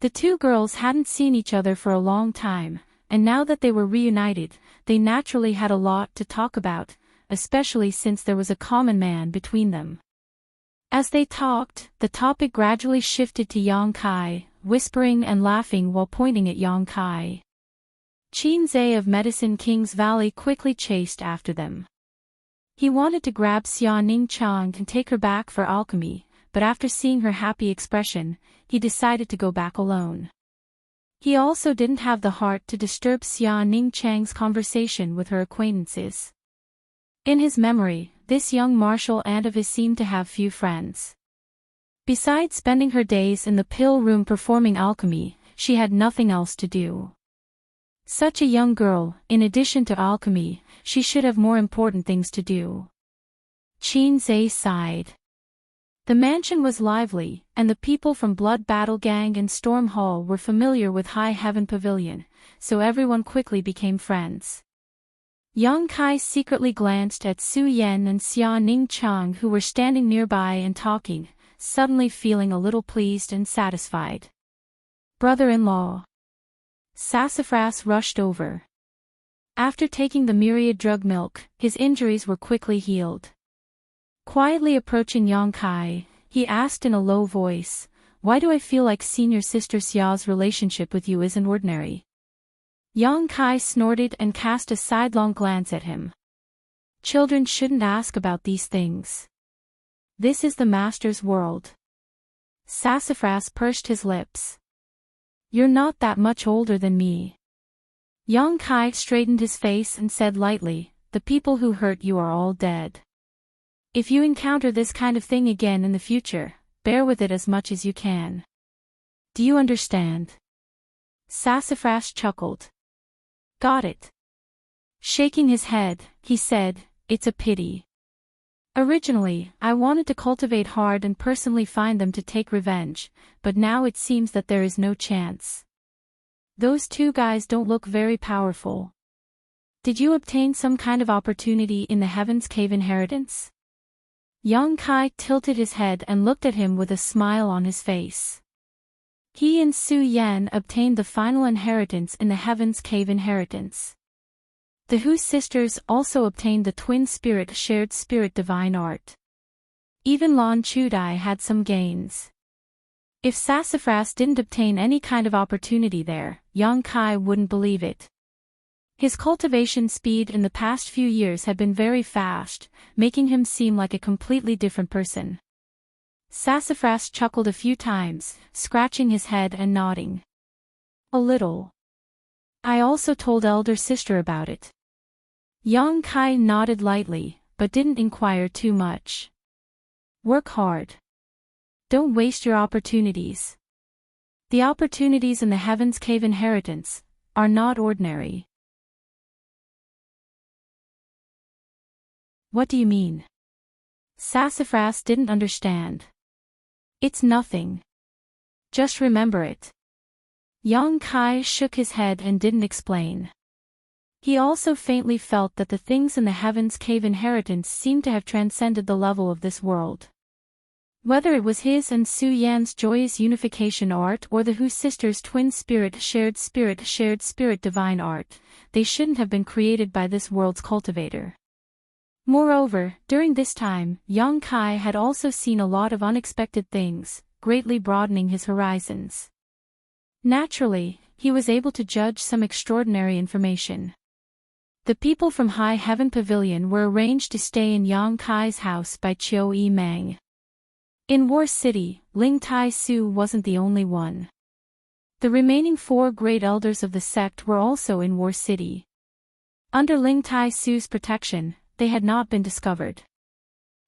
S1: The two girls hadn't seen each other for a long time, and now that they were reunited, they naturally had a lot to talk about, especially since there was a common man between them. As they talked, the topic gradually shifted to Yang Kai, whispering and laughing while pointing at Yang Kai. Qin Zhe of Medicine King's Valley quickly chased after them. He wanted to grab Xia Ningchang and take her back for alchemy, but after seeing her happy expression, he decided to go back alone. He also didn't have the heart to disturb Xia Ningchang's conversation with her acquaintances. In his memory, this young martial aunt of his seemed to have few friends. Besides spending her days in the pill room performing alchemy, she had nothing else to do. Such a young girl, in addition to alchemy, she should have more important things to do. Qin Zhe sighed. The mansion was lively, and the people from Blood Battle Gang and Storm Hall were familiar with High Heaven Pavilion, so everyone quickly became friends. Yang Kai secretly glanced at Su Yan and Xia Ningchang who were standing nearby and talking, suddenly feeling a little pleased and satisfied. Brother-in-law. Sassafras rushed over. After taking the myriad drug milk, his injuries were quickly healed. Quietly approaching Yang Kai, he asked in a low voice, "Why do I feel like senior sister Xia's relationship with you isn't ordinary?" Yang Kai snorted and cast a sidelong glance at him. Children shouldn't ask about these things. This is the master's world. Sassafras pursed his lips. You're not that much older than me. Yang Kai straightened his face and said lightly, "The people who hurt you are all dead. If you encounter this kind of thing again in the future, bear with it as much as you can. Do you understand?" Sassafras chuckled. Got it. Shaking his head, he said, "It's a pity. Originally, I wanted to cultivate hard and personally find them to take revenge, but now it seems that there is no chance. Those two guys don't look very powerful. Did you obtain some kind of opportunity in the Heaven's Cave inheritance?" Yang Kai tilted his head and looked at him with a smile on his face. He and Su Yan obtained the final inheritance in the Heaven's Cave inheritance. The Hu sisters also obtained the twin spirit shared spirit divine art. Even Lan Chudai had some gains. If Sassafras didn't obtain any kind of opportunity there, Yang Kai wouldn't believe it. His cultivation speed in the past few years had been very fast, making him seem like a completely different person. Sassafras chuckled a few times, scratching his head and nodding. A little. I also told elder sister about it. Yang Kai nodded lightly, but didn't inquire too much. Work hard. Don't waste your opportunities. The opportunities in the Heaven's Cave inheritance are not ordinary. What do you mean? Sassafras didn't understand. It's nothing. Just remember it. Yang Kai shook his head and didn't explain. He also faintly felt that the things in the Heaven's Cave inheritance seemed to have transcended the level of this world. Whether it was his and Su Yan's joyous unification art or the Hu sisters' twin spirit shared spirit divine art, they shouldn't have been created by this world's cultivator. Moreover, during this time, Yang Kai had also seen a lot of unexpected things, greatly broadening his horizons. Naturally, he was able to judge some extraordinary information. The people from High Heaven Pavilion were arranged to stay in Yang Kai's house by Chiu Yi Mang. In War City, Ling Tai Su wasn't the only one. The remaining 4 great elders of the sect were also in War City. Under Ling Tai Su's protection, they had not been discovered.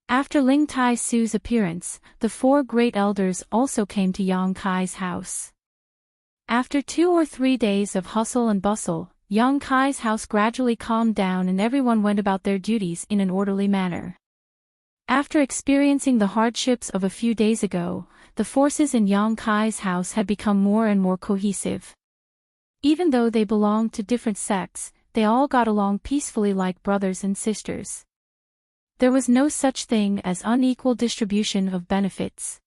S1: After Ling Tai Su's appearance, the 4 great elders also came to Yang Kai's house. After 2 or 3 days of hustle and bustle, Yang Kai's house gradually calmed down and everyone went about their duties in an orderly manner. After experiencing the hardships of a few days ago, the forces in Yang Kai's house had become more and more cohesive. Even though they belonged to different sects, they all got along peacefully like brothers and sisters. There was no such thing as unequal distribution of benefits.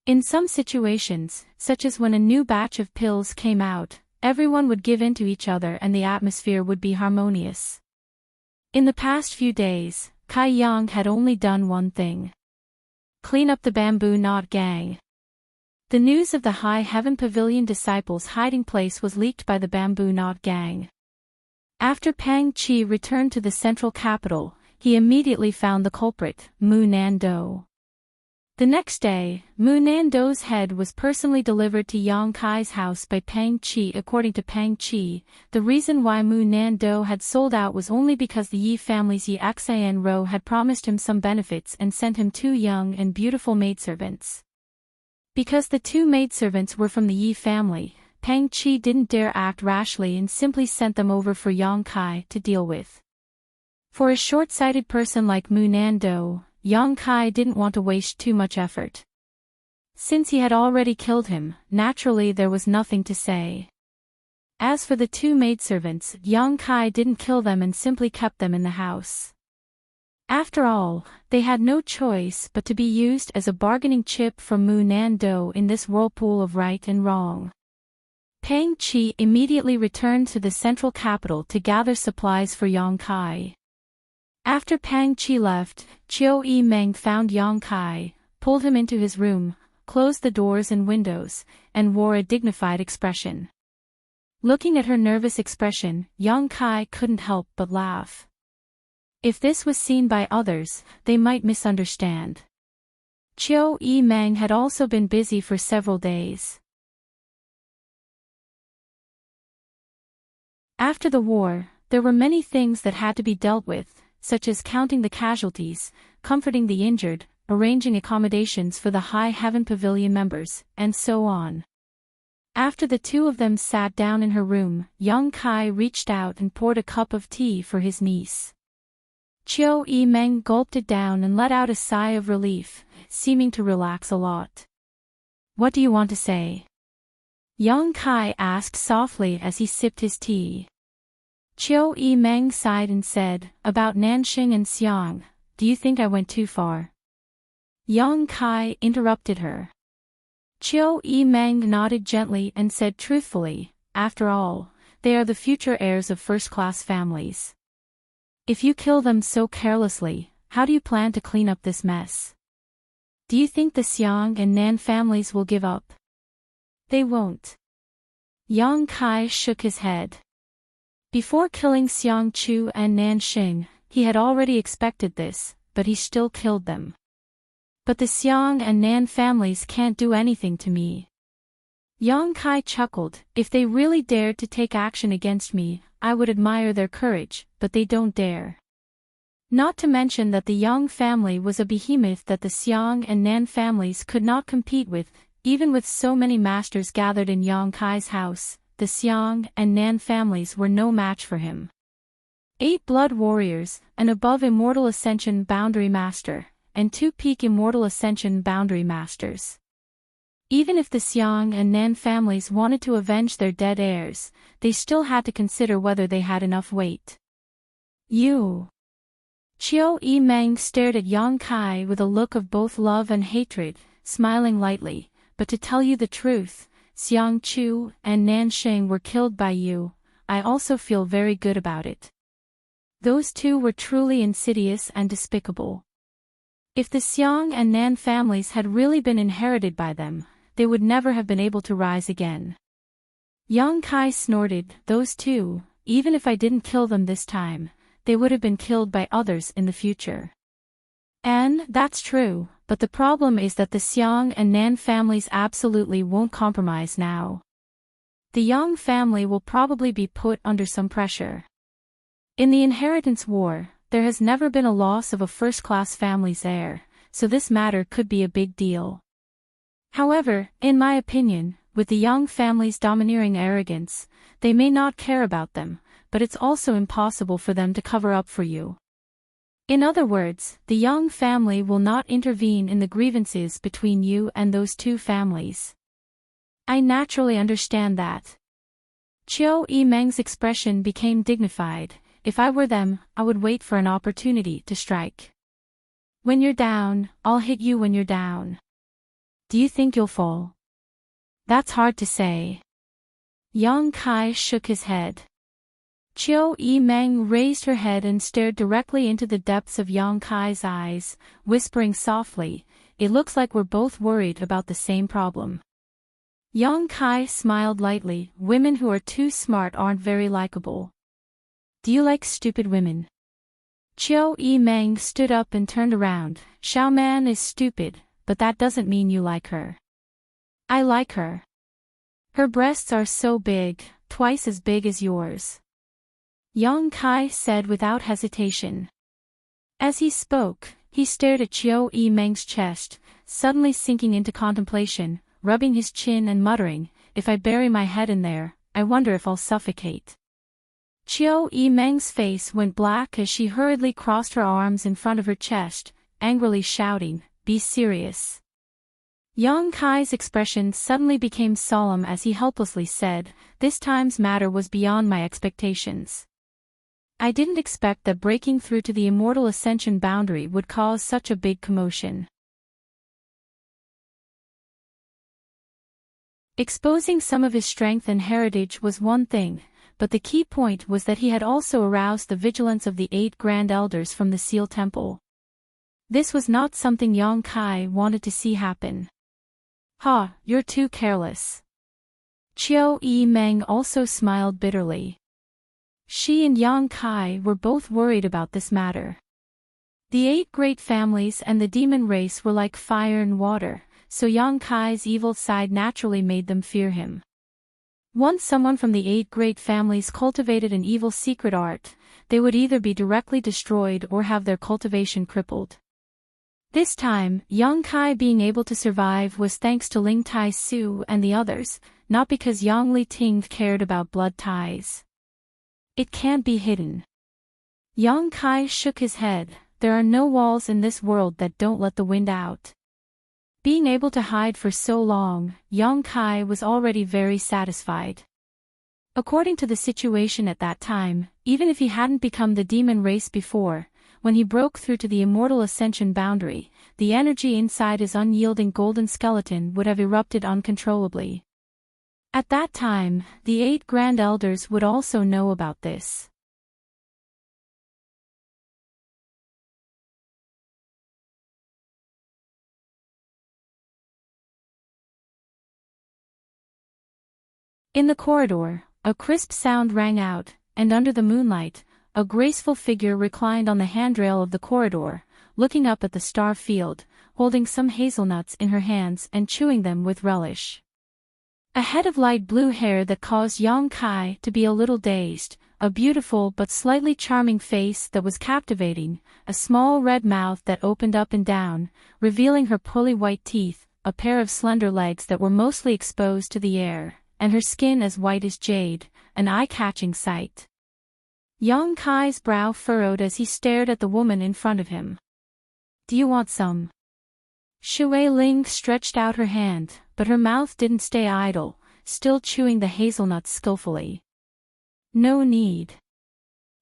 S1: In some situations, such as when a new batch of pills came out, everyone would give in to each other and the atmosphere would be harmonious. In the past few days, Kai Yang had only done one thing. Clean up the bamboo knot gang. The news of the High Heaven Pavilion disciples' hiding place was leaked by the bamboo knot gang. After Pang Qi returned to the central capital, he immediately found the culprit, Mu Nando. The next day, Mu Nando's head was personally delivered to Yang Kai's house by Pang Qi. According to Pang Qi, the reason why Mu Nando had sold out was only because the Yi family's Yi Xian Ro had promised him some benefits and sent him 2 young and beautiful maidservants. Because the 2 maidservants were from the Yi family, Pang Qi didn't dare act rashly and simply sent them over for Yang Kai to deal with. For a short-sighted person like Mu Nando, Yang Kai didn't want to waste too much effort. Since he had already killed him, naturally there was nothing to say. As for the 2 maidservants, Yang Kai didn't kill them and simply kept them in the house. After all, they had no choice but to be used as a bargaining chip for Mu Nando in this whirlpool of right and wrong. Pang Qi immediately returned to the central capital to gather supplies for Yang Kai. After Pang Qi left, Chiu Yi Meng found Yang Kai, pulled him into his room, closed the doors and windows, and wore a dignified expression. Looking at her nervous expression, Yang Kai couldn't help but laugh. If this was seen by others, they might misunderstand. Chiu Yi Meng had also been busy for several days. After the war, there were many things that had to be dealt with, such as counting the casualties, comforting the injured, arranging accommodations for the High Heaven Pavilion members, and so on. After the 2 of them sat down in her room, Yang Kai reached out and poured a cup of tea for his niece. Chiu Yi Meng gulped it down and let out a sigh of relief, seeming to relax a lot. "What do you want to say?" Yang Kai asked softly as he sipped his tea. Chiu Yi Meng sighed and said, "About Nanxing and Xiang, do you think I went too far?" Yang Kai interrupted her. Chiu Yi Meng nodded gently and said truthfully, "After all, they are the future heirs of first-class families. If you kill them so carelessly, how do you plan to clean up this mess? Do you think the Xiang and Nan families will give up? They won't." Yang Kai shook his head. Before killing Xiang Chu and Nanxing, he had already expected this, but he still killed them. "But the Xiang and Nan families can't do anything to me." Yang Kai chuckled. "If they really dared to take action against me, I would admire their courage, but they don't dare. Not to mention that the Yang family was a behemoth that the Xiang and Nan families could not compete with, even with so many masters gathered in Yang Kai's house. The Xiang and Nan families were no match for him. 8 blood warriors, an above immortal ascension boundary master, and 2 peak immortal ascension boundary masters. Even if the Xiang and Nan families wanted to avenge their dead heirs, they still had to consider whether they had enough weight. "You." Chiu Yi Meng stared at Yang Kai with a look of both love and hatred, smiling lightly, "But to tell you the truth, Xiang Chu and Nanxing were killed by you. I also feel very good about it. Those 2 were truly insidious and despicable. If the Xiang and Nan families had really been inherited by them, they would never have been able to rise again." Yang Kai snorted. "Those 2, even if I didn't kill them this time, they would have been killed by others in the future." "And that's true, but the problem is that the Xiang and Nan families absolutely won't compromise now. The Yang family will probably be put under some pressure. In the inheritance war, there has never been a loss of a first-class family's heir, so this matter could be a big deal. However, in my opinion, with the Yang family's domineering arrogance, they may not care about them, but it's also impossible for them to cover up for you. In other words, the Yang family will not intervene in the grievances between you and those two families. I naturally understand that. Qiu Yimeng's expression became dignified. If I were them, I would wait for an opportunity to strike. When you're down, I'll hit you when you're down. Do you think you'll fall? That's hard to say. Yang Kai shook his head. Qiu Yimeng raised her head and stared directly into the depths of Yang Kai's eyes, whispering softly, "It looks like we're both worried about the same problem." Yang Kai smiled lightly. Women who are too smart aren't very likable. Do you like stupid women? Qiu Yimeng stood up and turned around. Xiao Man is stupid, but that doesn't mean you like her. I like her. Her breasts are so big, twice as big as yours. Yang Kai said without hesitation. As he spoke, he stared at Qiu Yimeng's chest, suddenly sinking into contemplation, rubbing his chin and muttering, "If I bury my head in there, I wonder if I'll suffocate." Qiu Yimeng's face went black as she hurriedly crossed her arms in front of her chest, angrily shouting, "Be serious." Yang Kai's expression suddenly became solemn as he helplessly said, "This time's matter was beyond my expectations. I didn't expect that breaking through to the immortal ascension boundary would cause such a big commotion." Exposing some of his strength and heritage was one thing, but the key point was that he had also aroused the vigilance of the 8 Grand Elders from the Seal Temple. This was not something Yang Kai wanted to see happen. "Ha, you're too careless." Qiu Yimeng also smiled bitterly. She and Yang Kai were both worried about this matter. The 8 great families and the demon race were like fire and water, so Yang Kai's evil side naturally made them fear him. Once someone from the 8 great families cultivated an evil secret art, they would either be directly destroyed or have their cultivation crippled. This time, Yang Kai being able to survive was thanks to Ling Tai Su and the others, not because Yang Li Ting cared about blood ties. It can't be hidden. Yang Kai shook his head. There are no walls in this world that don't let the wind out. Being able to hide for so long, Yang Kai was already very satisfied. According to the situation at that time, even if he hadn't become the demon race before, when he broke through to the immortal ascension boundary, the energy inside his unyielding golden skeleton would have erupted uncontrollably. At that time, the 8 Grand Elders would also know about this. In the corridor, a crisp sound rang out, and under the moonlight, a graceful figure reclined on the handrail of the corridor, looking up at the star field, holding some hazelnuts in her hands and chewing them with relish. A head of light blue hair that caused Yang Kai to be a little dazed, a beautiful but slightly charming face that was captivating, a small red mouth that opened up and down, revealing her pearly white teeth, a pair of slender legs that were mostly exposed to the air, and her skin as white as jade, an eye-catching sight. Yang Kai's brow furrowed as he stared at the woman in front of him. "Do you want some?" Shui Ling stretched out her hand, but her mouth didn't stay idle, still chewing the hazelnuts skillfully. "No need."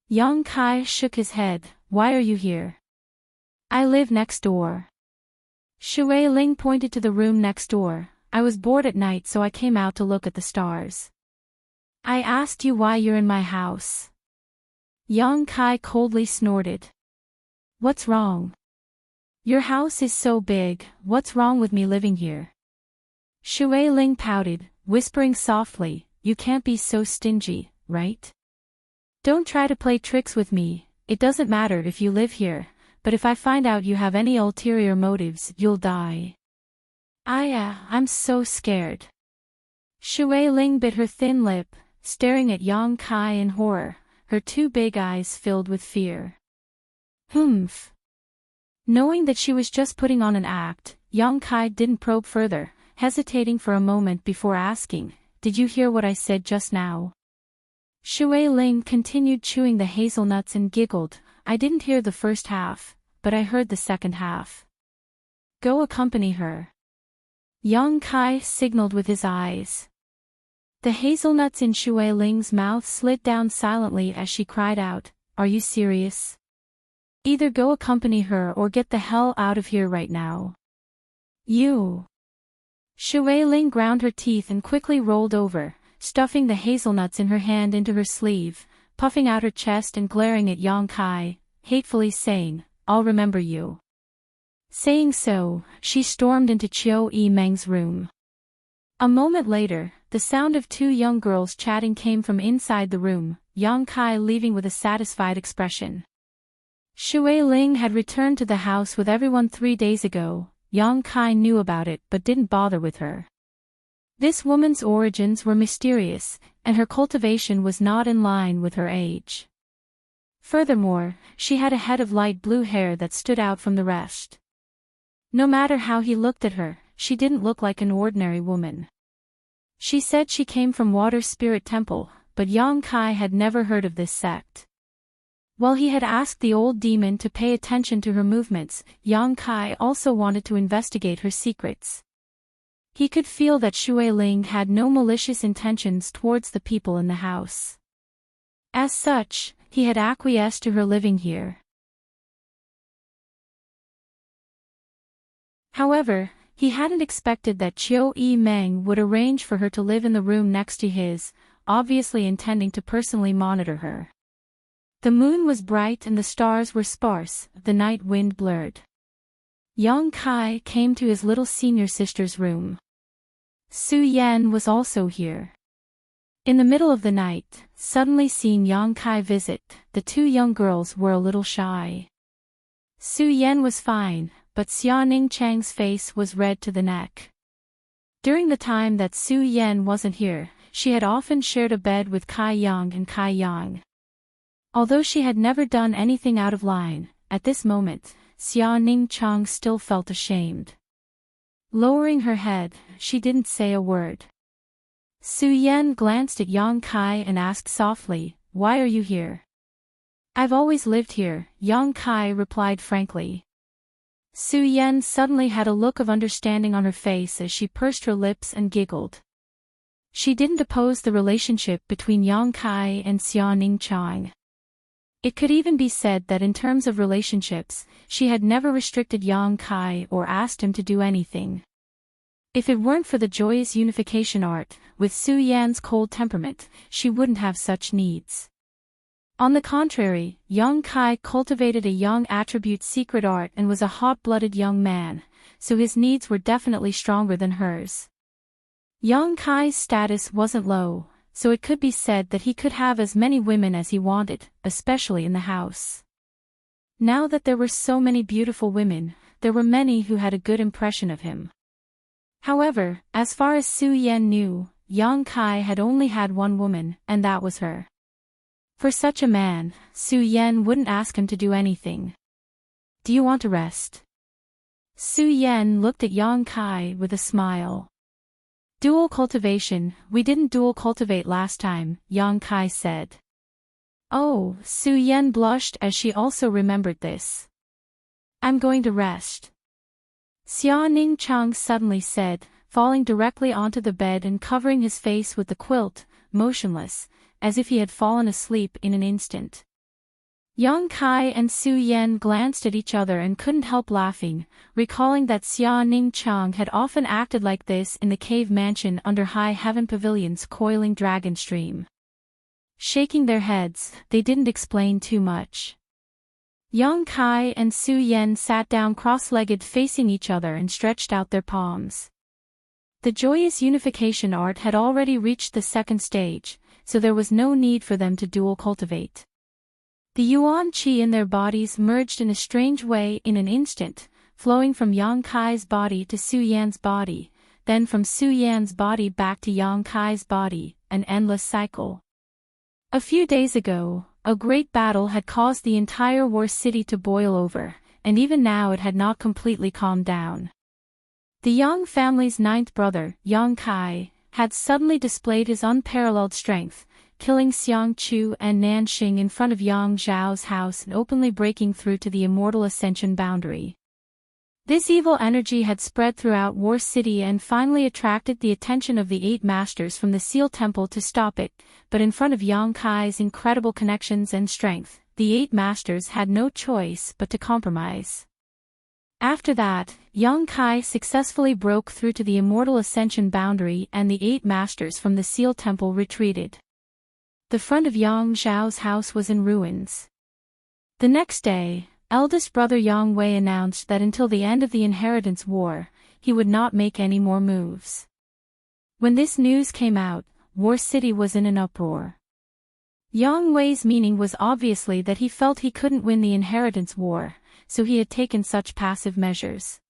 S1: Yang Kai shook his head. "Why are you here?" "I live next door." Shui Ling pointed to the room next door. "I was bored at night so I came out to look at the stars." "I asked you why you're in my house." Yang Kai coldly snorted. "What's wrong?" "Your house is so big, what's wrong with me living here?" Shui Ling pouted, whispering softly, "You can't be so stingy, right? Don't try to play tricks with me. It doesn't matter if you live here, but if I find out you have any ulterior motives, you'll die." I'm so scared." Shui Ling bit her thin lip, staring at Yang Kai in horror, her 2 big eyes filled with fear. "Humph." Knowing that she was just putting on an act, Yang Kai didn't probe further, hesitating for a moment before asking, "Did you hear what I said just now?" Shui Ling continued chewing the hazelnuts and giggled, I didn't hear the first half, but I heard the second half. Go accompany her. Yang Kai signaled with his eyes. The hazelnuts in Shui Ling's mouth slid down silently as she cried out, "Are you serious? Either go accompany her or get the hell out of here right now." You. Shui Ling ground her teeth and quickly rolled over, stuffing the hazelnuts in her hand into her sleeve, puffing out her chest and glaring at Yang Kai, hatefully saying, "I'll remember you." Saying so, she stormed into Chiu Yi Meng's room. A moment later, the sound of two young girls chatting came from inside the room, Yang Kai leaving with a satisfied expression. Shui Ling had returned to the house with everyone 3 days ago. Yang Kai knew about it but didn't bother with her. This woman's origins were mysterious, and her cultivation was not in line with her age. Furthermore, she had a head of light blue hair that stood out from the rest. No matter how he looked at her, she didn't look like an ordinary woman. She said she came from Water Spirit Temple, but Yang Kai had never heard of this sect. While he had asked the old demon to pay attention to her movements, Yang Kai also wanted to investigate her secrets. He could feel that Shui Ling had no malicious intentions towards the people in the house. As such, he had acquiesced to her living here. However, he hadn't expected that Chiu Yi Meng would arrange for her to live in the room next to his, obviously intending to personally monitor her. The moon was bright and the stars were sparse, the night wind blurred. Yang Kai came to his little senior sister's room. Su Yan was also here. In the middle of the night, suddenly seeing Yang Kai visit, the two young girls were a little shy. Su Yan was fine, but Xia Ning Chang's face was red to the neck. During the time that Su Yan wasn't here, she had often shared a bed with Kai Yang and Kai Yang. Although she had never done anything out of line, at this moment, Xia Ning Chang still felt ashamed. Lowering her head, she didn't say a word. Su Yan glanced at Yang Kai and asked softly, "Why are you here?" "I've always lived here," Yang Kai replied frankly. Su Yan suddenly had a look of understanding on her face as she pursed her lips and giggled. She didn't oppose the relationship between Yang Kai and Xia Ning Chang. It could even be said that in terms of relationships, she had never restricted Yang Kai or asked him to do anything. If it weren't for the joyous unification art, with Su Yan's cold temperament, she wouldn't have such needs. On the contrary, Yang Kai cultivated a young attribute secret art and was a hot-blooded young man, so his needs were definitely stronger than hers. Yang Kai's status wasn't low, so it could be said that he could have as many women as he wanted, especially in the house. Now that there were so many beautiful women, there were many who had a good impression of him. However, as far as Su Yan knew, Yang Kai had only had one woman, and that was her. For such a man, Su Yan wouldn't ask him to do anything. "Do you want to rest?" Su Yan looked at Yang Kai with a smile. "Dual cultivation, we didn't dual cultivate last time," Yang Kai said. Oh, Su Yan blushed as she also remembered this. "I'm going to rest," Xia Ning Chang suddenly said, falling directly onto the bed and covering his face with the quilt, motionless, as if he had fallen asleep in an instant. Yang Kai and Su Yan glanced at each other and couldn't help laughing, recalling that Xia Ning Chang had often acted like this in the cave mansion under High Heaven Pavilion's coiling dragon stream. Shaking their heads, they didn't explain too much. Yang Kai and Su Yan sat down cross-legged facing each other and stretched out their palms. The joyous unification art had already reached the second stage, so there was no need for them to dual cultivate. The yuan qi in their bodies merged in a strange way in an instant, flowing from Yang Kai's body to Su Yan's body, then from Su Yan's body back to Yang Kai's body, an endless cycle. A few days ago, a great battle had caused the entire war city to boil over, and even now it had not completely calmed down. The Yang family's ninth brother, Yang Kai, had suddenly displayed his unparalleled strength, killing Xiang Chu and Nanxing in front of Yang Zhao's house and openly breaking through to the immortal ascension boundary. This evil energy had spread throughout War City and finally attracted the attention of the 8 masters from the Seal Temple to stop it, but in front of Yang Kai's incredible connections and strength, the 8 masters had no choice but to compromise. After that, Yang Kai successfully broke through to the immortal ascension boundary and the 8 masters from the Seal Temple retreated. The front of Yang Zhao's house was in ruins. The next day, eldest brother Yang Wei announced that until the end of the inheritance war, he would not make any more moves. When this news came out, War City was in an uproar. Yang Wei's meaning was obviously that he felt he couldn't win the inheritance war, so he had taken such passive measures.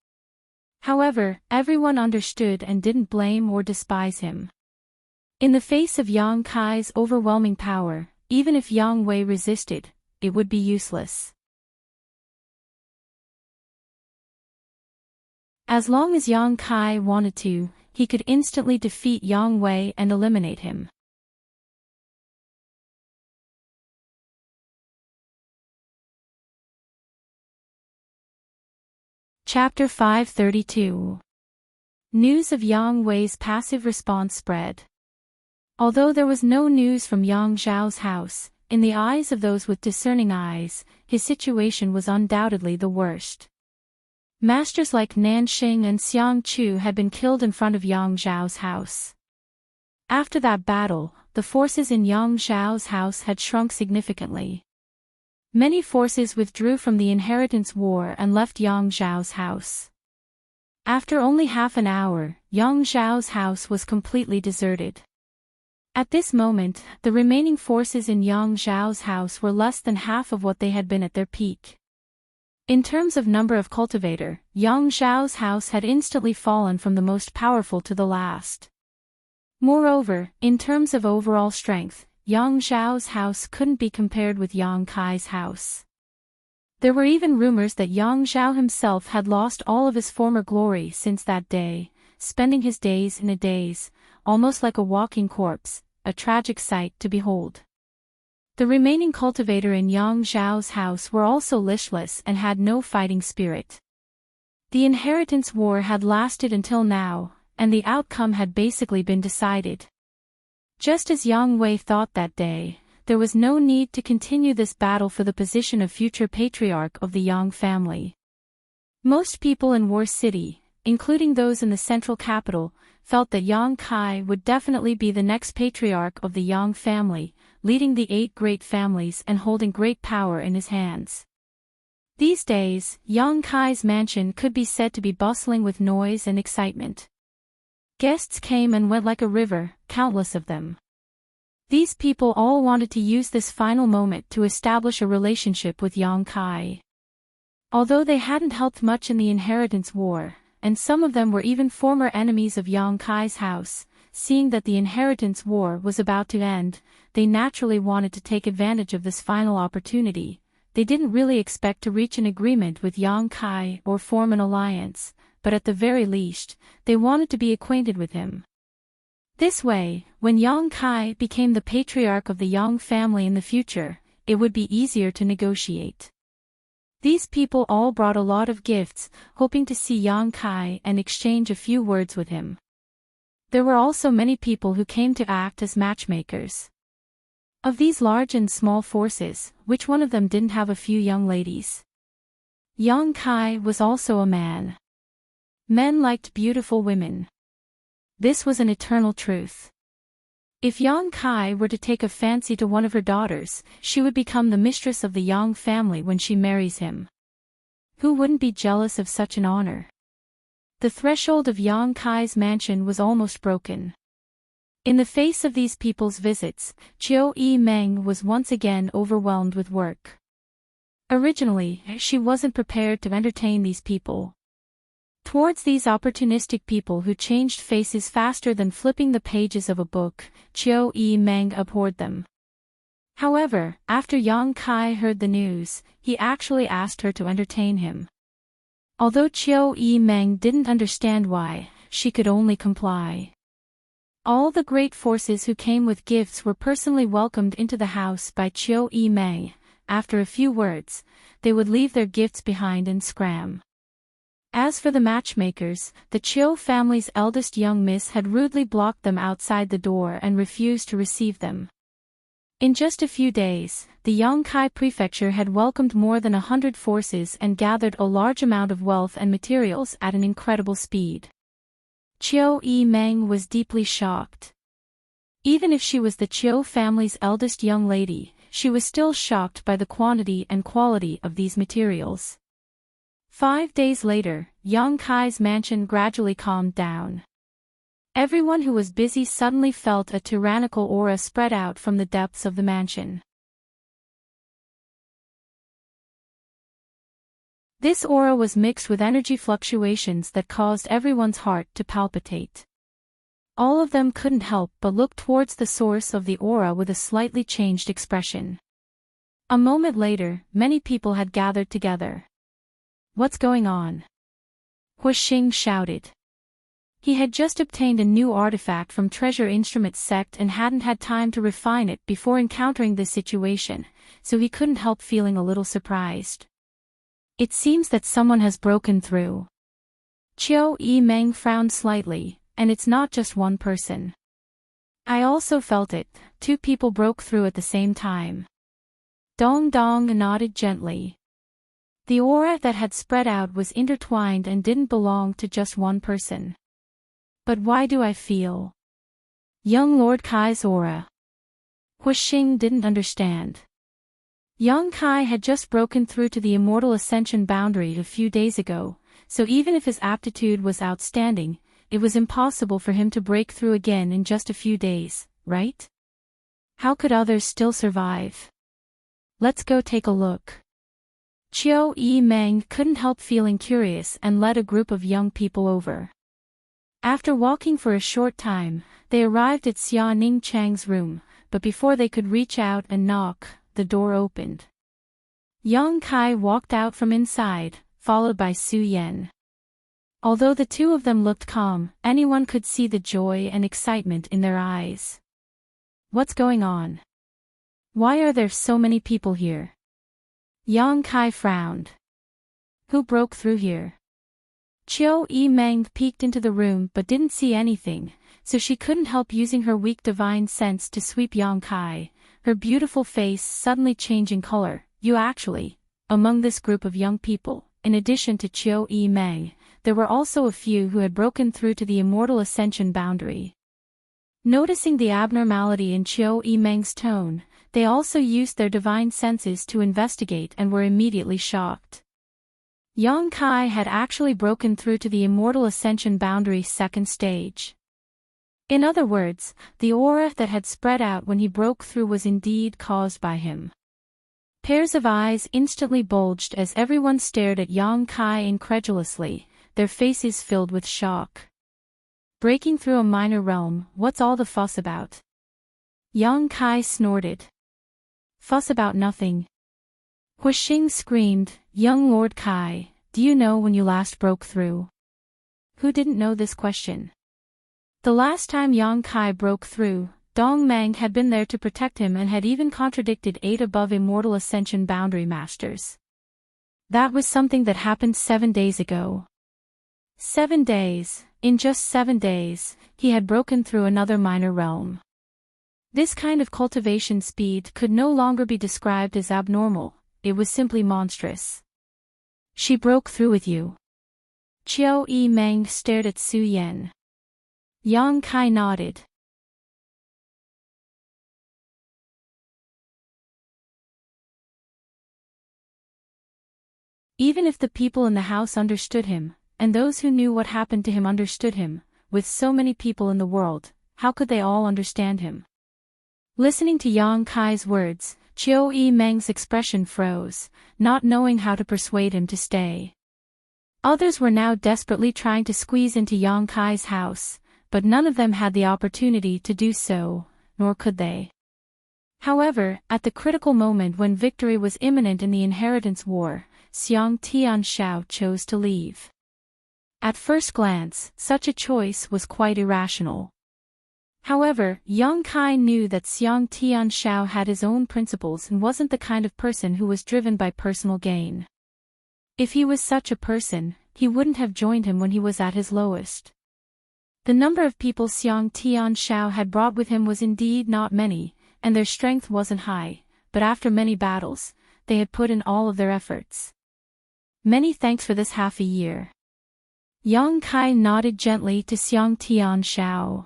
S1: However, everyone understood and didn't blame or despise him. In the face of Yang Kai's overwhelming power, even if Yang Wei resisted, it would be useless. As long as Yang Kai wanted to, he could instantly defeat Yang Wei and eliminate him. Chapter 532. News of Yang Wei's passive response spread. Although there was no news from Yang Zhao's house, in the eyes of those with discerning eyes, his situation was undoubtedly the worst. Masters like Nanxing and Xiang Chu had been killed in front of Yang Zhao's house. After that battle, the forces in Yang Zhao's house had shrunk significantly. Many forces withdrew from the inheritance war and left Yang Zhao's house. After only half an hour, Yang Zhao's house was completely deserted. At this moment, the remaining forces in Yang Zhao's house were less than half of what they had been at their peak. In terms of number of cultivator, Yang Zhao's house had instantly fallen from the most powerful to the last. Moreover, in terms of overall strength, Yang Zhao's house couldn't be compared with Yang Kai's house. There were even rumors that Yang Zhao himself had lost all of his former glory since that day, spending his days in a daze, almost like a walking corpse, a tragic sight to behold. The remaining cultivator in Yang Zhao's house were also listless and had no fighting spirit. The inheritance war had lasted until now, and the outcome had basically been decided. Just as Yang Wei thought that day, there was no need to continue this battle for the position of future patriarch of the Yang family. Most people in War City, including those in the central capital, felt that Yang Kai would definitely be the next patriarch of the Yang family, leading the 8 great families and holding great power in his hands. These days, Yang Kai's mansion could be said to be bustling with noise and excitement. Guests came and went like a river, countless of them. These people all wanted to use this final moment to establish a relationship with Yang Kai. Although they hadn't helped much in the inheritance war, and some of them were even former enemies of Yang Kai's house, seeing that the inheritance war was about to end, they naturally wanted to take advantage of this final opportunity. They didn't really expect to reach an agreement with Yang Kai or form an alliance, but at the very least, they wanted to be acquainted with him. This way, when Yang Kai became the patriarch of the Yang family in the future, it would be easier to negotiate. These people all brought a lot of gifts, hoping to see Yang Kai and exchange a few words with him. There were also many people who came to act as matchmakers. Of these large and small forces, which one of them didn't have a few young ladies? Yang Kai was also a man. Men liked beautiful women. This was an eternal truth. If Yang Kai were to take a fancy to one of her daughters, she would become the mistress of the Yang family when she marries him. Who wouldn't be jealous of such an honor? The threshold of Yang Kai's mansion was almost broken. In the face of these people's visits, Chiu Meng was once again overwhelmed with work. Originally, she wasn't prepared to entertain these people. Towards these opportunistic people who changed faces faster than flipping the pages of a book, Chiu Meng abhorred them. However, after Yang Kai heard the news, he actually asked her to entertain him. Although Chiu Meng didn't understand why, she could only comply. All the great forces who came with gifts were personally welcomed into the house by Qiu Yimeng. After a few words, they would leave their gifts behind and scram. As for the matchmakers, the Qiu family's eldest young miss had rudely blocked them outside the door and refused to receive them. In just a few days, the Yongkai prefecture had welcomed more than 100 forces and gathered a large amount of wealth and materials at an incredible speed. Qiu Yimeng was deeply shocked. Even if she was the Qiu family's eldest young lady, she was still shocked by the quantity and quality of these materials. 5 days later, Yongkai's mansion gradually calmed down. Everyone who was busy suddenly felt a tyrannical aura spread out from the depths of the mansion. This aura was mixed with energy fluctuations that caused everyone's heart to palpitate. All of them couldn't help but look towards the source of the aura with a slightly changed expression. A moment later, many people had gathered together. "What's going on?" Wuxia shouted. He had just obtained a new artifact from Treasure Instrument Sect and hadn't had time to refine it before encountering this situation, so he couldn't help feeling a little surprised. "It seems that someone has broken through." Qiu Yimeng frowned slightly, "and it's not just one person. I also felt it, 2 people broke through at the same time." Dong Dong nodded gently. The aura that had spread out was intertwined and didn't belong to just one person. "But why do I feel young Lord Kai's aura?" Wuxia didn't understand. Young Kai had just broken through to the immortal ascension boundary a few days ago, so even if his aptitude was outstanding, it was impossible for him to break through again in just a few days, right? How could others still survive? Let's go take a look. Qiu Yimeng couldn't help feeling curious and led a group of young people over. After walking for a short time, they arrived at Xia Ning Chang's room, but before they could reach out and knock, the door opened. Yang Kai walked out from inside, followed by Su Yan. Although the 2 of them looked calm, anyone could see the joy and excitement in their eyes. "What's going on? Why are there so many people here?" Yang Kai frowned. "Who broke through here?" Qiu Yimeng peeked into the room but didn't see anything, so she couldn't help using her weak divine sense to sweep Yang Kai, her beautiful face suddenly changing color. "You actually." Among this group of young people, in addition to Qiu Yimeng, there were also a few who had broken through to the immortal ascension boundary. Noticing the abnormality in Qiu Yimeng's tone, they also used their divine senses to investigate and were immediately shocked. Yang Kai had actually broken through to the immortal ascension boundary 2nd stage. In other words, the aura that had spread out when he broke through was indeed caused by him. Pairs of eyes instantly bulged as everyone stared at Yang Kai incredulously, their faces filled with shock. "Breaking through a minor realm, what's all the fuss about?" Yang Kai snorted. "Fuss about nothing." Wuxia screamed, "Young Lord Kai, do you know when you last broke through?" Who didn't know this question? The last time Yang Kai broke through, Dong Mang had been there to protect him and had even contradicted 8 above immortal ascension boundary masters. That was something that happened 7 days ago. 7 days, in just 7 days, he had broken through another minor realm. This kind of cultivation speed could no longer be described as abnormal. It was simply monstrous. "She broke through with you?" Qiu Yimeng stared at Su Yan. Yang Kai nodded. Even if the people in the house understood him, and those who knew what happened to him understood him, with so many people in the world, how could they all understand him? Listening to Yang Kai's words, Qiu Yimeng's expression froze, not knowing how to persuade him to stay. Others were now desperately trying to squeeze into Yang Kai's house, but none of them had the opportunity to do so, nor could they. However, at the critical moment when victory was imminent in the inheritance war, Xiang Tianxiao chose to leave. At first glance, such a choice was quite irrational. However, Yang Kai knew that Xiang Tianshao had his own principles and wasn't the kind of person who was driven by personal gain. If he was such a person, he wouldn't have joined him when he was at his lowest. The number of people Xiang Tianshao had brought with him was indeed not many, and their strength wasn't high, but after many battles, they had put in all of their efforts. Many thanks for this half a year. Yang Kai nodded gently to Xiang Tianshao.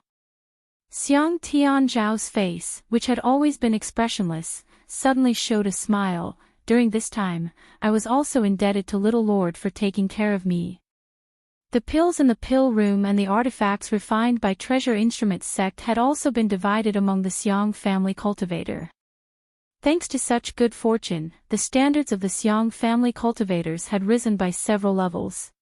S1: Xiang Tianzhao's face, which had always been expressionless, suddenly showed a smile. During this time, I was also indebted to Little Lord for taking care of me. The pills in the pill room and the artifacts refined by Treasure Instruments sect had also been divided among the Xiang family cultivator. Thanks to such good fortune, the standards of the Xiang family cultivators had risen by several levels.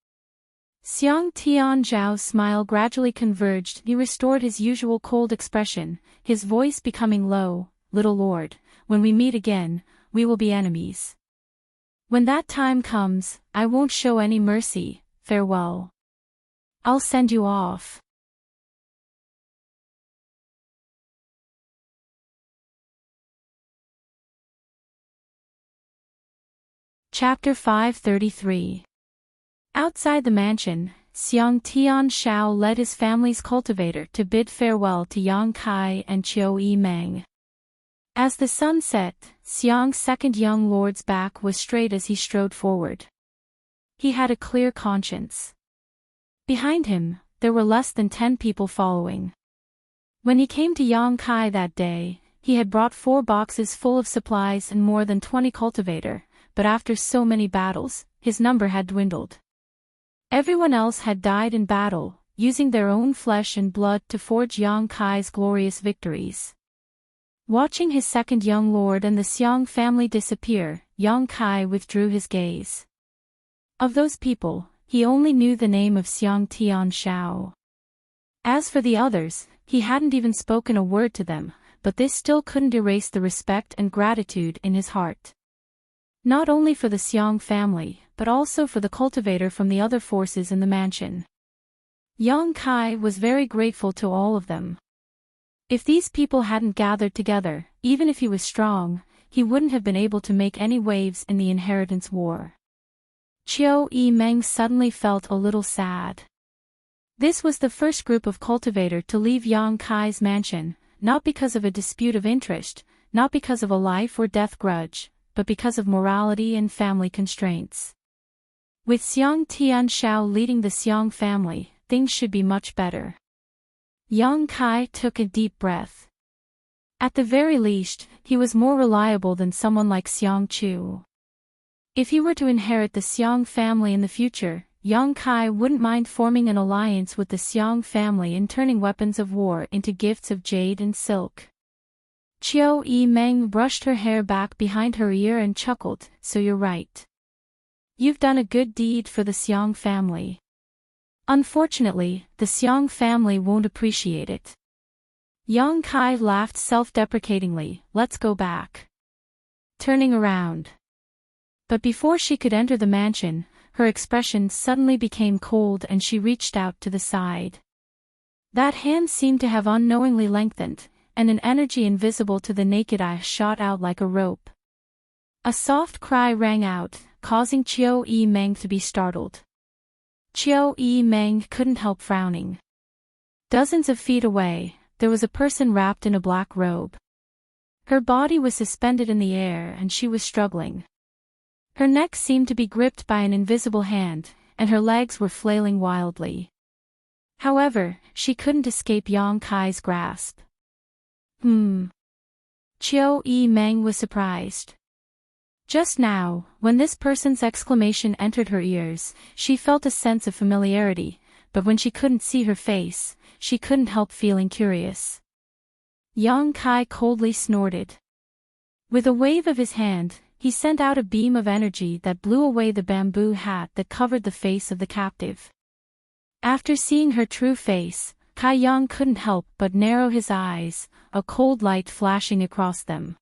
S1: Xiang Tianzhao's smile gradually converged. He restored his usual cold expression, his voice becoming low. Little Lord, when we meet again, we will be enemies. When that time comes, I won't show any mercy. Farewell. I'll send you off. Chapter 533. Outside the mansion, Xiang Tianshao led his family's cultivator to bid farewell to Yang Kai and Qiu Yimeng. As the sun set, Xiang's second young lord's back was straight as he strode forward. He had a clear conscience. Behind him, there were less than 10 people following. When he came to Yang Kai that day, he had brought 4 boxes full of supplies and more than 20 cultivator, but after so many battles, his number had dwindled. Everyone else had died in battle, using their own flesh and blood to forge Yang Kai's glorious victories. Watching his second young lord and the Xiang family disappear, Yang Kai withdrew his gaze. Of those people, he only knew the name of Xiang Tianshao. As for the others, he hadn't even spoken a word to them, but this still couldn't erase the respect and gratitude in his heart. Not only for the Xiang family, but also for the cultivator from the other forces in the mansion. Yang Kai was very grateful to all of them. If these people hadn't gathered together, even if he was strong, he wouldn't have been able to make any waves in the inheritance war. Qiu Yimeng suddenly felt a little sad. This was the first group of cultivator to leave Yang Kai's mansion, not because of a dispute of interest, not because of a life or death grudge, but because of morality and family constraints. With Xiang Tianshao leading the Xiang family, things should be much better. Yang Kai took a deep breath. At the very least, he was more reliable than someone like Xiang Chu. If he were to inherit the Xiang family in the future, Yang Kai wouldn't mind forming an alliance with the Xiang family and turning weapons of war into gifts of jade and silk. Qiu Yimeng brushed her hair back behind her ear and chuckled, so you're right. You've done a good deed for the Xiang family. Unfortunately, the Xiang family won't appreciate it. Yang Kai laughed self-deprecatingly, let's go back. Turning around. But before she could enter the mansion, her expression suddenly became cold and she reached out to the side. That hand seemed to have unknowingly lengthened, and an energy invisible to the naked eye shot out like a rope. A soft cry rang out, causing Qiu Yimeng to be startled. Qiu Yimeng couldn't help frowning. Dozens of feet away, there was a person wrapped in a black robe. Her body was suspended in the air and she was struggling. Her neck seemed to be gripped by an invisible hand, and her legs were flailing wildly. However, she couldn't escape Yang Kai's grasp. Qiu Yimeng was surprised. Just now, when this person's exclamation entered her ears, she felt a sense of familiarity, but when she couldn't see her face, she couldn't help feeling curious. Yang Kai coldly snorted. With a wave of his hand, he sent out a beam of energy that blew away the bamboo hat that covered the face of the captive. After seeing her true face, Kai Yang couldn't help but narrow his eyes, a cold light flashing across them.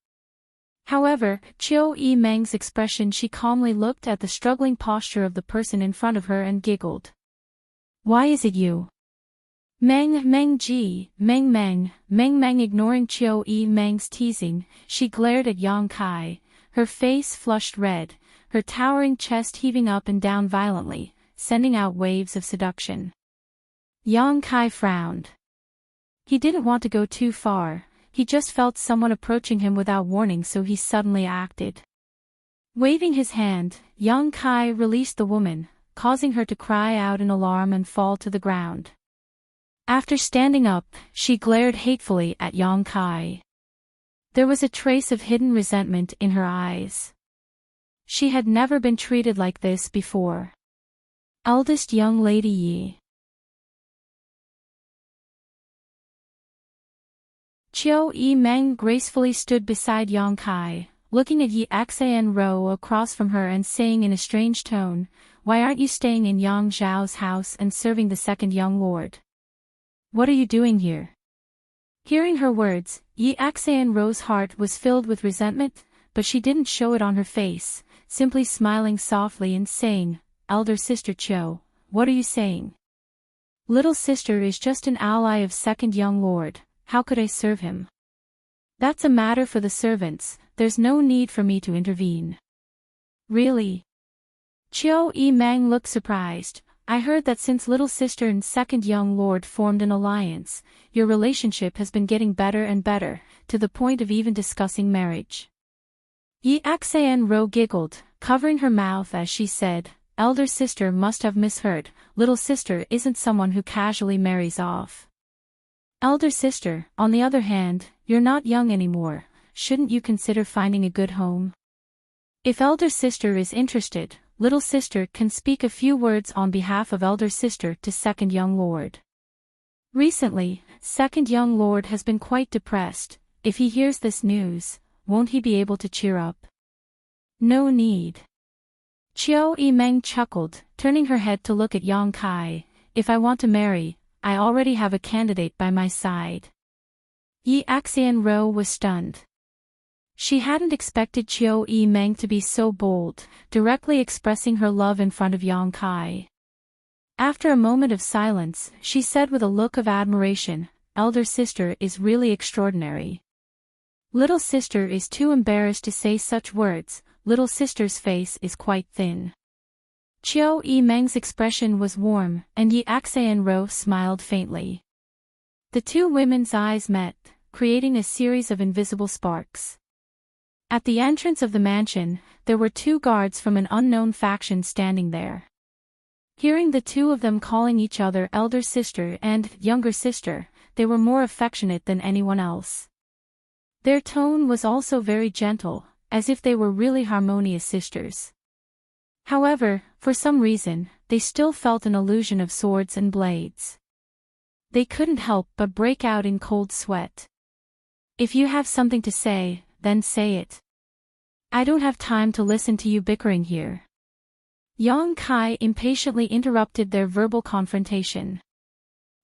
S1: However, Qiu Yimeng's expression, she calmly looked at the struggling posture of the person in front of her and giggled. Why is it you? Meng ji, Meng. Ignoring Chiu E Meng's teasing, she glared at Yang Kai, her face flushed red, her towering chest heaving up and down violently, sending out waves of seduction. Yang Kai frowned. He didn't want to go too far, he just felt someone approaching him without warning, so he suddenly acted. Waving his hand, Yang Kai released the woman, causing her to cry out in alarm and fall to the ground. After standing up, she glared hatefully at Yang Kai. There was a trace of hidden resentment in her eyes. She had never been treated like this before. Eldest young lady Yi. Chiu E Meng gracefully stood beside Yang Kai, looking at Yi Xian Ro across from her and saying in a strange tone, "Why aren't you staying in Yang Zhao's house and serving the second young lord? What are you doing here?" Hearing her words, Yi Xian Ro's heart was filled with resentment, but she didn't show it on her face, simply smiling softly and saying, "Elder sister Chiu, what are you saying? Little sister is just an ally of second young lord, how could I serve him? That's a matter for the servants, there's no need for me to intervene." "Really?" Chiu E Meng looked surprised. "I heard that since little sister and second young lord formed an alliance, your relationship has been getting better and better, to the point of even discussing marriage." Yi Xian Ro giggled, covering her mouth as she said, "Elder sister must have misheard, little sister isn't someone who casually marries off. Elder sister, on the other hand, you're not young anymore, shouldn't you consider finding a good home? If elder sister is interested, little sister can speak a few words on behalf of elder sister to second young lord. Recently, second young lord has been quite depressed, if he hears this news, won't he be able to cheer up?" "No need." Chiu E Meng chuckled, turning her head to look at Yang Kai, "If I want to marry, I already have a candidate by my side." Yi Xian Ro was stunned. She hadn't expected Chiu E Meng to be so bold, directly expressing her love in front of Yang Kai. After a moment of silence, she said with a look of admiration, "Elder sister is really extraordinary. Little sister is too embarrassed to say such words, little sister's face is quite thin." Chiu E Meng's expression was warm, and Yi Xian Ro smiled faintly. The two women's eyes met, creating a series of invisible sparks. At the entrance of the mansion, there were two guards from an unknown faction standing there. Hearing the two of them calling each other elder sister and younger sister, they were more affectionate than anyone else. Their tone was also very gentle, as if they were really harmonious sisters. However, for some reason, they still felt an illusion of swords and blades. They couldn't help but break out in cold sweat. "If you have something to say, then say it. I don't have time to listen to you bickering here." Yang Kai impatiently interrupted their verbal confrontation.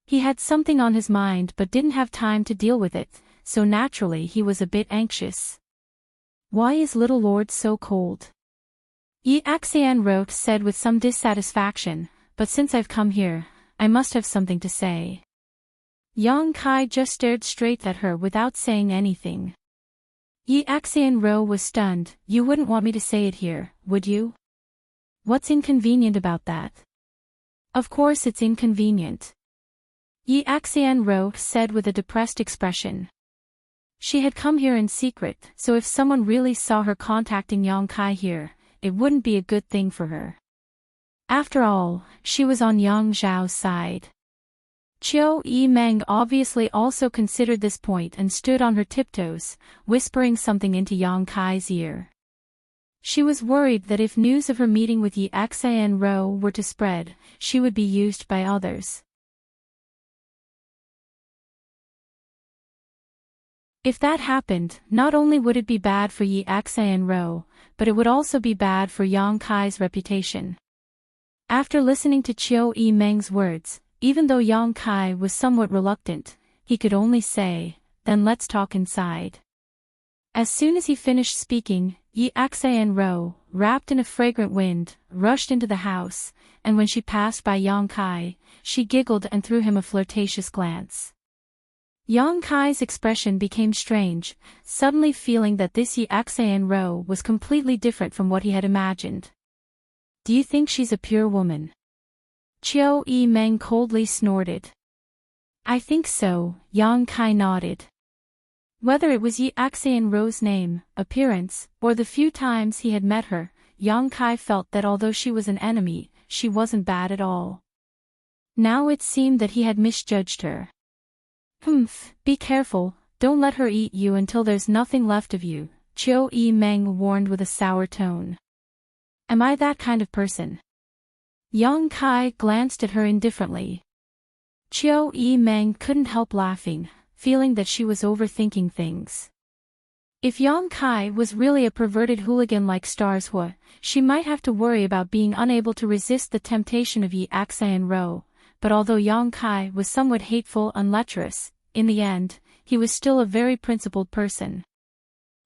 S1: He had something on his mind but didn't have time to deal with it, so naturally he was a bit anxious. "Why is little lord so cold?" Yi Xian Ro said with some dissatisfaction, "But since I've come here, I must have something to say." Yang Kai just stared straight at her without saying anything. Yi Xian Ro was stunned. "You wouldn't want me to say it here, would you? What's inconvenient about that?" "Of course it's inconvenient," Yi Xian Ro said with a depressed expression. She had come here in secret, so if someone really saw her contacting Yang Kai here, it wouldn't be a good thing for her. After all, she was on Yang Zhao's side. Chiu E Meng obviously also considered this point and stood on her tiptoes, whispering something into Yang Kai's ear. She was worried that if news of her meeting with Yi Xian Ro were to spread, she would be used by others. If that happened, not only would it be bad for Yi Xian Ro, but it would also be bad for Yang Kai's reputation. After listening to Chiu E Meng's words, even though Yang Kai was somewhat reluctant, he could only say, "Then let's talk inside." As soon as he finished speaking, Yi Ro, wrapped in a fragrant wind, rushed into the house, and when she passed by Yang Kai, she giggled and threw him a flirtatious glance. Yang Kai's expression became strange, suddenly feeling that this Yi Ro was completely different from what he had imagined. "Do you think she's a pure woman?" Chiu Yi Meng coldly snorted. "I think so," Yang Kai nodded. Whether it was Yi Ro's name, appearance, or the few times he had met her, Yang Kai felt that although she was an enemy, she wasn't bad at all. Now it seemed that he had misjudged her. "Humph, be careful, don't let her eat you until there's nothing left of you," Chiu Yi Meng warned with a sour tone. "Am I that kind of person?" Yang Kai glanced at her indifferently. Chiu Yi Meng couldn't help laughing, feeling that she was overthinking things. If Yang Kai was really a perverted hooligan like Stars Hua, she might have to worry about being unable to resist the temptation of Yi Ro, but although Yang Kai was somewhat hateful and lecherous, in the end, he was still a very principled person.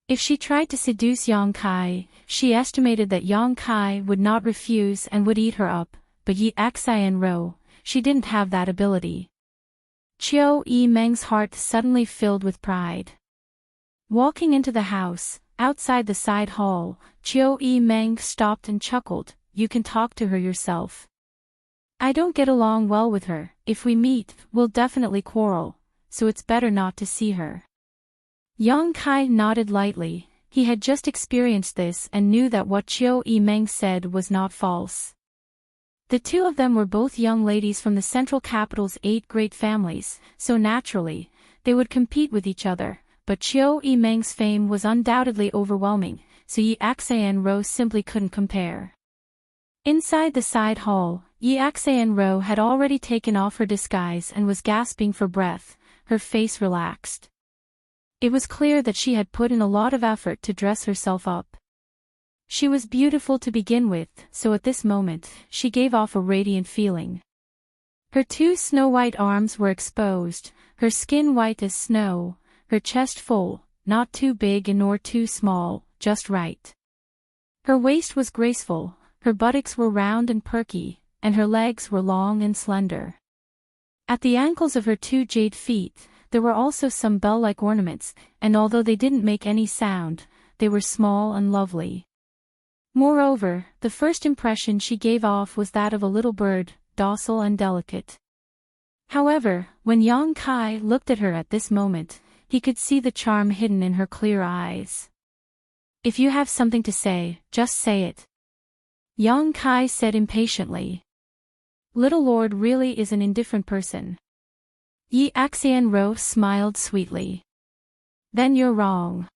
S1: If she tried to seduce Yang Kai, she estimated that Yang Kai would not refuse and would eat her up, but Yi Ro, she didn't have that ability. Chiu Yi Meng's heart suddenly filled with pride. Walking into the house, outside the side hall, Chiu Yi Meng stopped and chuckled. "You can talk to her yourself. I don't get along well with her. If we meet, we'll definitely quarrel, so it's better not to see her." Yang Kai nodded lightly. He had just experienced this and knew that what Chiu Yi Meng said was not false. The two of them were both young ladies from the central capital's 8 great families, so naturally, they would compete with each other, but Chiu Yi Meng's fame was undoubtedly overwhelming, so Yi Ro simply couldn't compare. Inside the side hall, Yi Ro had already taken off her disguise and was gasping for breath, her face relaxed. It was clear that she had put in a lot of effort to dress herself up. She was beautiful to begin with, so at this moment, she gave off a radiant feeling. Her 2 snow-white arms were exposed, her skin white as snow, her chest full, not too big and nor too small, just right. Her waist was graceful, her buttocks were round and perky, and her legs were long and slender. At the ankles of her 2 jade feet, there were also some bell-like ornaments, and although they didn't make any sound, they were small and lovely. Moreover, the first impression she gave off was that of a little bird, docile and delicate. However, when Yang Kai looked at her at this moment, he could see the charm hidden in her clear eyes. "If you have something to say, just say it," Yang Kai said impatiently. "Little Lord really is an indifferent person." Yi Ro smiled sweetly. "Then you're wrong."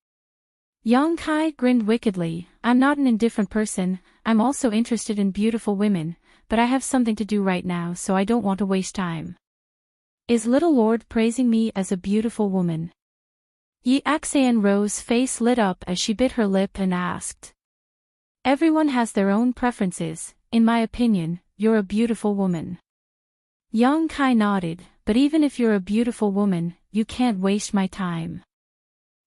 S1: Yang Kai grinned wickedly. "I'm not an indifferent person, I'm also interested in beautiful women, but I have something to do right now so I don't want to waste time." "Is Little Lord praising me as a beautiful woman?" Yi Ro's face lit up as she bit her lip and asked. "Everyone has their own preferences, in my opinion, you're a beautiful woman." Yang Kai nodded, "But even if you're a beautiful woman, you can't waste my time."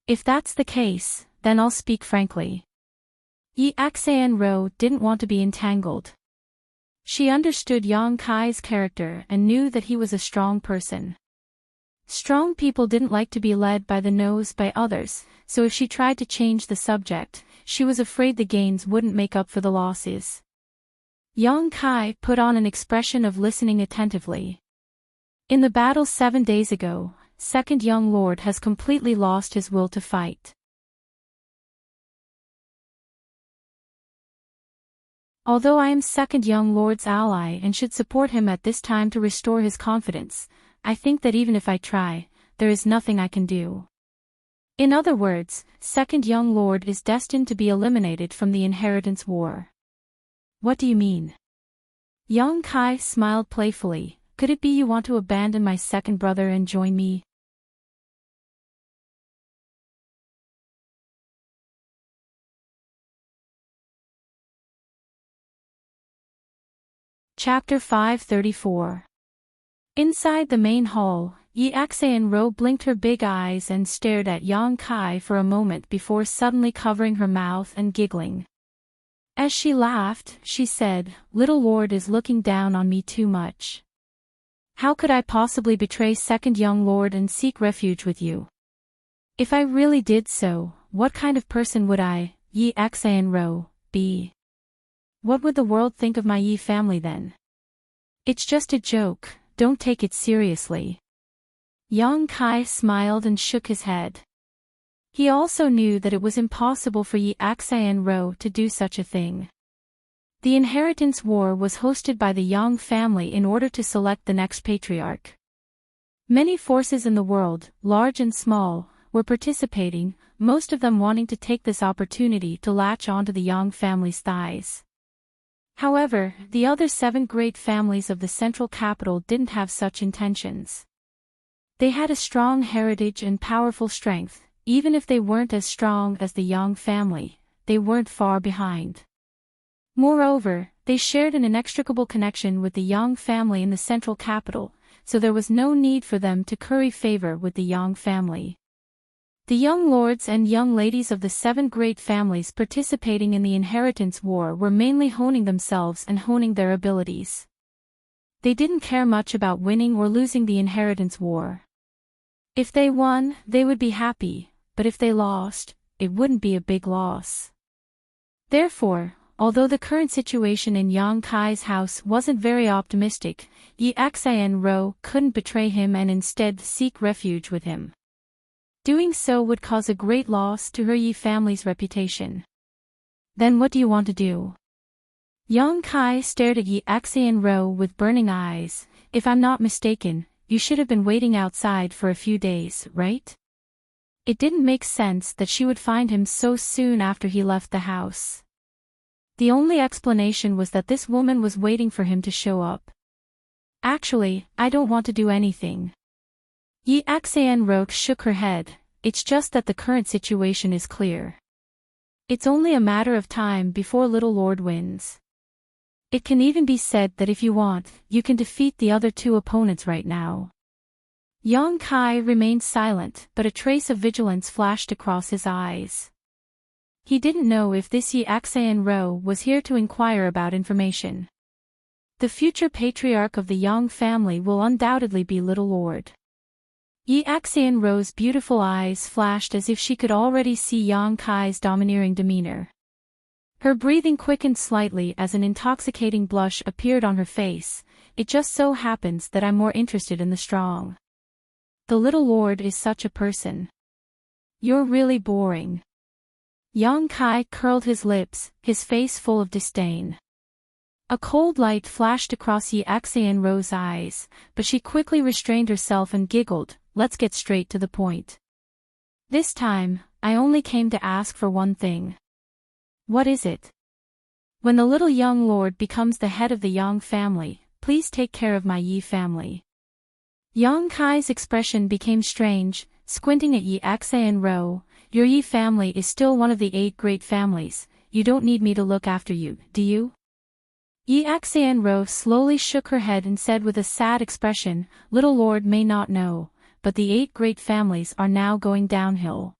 S1: "If that's the case, then I'll speak frankly." Yi Ro didn't want to be entangled. She understood Yang Kai's character and knew that he was a strong person. Strong people didn't like to be led by the nose by others, so if she tried to change the subject, she was afraid the gains wouldn't make up for the losses. Yang Kai put on an expression of listening attentively. "In the battle 7 days ago, Second Young Lord has completely lost his will to fight. Although I am Second Young Lord's ally and should support him at this time to restore his confidence, I think that even if I try, there is nothing I can do." In other words, Second Young Lord is destined to be eliminated from the inheritance war. "What do you mean?" Yang Kai smiled playfully. "Could it be you want to abandon my second brother and join me?" Chapter 534. Inside the main hall, Yi Ro blinked her big eyes and stared at Yang Kai for a moment before suddenly covering her mouth and giggling. As she laughed, she said, "Little Lord is looking down on me too much. How could I possibly betray second young lord and seek refuge with you? If I really did so, what kind of person would I, Yi Ro, be? What would the world think of my Yi family then? It's just a joke, don't take it seriously." Yang Kai smiled and shook his head. He also knew that it was impossible for Yi Ro to do such a thing. The inheritance war was hosted by the Yang family in order to select the next patriarch. Many forces in the world, large and small, were participating, most of them wanting to take this opportunity to latch onto the Yang family's thighs. However, the other 7 great families of the central capital didn't have such intentions. They had a strong heritage and powerful strength. Even if they weren't as strong as the Yang family, they weren't far behind. Moreover, they shared an inextricable connection with the Yang family in the central capital, so there was no need for them to curry favor with the Yang family. The young lords and young ladies of the 7 great families participating in the inheritance war were mainly honing themselves and honing their abilities. They didn't care much about winning or losing the inheritance war. If they won, they would be happy, but if they lost, it wouldn't be a big loss. Therefore, although the current situation in Yang Kai's house wasn't very optimistic, Yi Ro couldn't betray him and instead seek refuge with him. Doing so would cause a great loss to her Yi family's reputation. Then what do you want to do? Yang Kai stared at Yi Ro with burning eyes. "If I'm not mistaken, you should have been waiting outside for a few days, right?" It didn't make sense that she would find him so soon after he left the house. The only explanation was that this woman was waiting for him to show up. "Actually, I don't want to do anything." Yi Ro shook her head. "It's just that the current situation is clear. It's only a matter of time before Little Lord wins. It can even be said that if you want, you can defeat the other 2 opponents right now." Yang Kai remained silent, but a trace of vigilance flashed across his eyes. He didn't know if this Yi Ro was here to inquire about information. The future patriarch of the Yang family will undoubtedly be Little Lord. Yi Ro's beautiful eyes flashed as if she could already see Yang Kai's domineering demeanor. Her breathing quickened slightly as an intoxicating blush appeared on her face. "It just so happens that I'm more interested in the strong. The Little Lord is such a person. You're really boring." Yang Kai curled his lips, his face full of disdain. A cold light flashed across Yi Ro's eyes, but she quickly restrained herself and giggled. "Let's get straight to the point. This time, I only came to ask for one thing." "What is it?" "When the little young lord becomes the head of the Yang family, please take care of my Yi family." Yang Kai's expression became strange, squinting at Yi Ro. "Your Yi family is still one of the 8 great families. You don't need me to look after you, do you?" Yi Ro slowly shook her head and said with a sad expression, "Little Lord may not know, but the 8 great families are now going downhill.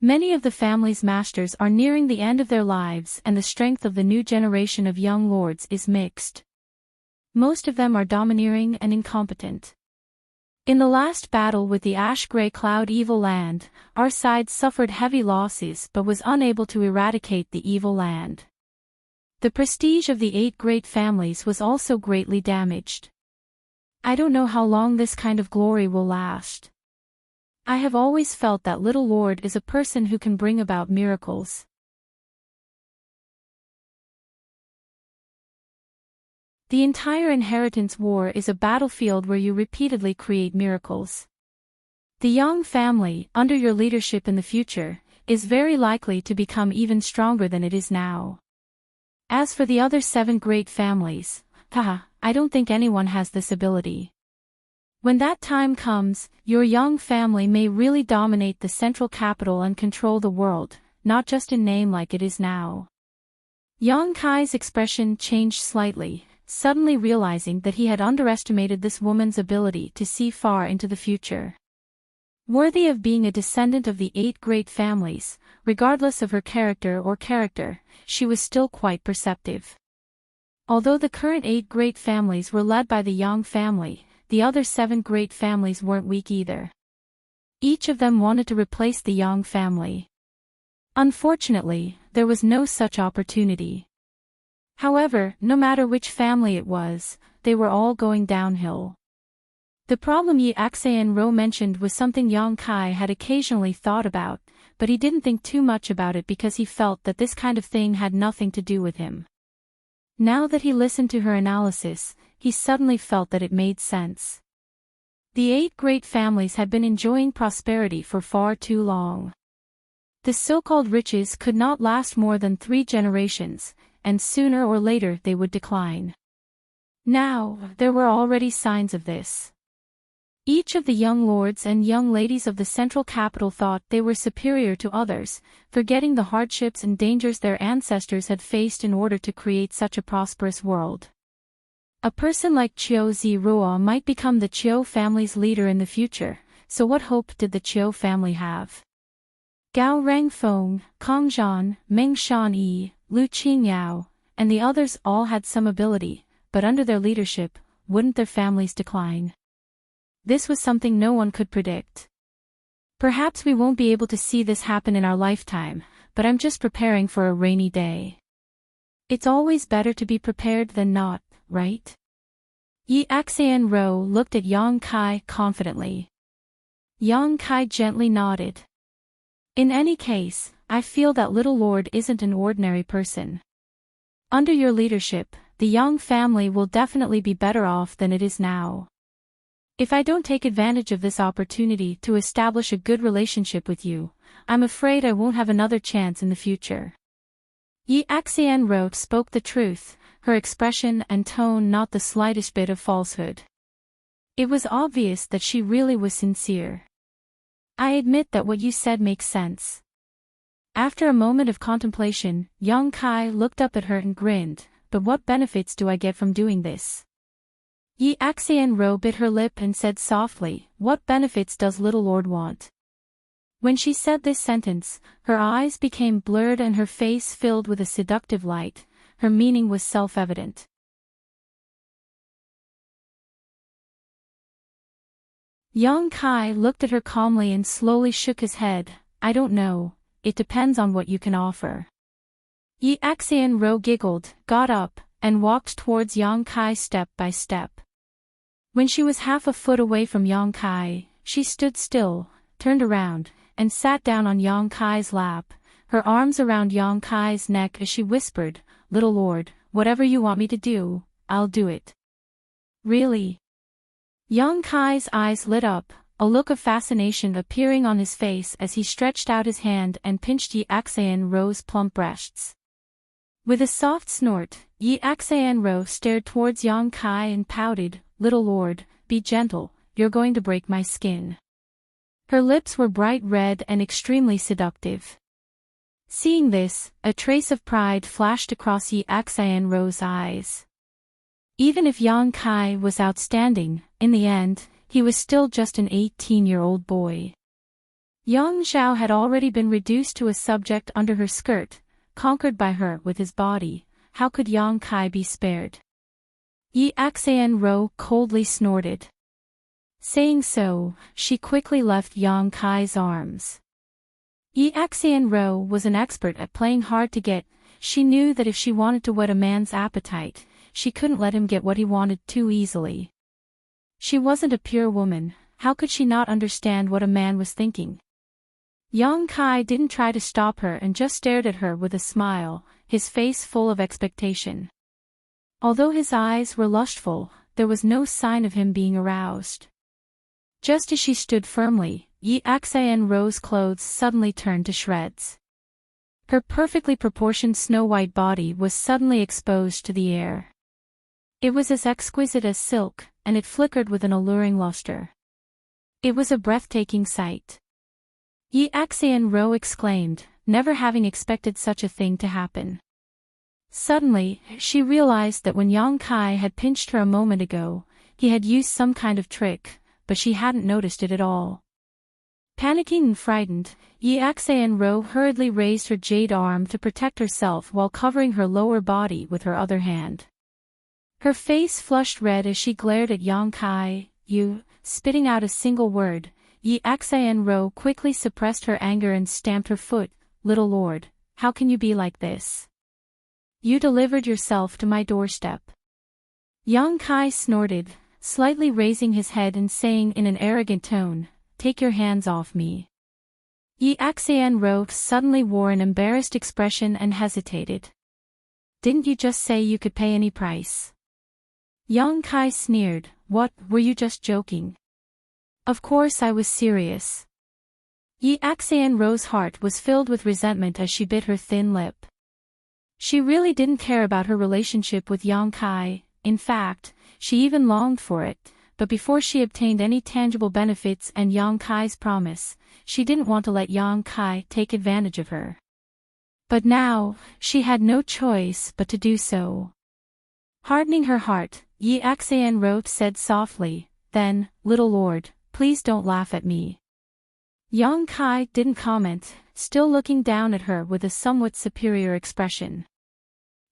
S1: Many of the family's masters are nearing the end of their lives and the strength of the new generation of young lords is mixed. Most of them are domineering and incompetent. In the last battle with the ash-gray cloud evil land, our side suffered heavy losses but was unable to eradicate the evil land. The prestige of the 8 great families was also greatly damaged. I don't know how long this kind of glory will last. I have always felt that Little Lord is a person who can bring about miracles." The entire inheritance war is a battlefield where you repeatedly create miracles. The Yang family, under your leadership in the future, is very likely to become even stronger than it is now. As for the other 7 great families, I don't think anyone has this ability. When that time comes, your Yang family may really dominate the central capital and control the world, not just in name like it is now. Yang Kai's expression changed slightly, suddenly realizing that he had underestimated this woman's ability to see far into the future. Worthy of being a descendant of the 8 great families, regardless of her character, she was still quite perceptive. Although the current 8 great families were led by the Yang family, the other 7 great families weren't weak either. Each of them wanted to replace the Yang family. Unfortunately, there was no such opportunity. However, no matter which family it was, they were all going downhill. The problem Yi Ro mentioned was something Yang Kai had occasionally thought about, but he didn't think too much about it because he felt that this kind of thing had nothing to do with him. Now that he listened to her analysis, he suddenly felt that it made sense. The 8 great families had been enjoying prosperity for far too long. The so-called riches could not last more than 3 generations, and sooner or later they would decline. Now, there were already signs of this. Each of the young lords and young ladies of the central capital thought they were superior to others, forgetting the hardships and dangers their ancestors had faced in order to create such a prosperous world. A person like Qiu Ziruo might become the Qiu family's leader in the future, so what hope did the Qiu family have? Gao Rangfeng, Kong Zhan, Meng Shanyi, Lu Qingyao, and the others all had some ability, but under their leadership, wouldn't their families decline? This was something no one could predict. Perhaps we won't be able to see this happen in our lifetime, but I'm just preparing for a rainy day. It's always better to be prepared than not, right? Yi Ro looked at Yang Kai confidently. Yang Kai gently nodded. In any case, I feel that little lord isn't an ordinary person. Under your leadership, the Yang family will definitely be better off than it is now. If I don't take advantage of this opportunity to establish a good relationship with you, I'm afraid I won't have another chance in the future. Yi Ro spoke the truth, her expression and tone not the slightest bit of falsehood. It was obvious that she really was sincere. I admit that what you said makes sense. After a moment of contemplation, Yang Kai looked up at her and grinned, but what benefits do I get from doing this? Yi Ro bit her lip and said softly, what benefits does little lord want? When she said this sentence, her eyes became blurred and her face filled with a seductive light. Her meaning was self-evident. Yang Kai looked at her calmly and slowly shook his head. I don't know, it depends on what you can offer. Yi Ro giggled, got up, and walked towards Yang Kai step by step. When she was half a foot away from Yang Kai, she stood still, turned around, and sat down on Yang Kai's lap, her arms around Yang Kai's neck as she whispered, little lord, whatever you want me to do, I'll do it. Really? Yang Kai's eyes lit up, a look of fascination appearing on his face as he stretched out his hand and pinched Yi Ro's plump breasts. With a soft snort, Yi Ro stared towards Yang Kai and pouted, little lord, be gentle, you're going to break my skin. Her lips were bright red and extremely seductive. Seeing this, a trace of pride flashed across Yi Ro's eyes. Even if Yang Kai was outstanding, in the end, he was still just an 18-year-old boy. Yang Zhao had already been reduced to a subject under her skirt, conquered by her with his body. How could Yang Kai be spared? Yi Ro coldly snorted. Saying so, she quickly left Yang Kai's arms. Yi Ro was an expert at playing hard to get. She knew that if she wanted to whet a man's appetite, she couldn't let him get what he wanted too easily. She wasn't a pure woman, how could she not understand what a man was thinking? Yang Kai didn't try to stop her and just stared at her with a smile, his face full of expectation. Although his eyes were lustful, there was no sign of him being aroused. Just as she stood firmly, Yi Ro's clothes suddenly turned to shreds. Her perfectly proportioned snow-white body was suddenly exposed to the air. It was as exquisite as silk, and it flickered with an alluring luster. It was a breathtaking sight. Yi Ro exclaimed, never having expected such a thing to happen. Suddenly, she realized that when Yang Kai had pinched her a moment ago, he had used some kind of trick, but she hadn't noticed it at all. Panicking and frightened, Yi Ro hurriedly raised her jade arm to protect herself while covering her lower body with her other hand. Her face flushed red as she glared at Yang Kai. Spitting out a single word, Yi Ro quickly suppressed her anger and stamped her foot. Little lord, how can you be like this? You delivered yourself to my doorstep. Yang Kai snorted, slightly raising his head and saying in an arrogant tone, take your hands off me. Yi Ro suddenly wore an embarrassed expression and hesitated. Didn't you just say you could pay any price? Yang Kai sneered, what, were you just joking? Of course I was serious. Yi Ro's heart was filled with resentment as she bit her thin lip. She really didn't care about her relationship with Yang Kai, in fact, she even longed for it, but before she obtained any tangible benefits and Yang Kai's promise, she didn't want to let Yang Kai take advantage of her. But now, she had no choice but to do so. Hardening her heart, Yi Ro said softly, then, little lord, please don't laugh at me. Yang Kai didn't comment, still looking down at her with a somewhat superior expression.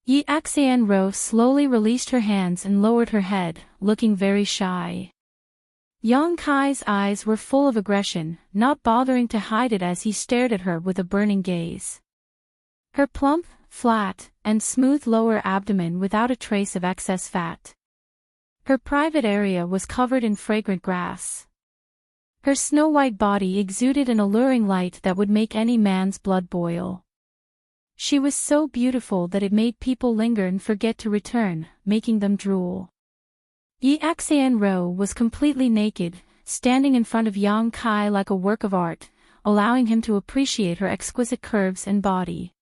S1: Yi Ro slowly released her hands and lowered her head, looking very shy. Yang Kai's eyes were full of aggression, not bothering to hide it as he stared at her with a burning gaze. Her plump, flat, and smooth lower abdomen without a trace of excess fat. Her private area was covered in fragrant grass. Her snow-white body exuded an alluring light that would make any man's blood boil. She was so beautiful that it made people linger and forget to return, making them drool. Yi Ro was completely naked, standing in front of Yang Kai like a work of art, allowing him to appreciate her exquisite curves and body.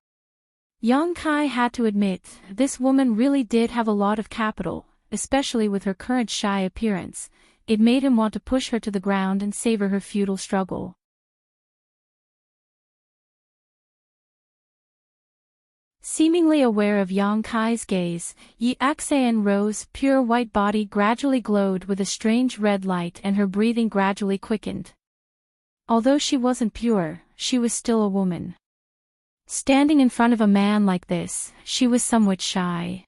S1: Yang Kai had to admit, this woman really did have a lot of capital, especially with her current shy appearance. It made him want to push her to the ground and savor her futile struggle. Seemingly aware of Yang Kai's gaze, Yi Ro's pure white body gradually glowed with a strange red light and her breathing gradually quickened. Although she wasn't pure, she was still a woman. Standing in front of a man like this, she was somewhat shy.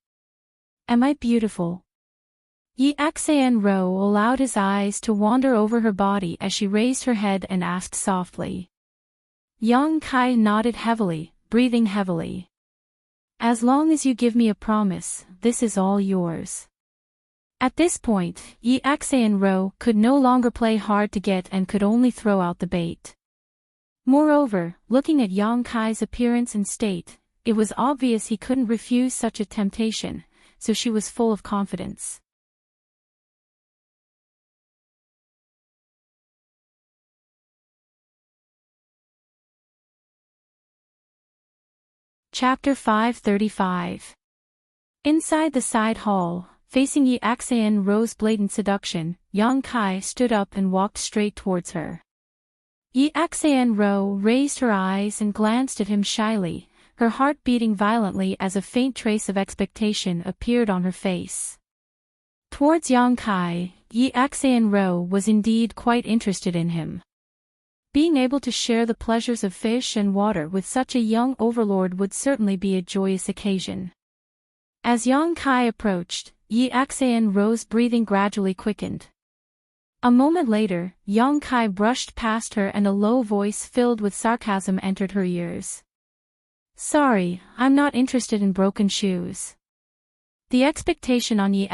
S1: Am I beautiful? Yi Ro allowed his eyes to wander over her body as she raised her head and asked softly. Yang Kai nodded heavily, breathing heavily. As long as you give me a promise, this is all yours. At this point, Yi Ro could no longer play hard to get and could only throw out the bait. Moreover, looking at Yang Kai's appearance and state, it was obvious he couldn't refuse such a temptation, so she was full of confidence. Chapter 535. Inside the side hall, facing Yi Ro's blatant seduction, Yang Kai stood up and walked straight towards her. Yi Ro raised her eyes and glanced at him shyly, her heart beating violently as a faint trace of expectation appeared on her face. Towards Yang Kai, Yi Ro was indeed quite interested in him. Being able to share the pleasures of fish and water with such a young overlord would certainly be a joyous occasion. As Yang Kai approached, Yi Ro's breathing gradually quickened. A moment later, Yang Kai brushed past her and a low voice filled with sarcasm entered her ears. Sorry, I'm not interested in broken shoes. The expectation on Yi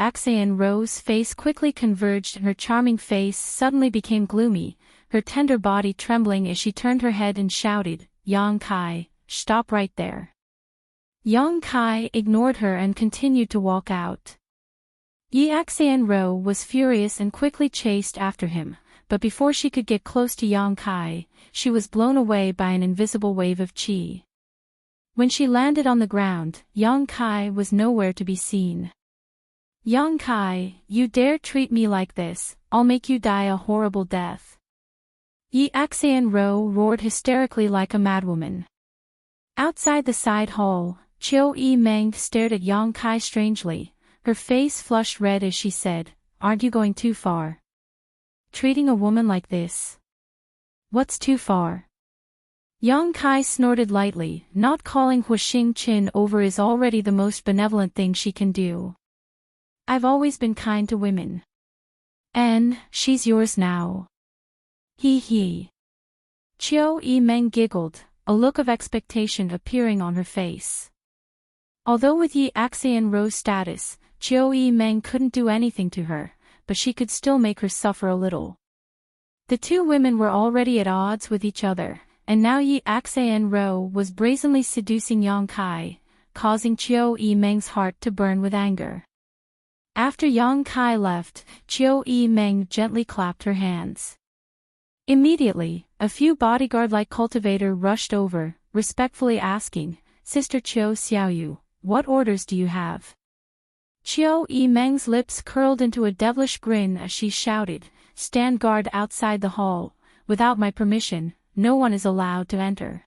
S1: Ro's face quickly converged and her charming face suddenly became gloomy, her tender body trembling as she turned her head and shouted, Yang Kai, stop right there. Yang Kai ignored her and continued to walk out. Yi Ro was furious and quickly chased after him, but before she could get close to Yang Kai, she was blown away by an invisible wave of qi. When she landed on the ground, Yang Kai was nowhere to be seen. Yang Kai, you dare treat me like this, I'll make you die a horrible death. Yi Ro roared hysterically like a madwoman. Outside the side hall, Chiu Yi Meng stared at Yang Kai strangely, her face flushed red as she said, "Aren't you going too far? Treating a woman like this? What's too far?" Yang Kai snorted lightly, not calling Huixing Qin over is already the most benevolent thing she can do. "I've always been kind to women. And she's yours now." He he. Chiu Yi Meng giggled, a look of expectation appearing on her face. Although with Yi Axian Ro's status, Chiu Yi Meng couldn't do anything to her, but she could still make her suffer a little. The two women were already at odds with each other, and now Yi Axian Ro was brazenly seducing Yang Kai, causing Chiu Yi Meng's heart to burn with anger. After Yang Kai left, Chiu Yi Meng gently clapped her hands. Immediately, a few bodyguard-like cultivator rushed over, respectfully asking, "Sister Chiu Xiaoyu, what orders do you have?" Chiu Yi Meng's lips curled into a devilish grin as she shouted, "Stand guard outside the hall. Without my permission, no one is allowed to enter."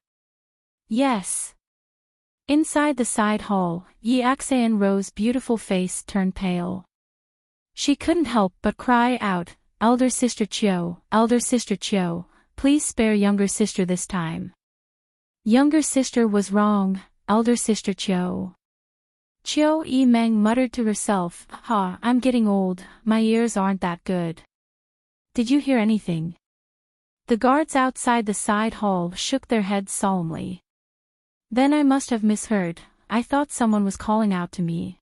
S1: "Yes." Inside the side hall, Yi Axian Ro's beautiful face turned pale. She couldn't help but cry out, Elder Sister Chiu, please spare younger sister this time." "Younger sister was wrong, Elder Sister Chiu." Chiu Yi Meng muttered to herself, I'm getting old, my ears aren't that good." "Did you hear anything?" The guards outside the side hall shook their heads solemnly. "Then I must have misheard, I thought someone was calling out to me."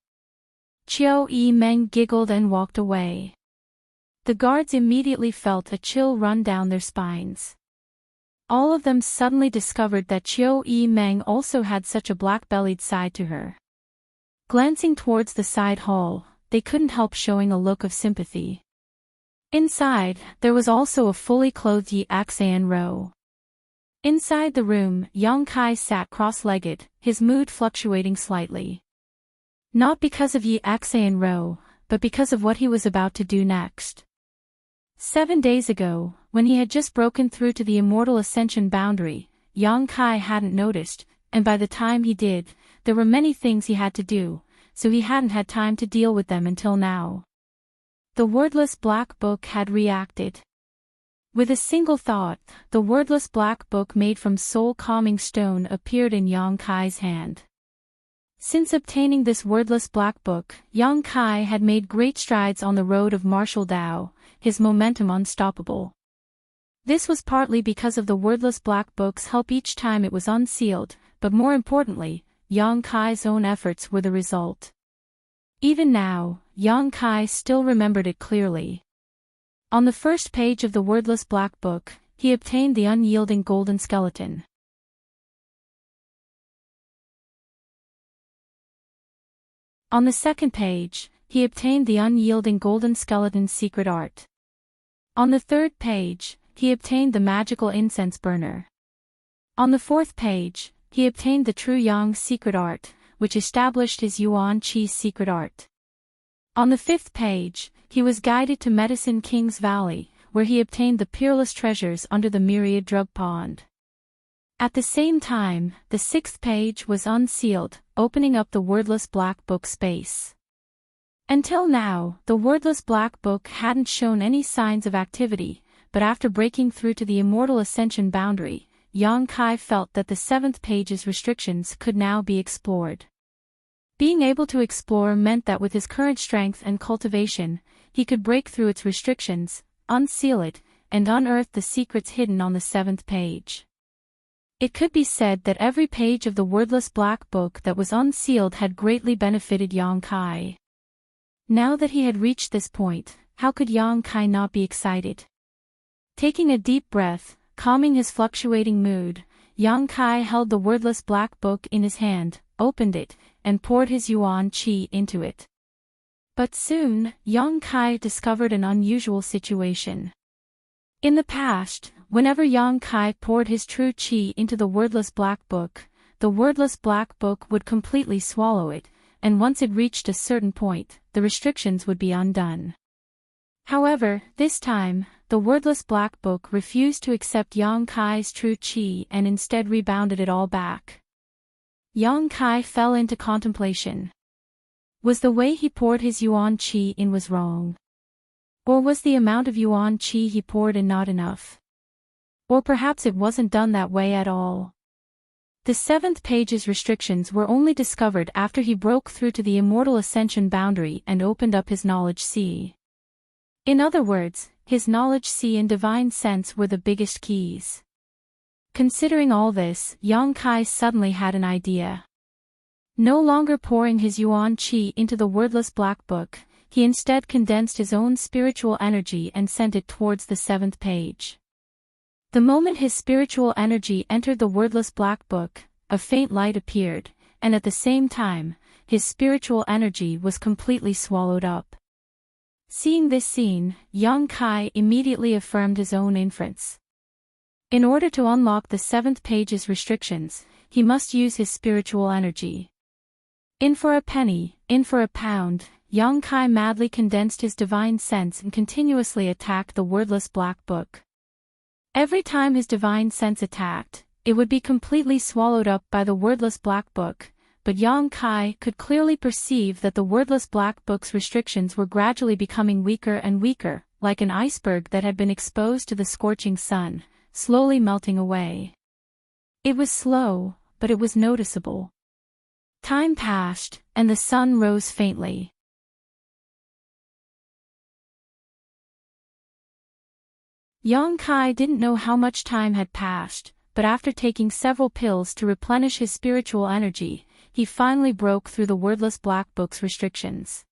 S1: Chiu Yi Meng giggled and walked away. The guards immediately felt a chill run down their spines. All of them suddenly discovered that Chiu Yi Meng also had such a black-bellied side to her. Glancing towards the side hall, they couldn't help showing a look of sympathy. Inside, there was also a fully clothed Yi Axian Ro. Inside the room, Yang Kai sat cross-legged, his mood fluctuating slightly. Not because of Yi Axian Ro, but because of what he was about to do next. 7 days ago, when he had just broken through to the immortal ascension boundary, Yang Kai hadn't noticed, and by the time he did, there were many things he had to do, so he hadn't had time to deal with them until now. The wordless black book had reacted. With a single thought, the wordless black book made from soul-calming stone appeared in Yang Kai's hand. Since obtaining this wordless black book, Yang Kai had made great strides on the road of martial Tao, his momentum unstoppable. This was partly because of the wordless black book's help each time it was unsealed, but more importantly, Yang Kai's own efforts were the result. Even now, Yang Kai still remembered it clearly. On the first page of the wordless black book, he obtained the unyielding golden skeleton. On the second page, he obtained the unyielding golden skeleton's secret art. On the third page, he obtained the magical incense burner. On the fourth page, he obtained the true Yang's secret art, which established his Yuan Qi's secret art. On the fifth page, he was guided to Medicine King's Valley, where he obtained the peerless treasures under the myriad drug pond. At the same time, the sixth page was unsealed, opening up the wordless black book space. Until now, the wordless black book hadn't shown any signs of activity, but after breaking through to the immortal ascension boundary, Yang Kai felt that the seventh page's restrictions could now be explored. Being able to explore meant that with his current strength and cultivation, he could break through its restrictions, unseal it, and unearth the secrets hidden on the seventh page. It could be said that every page of the wordless black book that was unsealed had greatly benefited Yang Kai. Now that he had reached this point, how could Yang Kai not be excited? Taking a deep breath, calming his fluctuating mood, Yang Kai held the wordless black book in his hand, opened it, and poured his Yuan Qi into it. But soon, Yang Kai discovered an unusual situation. In the past, whenever Yang Kai poured his true Qi into the wordless black book would completely swallow it, and once it reached a certain point, the restrictions would be undone. However, this time, the wordless black book refused to accept Yang Kai's true Qi and instead rebounded it all back. Yang Kai fell into contemplation. Was the way he poured his yuan qi in was wrong? Or was the amount of yuan qi he poured in not enough? Or perhaps it wasn't done that way at all. The 7th page's restrictions were only discovered after he broke through to the immortal ascension boundary and opened up his knowledge sea. In other words, his knowledge sea and divine sense were the biggest keys. Considering all this, Yang Kai suddenly had an idea. No longer pouring his yuan qi into the wordless black book, he instead condensed his own spiritual energy and sent it towards the 7th page. The moment his spiritual energy entered the wordless black book, a faint light appeared, and at the same time, his spiritual energy was completely swallowed up. Seeing this scene, Yang Kai immediately affirmed his own inference. In order to unlock the 7th page's restrictions, he must use his spiritual energy. In for a penny, in for a pound, Yang Kai madly condensed his divine sense and continuously attacked the wordless black book. Every time his divine sense attacked, it would be completely swallowed up by the wordless black book, but Yang Kai could clearly perceive that the wordless black book's restrictions were gradually becoming weaker and weaker, like an iceberg that had been exposed to the scorching sun, slowly melting away. It was slow, but it was noticeable. Time passed, and the sun rose faintly. Yang Kai didn't know how much time had passed, but after taking several pills to replenish his spiritual energy, he finally broke through the wordless black book's restrictions.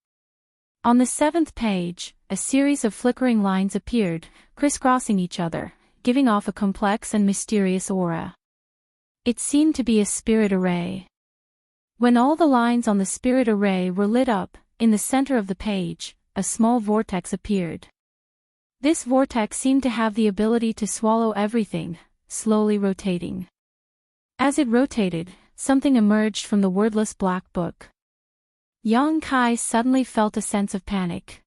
S1: On the 7th page, a series of flickering lines appeared, crisscrossing each other, giving off a complex and mysterious aura. It seemed to be a spirit array. When all the lines on the spirit array were lit up, in the center of the page, a small vortex appeared. This vortex seemed to have the ability to swallow everything, slowly rotating. As it rotated, something emerged from the wordless black book. Yang Kai suddenly felt a sense of panic.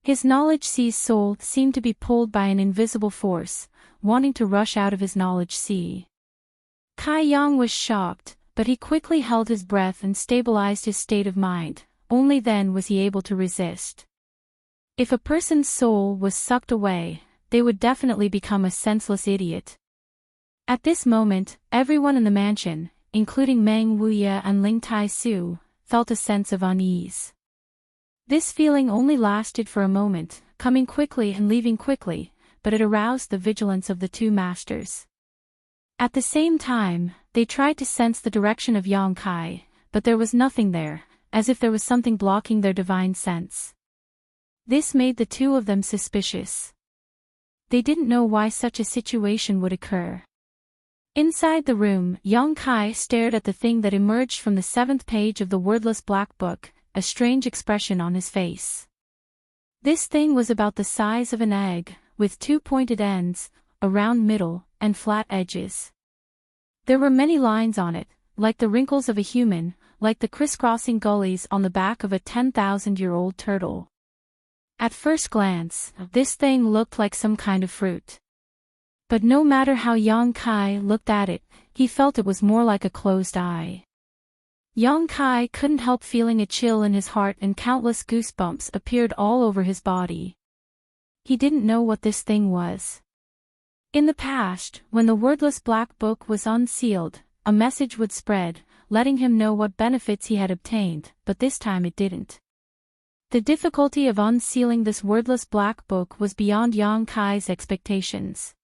S1: His knowledge sea's soul seemed to be pulled by an invisible force, wanting to rush out of his knowledge sea. Kai Yang was shocked, but he quickly held his breath and stabilized his state of mind. Only then was he able to resist. If a person's soul was sucked away, they would definitely become a senseless idiot. At this moment, everyone in the mansion, including Meng Wuya and Ling Tai Su, felt a sense of unease. This feeling only lasted for a moment, coming quickly and leaving quickly, but it aroused the vigilance of the two masters. At the same time, they tried to sense the direction of Yang Kai, but there was nothing there, as if there was something blocking their divine sense. This made the two of them suspicious. They didn't know why such a situation would occur. Inside the room, Yang Kai stared at the thing that emerged from the 7th page of the wordless black book, a strange expression on his face. This thing was about the size of an egg, with two pointed ends, a round middle, and flat edges. There were many lines on it, like the wrinkles of a human, like the crisscrossing gullies on the back of a 10,000-year-old turtle. At first glance, this thing looked like some kind of fruit. But no matter how Yang Kai looked at it, he felt it was more like a closed eye. Yang Kai couldn't help feeling a chill in his heart and countless goosebumps appeared all over his body. He didn't know what this thing was. In the past, when the wordless black book was unsealed, a message would spread, letting him know what benefits he had obtained, but this time it didn't. The difficulty of unsealing this wordless black book was beyond Yang Kai's expectations.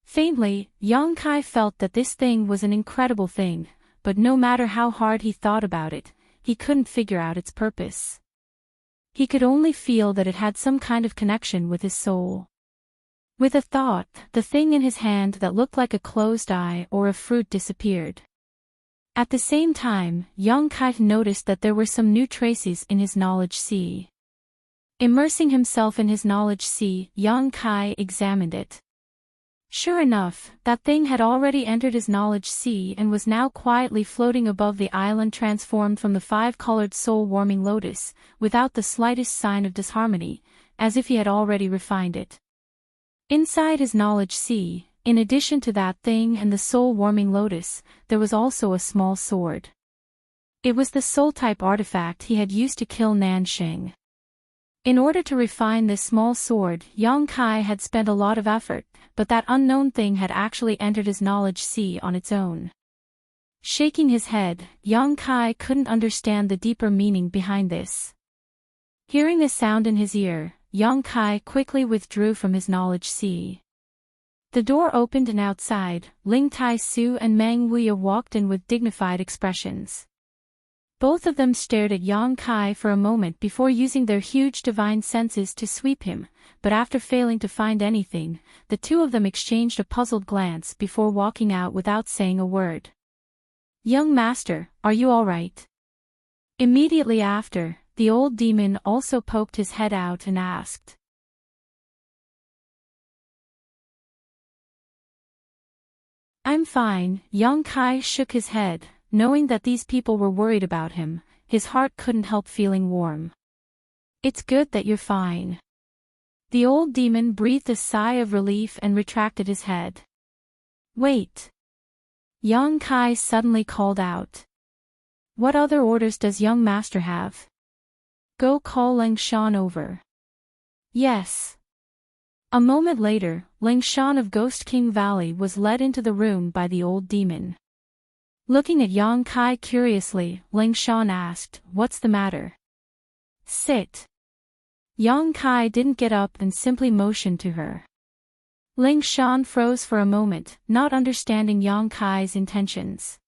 S1: Faintly, Yang Kai felt that this thing was an incredible thing, but no matter how hard he thought about it, he couldn't figure out its purpose. He could only feel that it had some kind of connection with his soul. With a thought, the thing in his hand that looked like a closed eye or a fruit disappeared. At the same time, Yang Kai noticed that there were some new traces in his knowledge sea. Immersing himself in his knowledge sea, Yang Kai examined it. Sure enough, that thing had already entered his knowledge sea and was now quietly floating above the island transformed from the 5-colored soul-warming lotus, without the slightest sign of disharmony, as if he had already refined it. Inside his knowledge sea, in addition to that thing and the soul-warming lotus, there was also a small sword. It was the soul-type artifact he had used to kill Nansheng. In order to refine this small sword, Yang Kai had spent a lot of effort, but that unknown thing had actually entered his knowledge sea on its own. Shaking his head, Yang Kai couldn't understand the deeper meaning behind this. Hearing this sound in his ear, Yang Kai quickly withdrew from his knowledge sea. The door opened and outside, Ling Tai Su and Meng Wuya walked in with dignified expressions. Both of them stared at Yang Kai for a moment before using their huge divine senses to sweep him, but after failing to find anything, the two of them exchanged a puzzled glance before walking out without saying a word. "Young master, are you all right?" Immediately after, the old demon also poked his head out and asked. "I'm fine." Yang Kai shook his head. Knowing that these people were worried about him, his heart couldn't help feeling warm. "It's good that you're fine." The old demon breathed a sigh of relief and retracted his head. "Wait." Yang Kai suddenly called out. "What other orders does young master have?" "Go call Ling Shan over." "Yes." A moment later, Ling Shan of Ghost King Valley was led into the room by the old demon. Looking at Yang Kai curiously, Ling Shan asked, "What's the matter?" "Sit." Yang Kai didn't get up and simply motioned to her. Ling Shan froze for a moment, not understanding Yang Kai's intentions.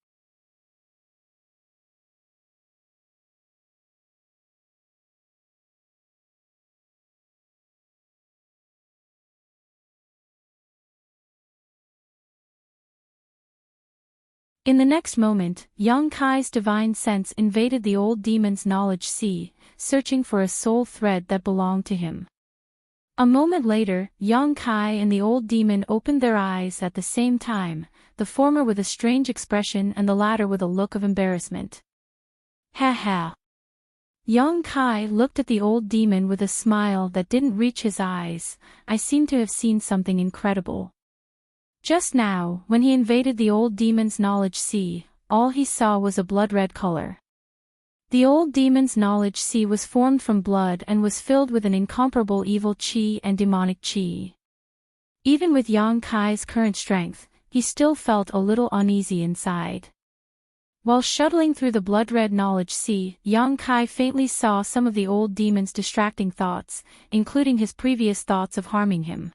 S1: In the next moment, Yang Kai's divine sense invaded the old demon's knowledge sea, searching for a soul thread that belonged to him. A moment later, Yang Kai and the old demon opened their eyes at the same time, the former with a strange expression and the latter with a look of embarrassment. "Ha ha." Yang Kai looked at the old demon with a smile that didn't reach his eyes. "I seem to have seen something incredible." Just now, when he invaded the old demon's knowledge sea, all he saw was a blood-red color. The old demon's knowledge sea was formed from blood and was filled with an incomparable evil qi and demonic qi. Even with Yang Kai's current strength, he still felt a little uneasy inside. While shuttling through the blood-red knowledge sea, Yang Kai faintly saw some of the old demon's distracting thoughts, including his previous thoughts of harming him.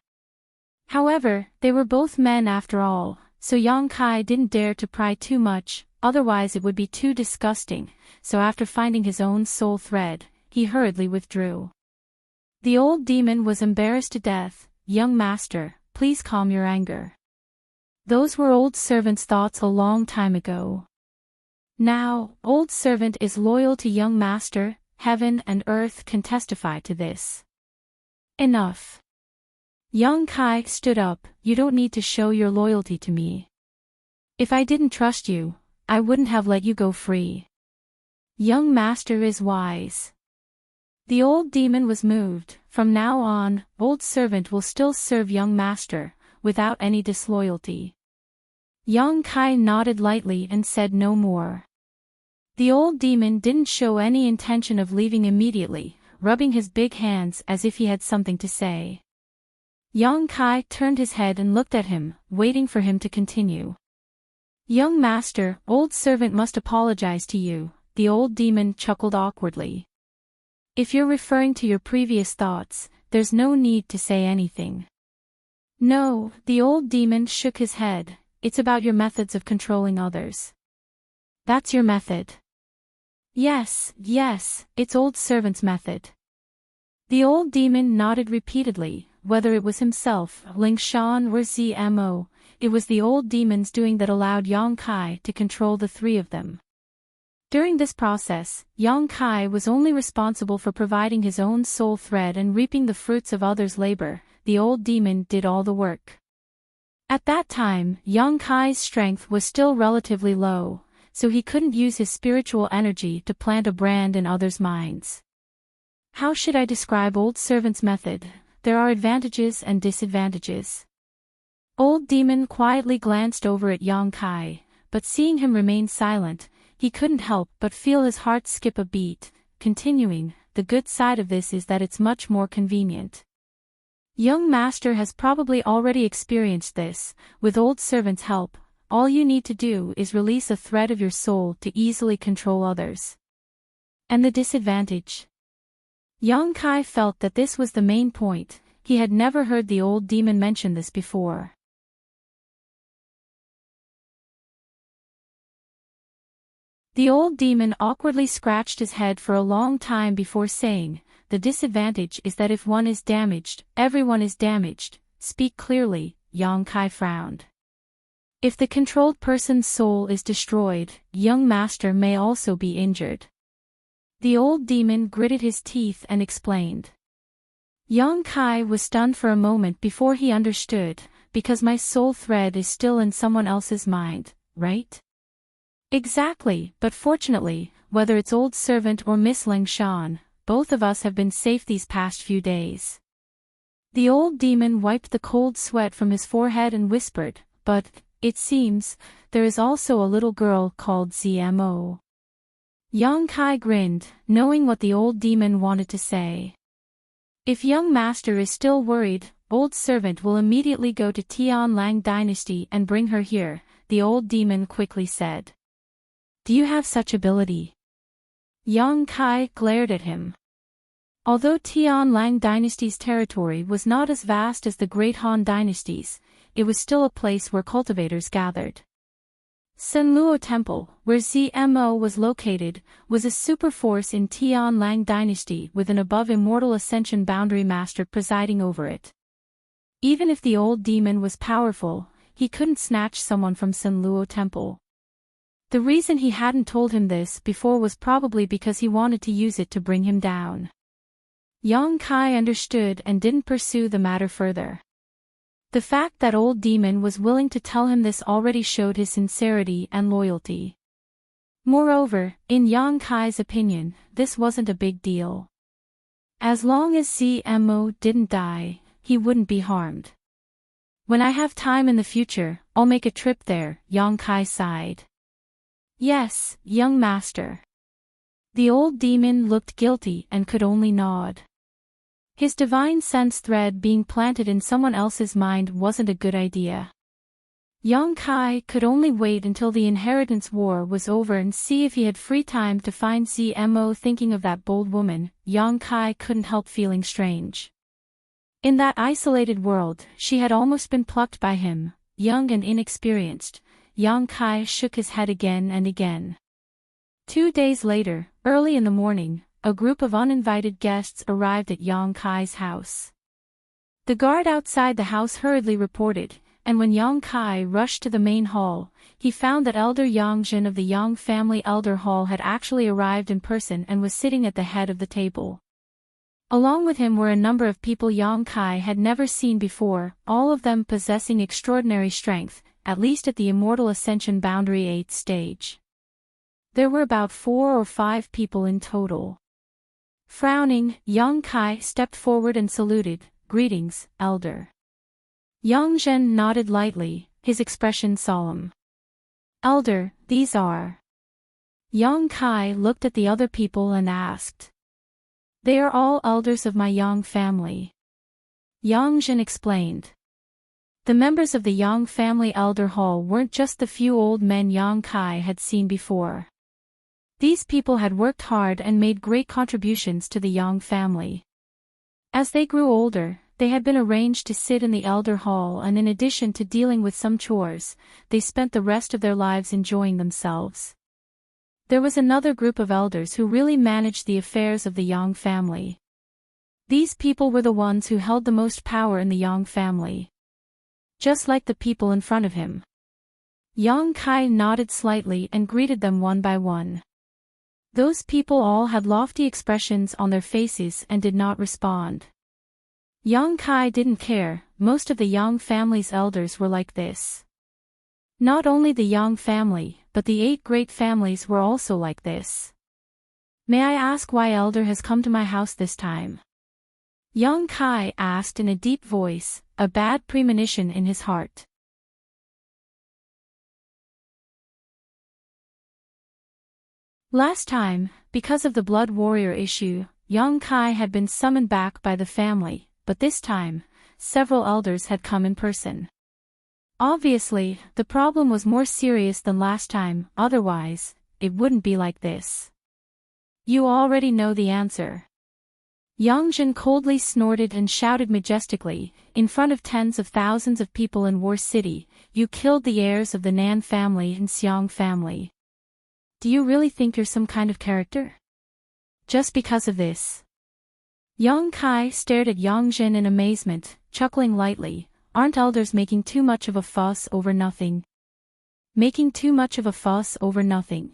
S1: However, they were both men after all, so Yang Kai didn't dare to pry too much, otherwise it would be too disgusting, so after finding his own soul thread, he hurriedly withdrew. The old demon was embarrassed to death. "Young master, please calm your anger. Those were old servant's thoughts a long time ago. Now, old servant is loyal to young master, heaven and earth can testify to this." "Enough." Yang Kai stood up. "You don't need to show your loyalty to me. If I didn't trust you, I wouldn't have let you go free. Young master is wise." The old demon was moved. From now on, old servant will still serve young master, without any disloyalty. Yang Kai nodded lightly and said no more. The old demon didn't show any intention of leaving immediately, rubbing his big hands as if he had something to say. Yang Kai turned his head and looked at him, waiting for him to continue. "Young master, old servant must apologize to you." The old demon chuckled awkwardly. "If you're referring to your previous thoughts, there's no need to say anything." "No," the old demon shook his head, "it's about your methods of controlling others." "That's your method?" Yes, it's old servant's method." The old demon nodded repeatedly. Whether it was himself, Ling Shan or Zmo, it was the old demon's doing that allowed Yang Kai to control the three of them. During this process, Yang Kai was only responsible for providing his own soul thread and reaping the fruits of others' labor. The old demon did all the work. At that time, Yang Kai's strength was still relatively low, so he couldn't use his spiritual energy to plant a brand in others' minds. How should I describe old servant's method? There are advantages and disadvantages. Old Demon quietly glanced over at Yang Kai, but seeing him remain silent, he couldn't help but feel his heart skip a beat, continuing, "The good side of this is that it's much more convenient. Young master has probably already experienced this. With old servant's help, all you need to do is release a thread of your soul to easily control others." And the disadvantage? Yang Kai felt that this was the main point. He had never heard the old demon mention this before. The old demon awkwardly scratched his head for a long time before saying, "The disadvantage is that if one is damaged, everyone is damaged." "Speak clearly," Yang Kai frowned. "If the controlled person's soul is destroyed, young master may also be injured." The old demon gritted his teeth and explained. Yang Kai was stunned for a moment before he understood, "Because my soul thread is still in someone else's mind, right?" "Exactly, but fortunately, whether it's old servant or Miss Lengshan, both of us have been safe these past few days." The old demon wiped the cold sweat from his forehead and whispered, "But, it seems, there is also a little girl called ZMO." Yang Kai grinned, knowing what the old demon wanted to say. "If young master is still worried, old servant will immediately go to Tianlang dynasty and bring her here," the old demon quickly said. "Do you have such ability?" Yang Kai glared at him. Although Tianlang dynasty's territory was not as vast as the Great Han dynasties, it was still a place where cultivators gathered. Senluo Temple, where ZMO was located, was a superforce in Tianlang dynasty with an above-immortal ascension boundary master presiding over it. Even if the old demon was powerful, he couldn't snatch someone from Senluo Temple. The reason he hadn't told him this before was probably because he wanted to use it to bring him down. Yang Kai understood and didn't pursue the matter further. The fact that old demon was willing to tell him this already showed his sincerity and loyalty. Moreover, in Yang Kai's opinion, this wasn't a big deal. As long as ZMO didn't die, he wouldn't be harmed. "When I have time in the future, I'll make a trip there," Yang Kai sighed. "Yes, young master." The old demon looked guilty and could only nod. His divine sense thread being planted in someone else's mind wasn't a good idea. Yang Kai could only wait until the inheritance war was over and see if he had free time to find ZMO. Thinking of that bold woman, Yang Kai couldn't help feeling strange. In that isolated world, she had almost been plucked by him, young and inexperienced. Yang Kai shook his head again and again. 2 days later, early in the morning, a group of uninvited guests arrived at Yang Kai's house. The guard outside the house hurriedly reported, and when Yang Kai rushed to the main hall, he found that Elder Yang Jin of the Yang family Elder Hall had actually arrived in person and was sitting at the head of the table. Along with him were a number of people Yang Kai had never seen before, all of them possessing extraordinary strength, at least at the Immortal Ascension Boundary 8th stage. There were about 4 or 5 people in total. Frowning, Yang Kai stepped forward and saluted, "Greetings, Elder." Yang Zhen nodded lightly, his expression solemn. "Elder, these are..." Yang Kai looked at the other people and asked. "They are all elders of my Yang family." Yang Zhen explained. The members of the Yang family Elder Hall weren't just the few old men Yang Kai had seen before. These people had worked hard and made great contributions to the Yang family. As they grew older, they had been arranged to sit in the Elder Hall, and in addition to dealing with some chores, they spent the rest of their lives enjoying themselves. There was another group of elders who really managed the affairs of the Yang family. These people were the ones who held the most power in the Yang family. Just like the people in front of him. Yang Kai nodded slightly and greeted them one by one. Those people all had lofty expressions on their faces and did not respond. Yang Kai didn't care, most of the Yang family's elders were like this. Not only the Yang family, but the 8 great families were also like this. "May I ask why Elder has come to my house this time?" Yang Kai asked in a deep voice, a bad premonition in his heart. Last time, because of the Blood Warrior issue, young Kai had been summoned back by the family, but this time, several elders had come in person. Obviously, the problem was more serious than last time, otherwise, it wouldn't be like this. You already know the answer. Yang Jin coldly snorted and shouted majestically, in front of tens of thousands of people in War City, you killed the heirs of the Nan family and Xiang family. Do you really think you're some kind of character? Just because of this. Young Kai stared at Yang Jin in amazement, chuckling lightly, aren't elders making too much of a fuss over nothing? Making too much of a fuss over nothing.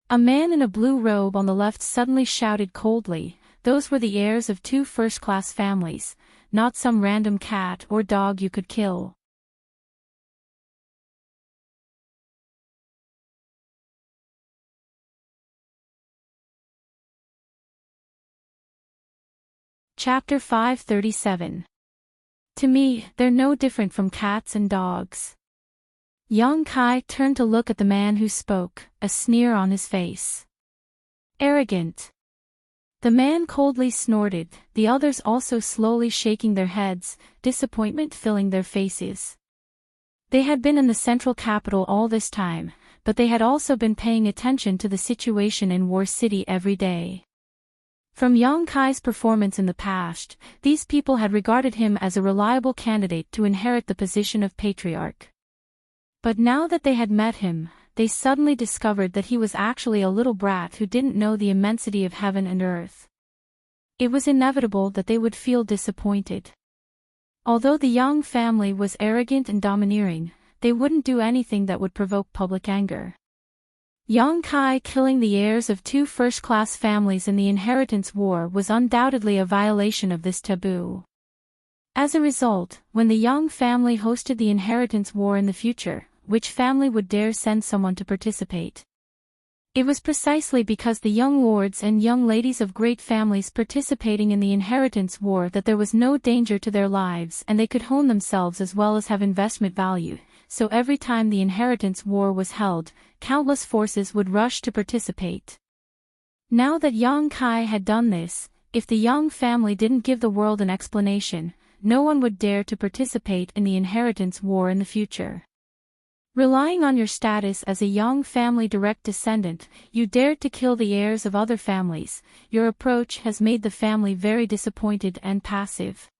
S1: A man in a blue robe on the left suddenly shouted coldly, those were the heirs of 2 first-class families, not some random cat or dog you could kill. Chapter 537. To me, they're no different from cats and dogs. Young Kai turned to look at the man who spoke, a sneer on his face. Arrogant. The man coldly snorted, the others also slowly shaking their heads, disappointment filling their faces. They had been in the central capital all this time, but they had also been paying attention to the situation in War City every day. From Yang Kai's performance in the past, these people had regarded him as a reliable candidate to inherit the position of patriarch. But now that they had met him, they suddenly discovered that he was actually a little brat who didn't know the immensity of heaven and earth. It was inevitable that they would feel disappointed. Although the Yang family was arrogant and domineering, they wouldn't do anything that would provoke public anger. Yang Kai killing the heirs of 2 first-class families in the inheritance war was undoubtedly a violation of this taboo. As a result, when the Yang family hosted the inheritance war in the future, which family would dare send someone to participate? It was precisely because the young lords and young ladies of great families participating in the inheritance war that there was no danger to their lives and they could hone themselves as well as have investment value. So every time the inheritance war was held, countless forces would rush to participate. Now that Yang Kai had done this, if the Yang family didn't give the world an explanation, no one would dare to participate in the inheritance war in the future. Relying on your status as a Yang family direct descendant, you dared to kill the heirs of other families. Your approach has made the family very disappointed and passive.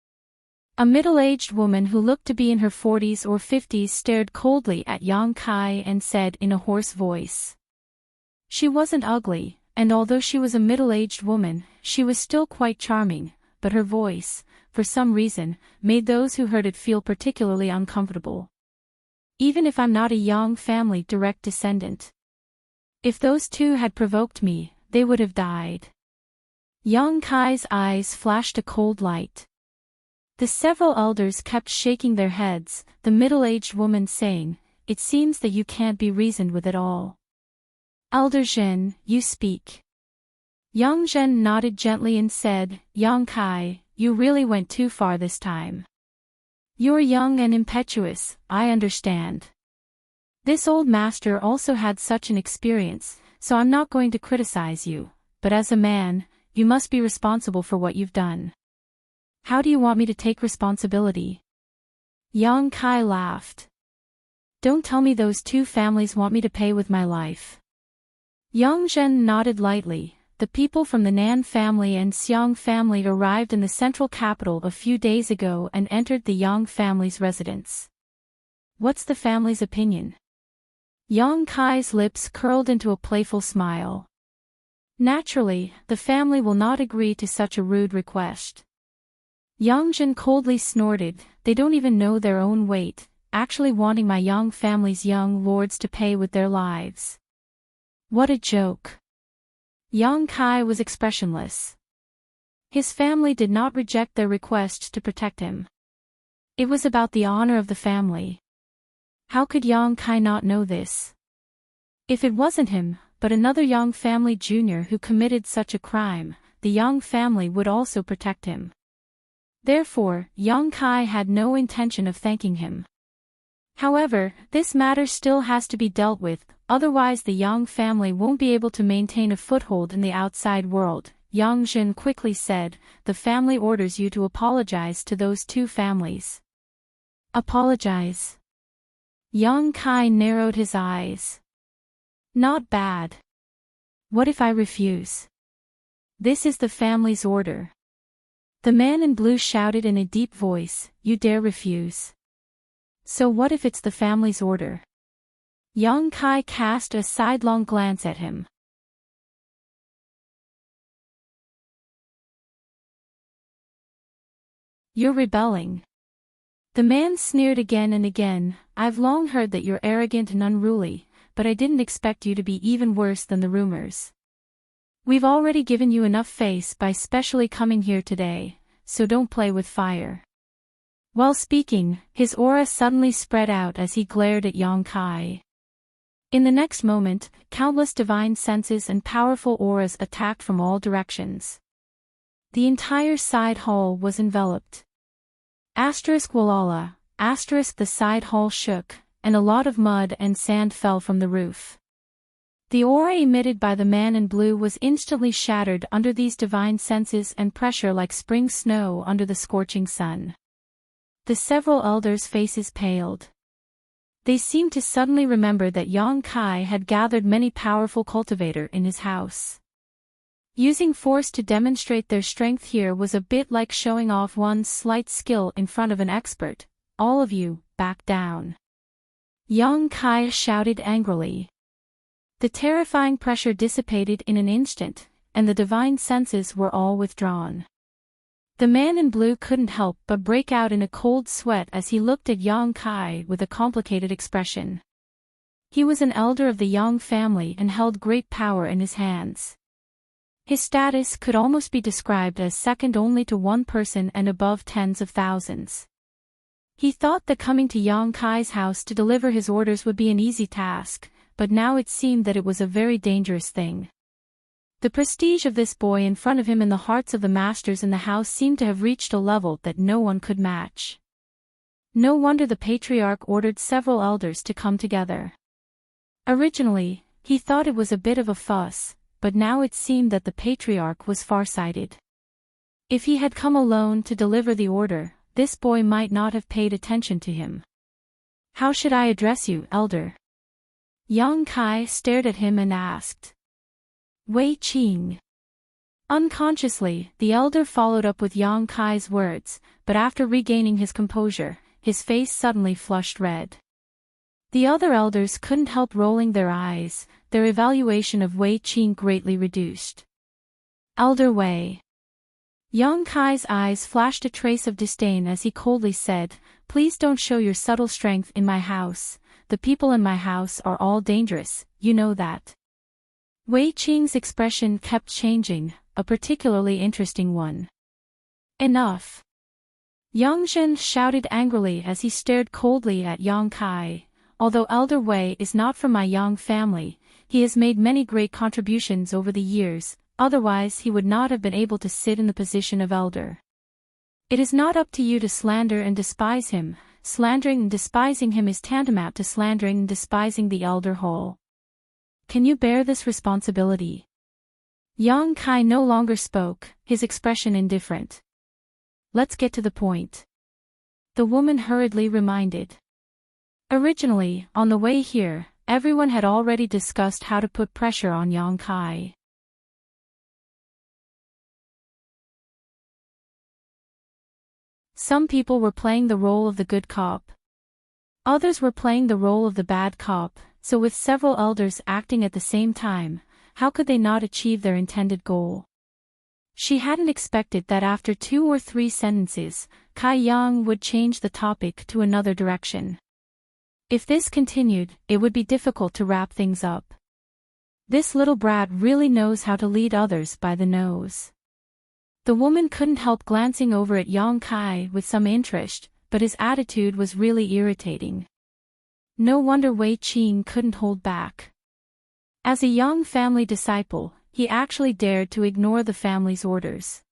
S1: A middle-aged woman who looked to be in her 40s or 50s stared coldly at Yang Kai and said in a hoarse voice. She wasn't ugly, and although she was a middle-aged woman, she was still quite charming, but her voice, for some reason, made those who heard it feel particularly uncomfortable. Even if I'm not a Yang family direct descendant. If those 2 had provoked me, they would have died. Yang Kai's eyes flashed a cold light. The several elders kept shaking their heads, the middle-aged woman saying, it seems that you can't be reasoned with at all. Elder Zhen, you speak. Yang Zhen nodded gently and said, Yang Kai, you really went too far this time. You're young and impetuous, I understand. This old master also had such an experience, so I'm not going to criticize you, but as a man, you must be responsible for what you've done. How do you want me to take responsibility? Yang Kai laughed. Don't tell me those 2 families want me to pay with my life. Yang Zhen nodded lightly. The people from the Nan family and Xiang family arrived in the central capital a few days ago and entered the Yang family's residence. What's the family's opinion? Yang Kai's lips curled into a playful smile. Naturally, the family will not agree to such a rude request. Yang Jin coldly snorted, they don't even know their own weight, actually wanting my Yang family's young lords to pay with their lives. What a joke. Yang Kai was expressionless. His family did not reject their request to protect him. It was about the honor of the family. How could Yang Kai not know this? If it wasn't him, but another Yang family junior who committed such a crime, the Yang family would also protect him. Therefore, Yang Kai had no intention of thanking him. However, this matter still has to be dealt with, otherwise the Yang family won't be able to maintain a foothold in the outside world. Yang Jin quickly said, "The family orders you to apologize to those two families." Apologize? Yang Kai narrowed his eyes. Not bad. What if I refuse? This is the family's order. The man in blue shouted in a deep voice, "You dare refuse? So what if it's the family's order?" Yang Kai cast a sidelong glance at him. You're rebelling. The man sneered again and again. "I've long heard that you're arrogant and unruly, but I didn't expect you to be even worse than the rumors. We've already given you enough face by specially coming here today, so don't play with fire." While speaking, his aura suddenly spread out as he glared at Yang Kai. In the next moment, countless divine senses and powerful auras attacked from all directions. The entire side hall was enveloped. Walala, the side hall shook, and a lot of mud and sand fell from the roof. The aura emitted by the man in blue was instantly shattered under these divine senses and pressure like spring snow under the scorching sun. The several elders' faces paled. They seemed to suddenly remember that Yang Kai had gathered many powerful cultivators in his house. Using force to demonstrate their strength here was a bit like showing off one's slight skill in front of an expert. "All of you, back down!" Yang Kai shouted angrily. The terrifying pressure dissipated in an instant, and the divine senses were all withdrawn. The man in blue couldn't help but break out in a cold sweat as he looked at Yang Kai with a complicated expression. He was an elder of the Yang family and held great power in his hands. His status could almost be described as second only to one person and above tens of thousands. He thought that coming to Yang Kai's house to deliver his orders would be an easy task, but now it seemed that it was a very dangerous thing. The prestige of this boy in front of him in the hearts of the masters in the house seemed to have reached a level that no one could match. No wonder the patriarch ordered several elders to come together. Originally, he thought it was a bit of a fuss, but now it seemed that the patriarch was farsighted. If he had come alone to deliver the order, this boy might not have paid attention to him. "How should I address you, elder?" Yang Kai stared at him and asked. "Wei Qing." Unconsciously, the elder followed up with Yang Kai's words, but after regaining his composure, his face suddenly flushed red. The other elders couldn't help rolling their eyes, their evaluation of Wei Qing greatly reduced. "Elder Wei." Yang Kai's eyes flashed a trace of disdain as he coldly said, "Please don't show your subtle strength in my house. The people in my house are all dangerous, you know that." Wei Qing's expression kept changing, a particularly interesting one. "Enough!" Yang Zhen shouted angrily as he stared coldly at Yang Kai. "Although Elder Wei is not from my Yang family, he has made many great contributions over the years, otherwise he would not have been able to sit in the position of elder. It is not up to you to slander and despise him. Slandering and despising him is tantamount to slandering and despising the elder whole. Can you bear this responsibility?" Yang Kai no longer spoke, his expression indifferent. "Let's get to the point," the woman hurriedly reminded. Originally, on the way here, everyone had already discussed how to put pressure on Yang Kai. Some people were playing the role of the good cop. Others were playing the role of the bad cop, so with several elders acting at the same time, how could they not achieve their intended goal? She hadn't expected that after 2 or 3 sentences, Kai Yang would change the topic to another direction. If this continued, it would be difficult to wrap things up. This little brat really knows how to lead others by the nose. The woman couldn't help glancing over at Yang Kai with some interest, but his attitude was really irritating. No wonder Wei Qing couldn't hold back. As a young family disciple, he actually dared to ignore the family's orders.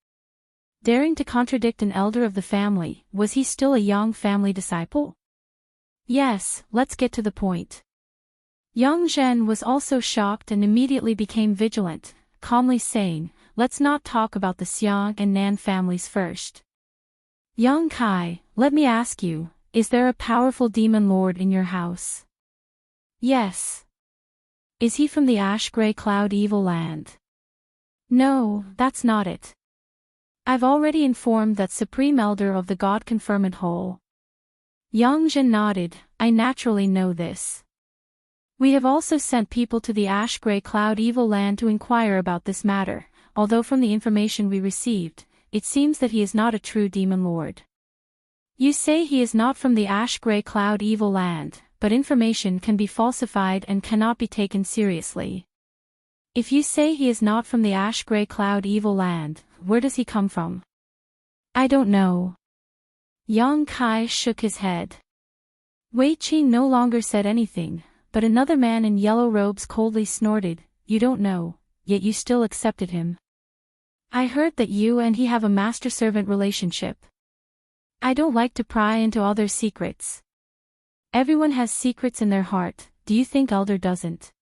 S1: Daring to contradict an elder of the family, was he still a young family disciple? Yes, let's get to the point. Yang Zhen was also shocked and immediately became vigilant, calmly saying, let's not talk about the Xiang and Nan families first. Yang Kai, let me ask you, is there a powerful demon lord in your house? Yes. Is he from the ash-gray cloud evil land? No, that's not it. I've already informed that supreme elder of the God-confirmed whole. Yang Zhen nodded, I naturally know this. We have also sent people to the ash-gray cloud evil land to inquire about this matter, although from the information we received, it seems that he is not a true demon lord. You say he is not from the ash-gray cloud evil land, but information can be falsified and cannot be taken seriously. If you say he is not from the ash-gray cloud evil land, where does he come from? I don't know. Yang Kai shook his head. Wei Qi no longer said anything, but another man in yellow robes coldly snorted, you don't know, yet you still accepted him. I heard that you and he have a master-servant relationship. I don't like to pry into others' secrets. Everyone has secrets in their heart, do you think Elder doesn't?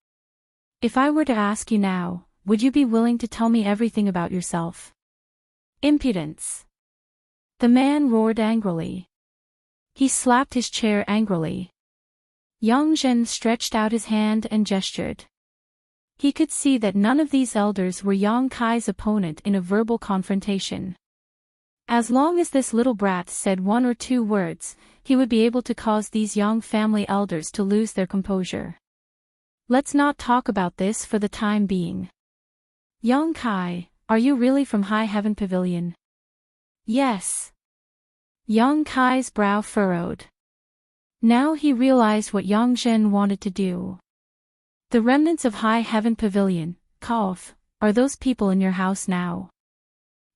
S1: If I were to ask you now, would you be willing to tell me everything about yourself? Impudence. The man roared angrily. He slapped his chair angrily. Yang Zhen stretched out his hand and gestured. He could see that none of these elders were Yang Kai's opponent in a verbal confrontation. As long as this little brat said one or two words, he would be able to cause these Yang family elders to lose their composure. Let's not talk about this for the time being. Yang Kai, are you really from High Heaven Pavilion? Yes. Yang Kai's brow furrowed. Now he realized what Yang Zhen wanted to do. The remnants of High Heaven Pavilion, Kaof, are those people in your house now?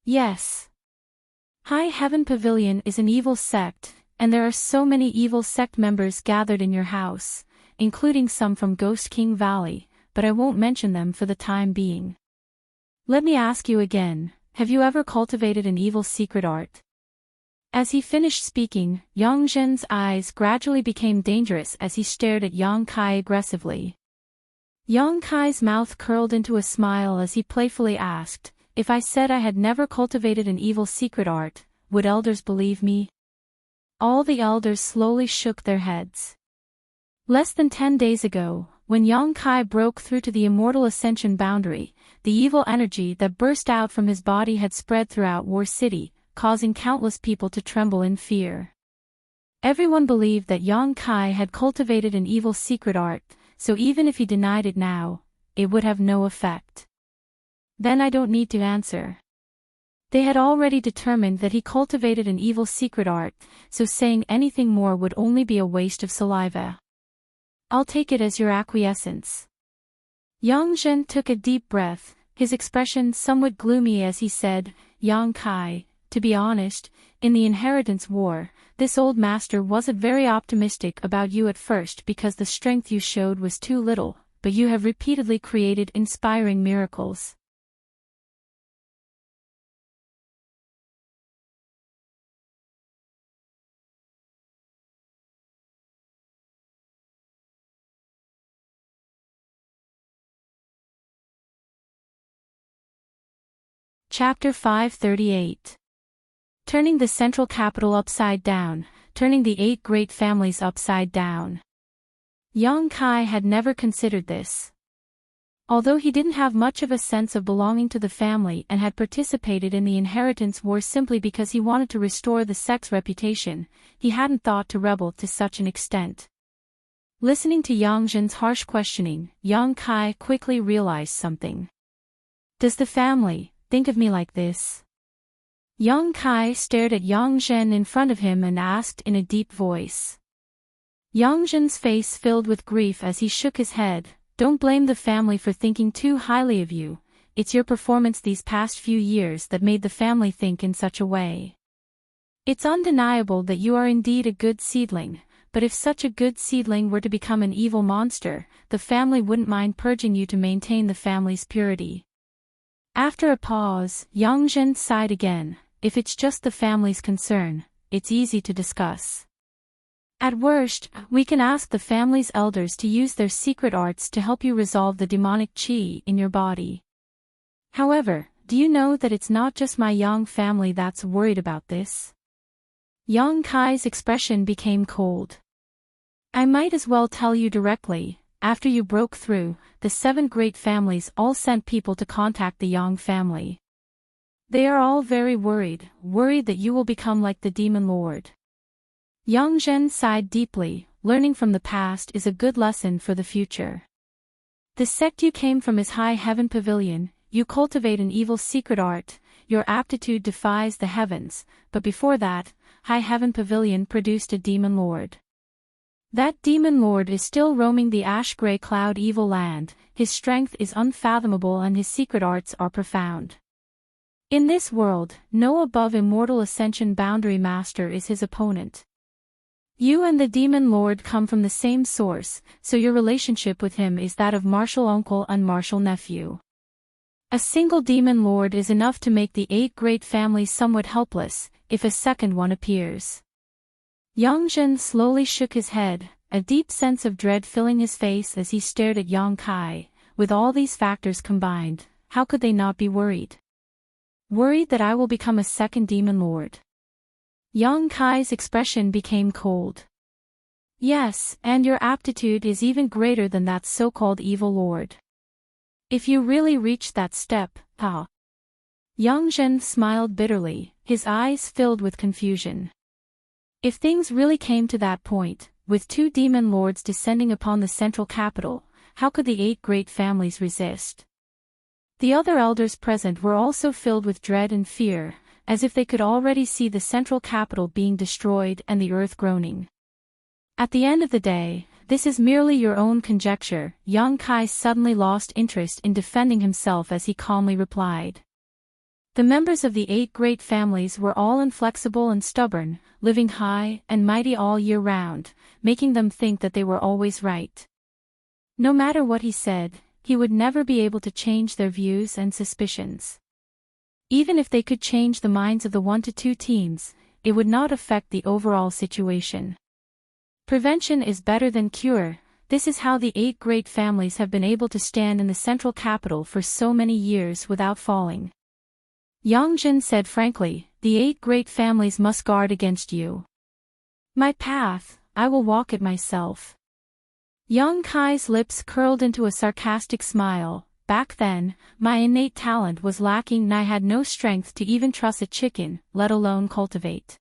S1: Yes. High Heaven Pavilion is an evil sect, and there are so many evil sect members gathered in your house, including some from Ghost King Valley, but I won't mention them for the time being. Let me ask you again, have you ever cultivated an evil secret art? As he finished speaking, Yang Zhen's eyes gradually became dangerous as he stared at Yang Kai aggressively. Yang Kai's mouth curled into a smile as he playfully asked, if I said I had never cultivated an evil secret art, would elders believe me? All the elders slowly shook their heads. Less than 10 days ago, when Yang Kai broke through to the immortal ascension boundary, the evil energy that burst out from his body had spread throughout War City, causing countless people to tremble in fear. Everyone believed that Yang Kai had cultivated an evil secret art, so even if he denied it now, it would have no effect. Then I don't need to answer. They had already determined that he cultivated an evil secret art, so saying anything more would only be a waste of saliva. I'll take it as your acquiescence. Yang Zhen took a deep breath, his expression somewhat gloomy as he said, Yang Kai, to be honest, in the inheritance war, this old master wasn't very optimistic about you at first because the strength you showed was too little, but you have repeatedly created inspiring miracles. Chapter 538. Turning the central capital upside down, turning the 8 great families upside down. Yang Kai had never considered this. Although he didn't have much of a sense of belonging to the family and had participated in the inheritance war simply because he wanted to restore the sect's reputation, he hadn't thought to rebel to such an extent. Listening to Yang Zhen's harsh questioning, Yang Kai quickly realized something. Does the family think of me like this? Yang Kai stared at Yang Zhen in front of him and asked in a deep voice. Yang Zhen's face filled with grief as he shook his head. Don't blame the family for thinking too highly of you, it's your performance these past few years that made the family think in such a way. It's undeniable that you are indeed a good seedling, but if such a good seedling were to become an evil monster, the family wouldn't mind purging you to maintain the family's purity. After a pause, Yang Zhen sighed again, if it's just the family's concern, it's easy to discuss. At worst, we can ask the family's elders to use their secret arts to help you resolve the demonic qi in your body. However, do you know that it's not just my Yang family that's worried about this? Yang Kai's expression became cold. I might as well tell you directly, after you broke through, the 7 great families all sent people to contact the Yang family. They are all very worried that you will become like the demon lord. Yang Zhen sighed deeply. Learning from the past is a good lesson for the future. The sect you came from is High Heaven Pavilion. You cultivate an evil secret art, your aptitude defies the heavens, but before that, High Heaven Pavilion produced a demon lord. That demon lord is still roaming the ash-gray cloud evil land, his strength is unfathomable and his secret arts are profound. In this world, no above immortal ascension boundary master is his opponent. You and the demon lord come from the same source, so your relationship with him is that of martial uncle and martial nephew. A single demon lord is enough to make the 8 great families somewhat helpless, if a second one appears. Yang Zhen slowly shook his head, a deep sense of dread filling his face as he stared at Yang Kai. With all these factors combined, how could they not be worried? Worried that I will become a second demon lord. Yang Kai's expression became cold. Yes, and your aptitude is even greater than that so-called evil lord. If you really reach that step, how? Yang Zhen smiled bitterly, his eyes filled with confusion. If things really came to that point, with 2 demon lords descending upon the central capital, how could the 8 great families resist? The other elders present were also filled with dread and fear, as if they could already see the central capital being destroyed and the earth groaning. At the end of the day, this is merely your own conjecture. Yang Kai suddenly lost interest in defending himself as he calmly replied. The members of the 8 great families were all inflexible and stubborn, living high and mighty all year round, making them think that they were always right. No matter what he said, he would never be able to change their views and suspicions. Even if they could change the minds of the 1 to 2 teams, it would not affect the overall situation. Prevention is better than cure. This is how the 8 great families have been able to stand in the central capital for so many years without falling. Yang Zhen said frankly, the 8 great families must guard against you. My path, I will walk it myself. Yang Kai's lips curled into a sarcastic smile. Back then, my innate talent was lacking and I had no strength to even truss a chicken, let alone cultivate.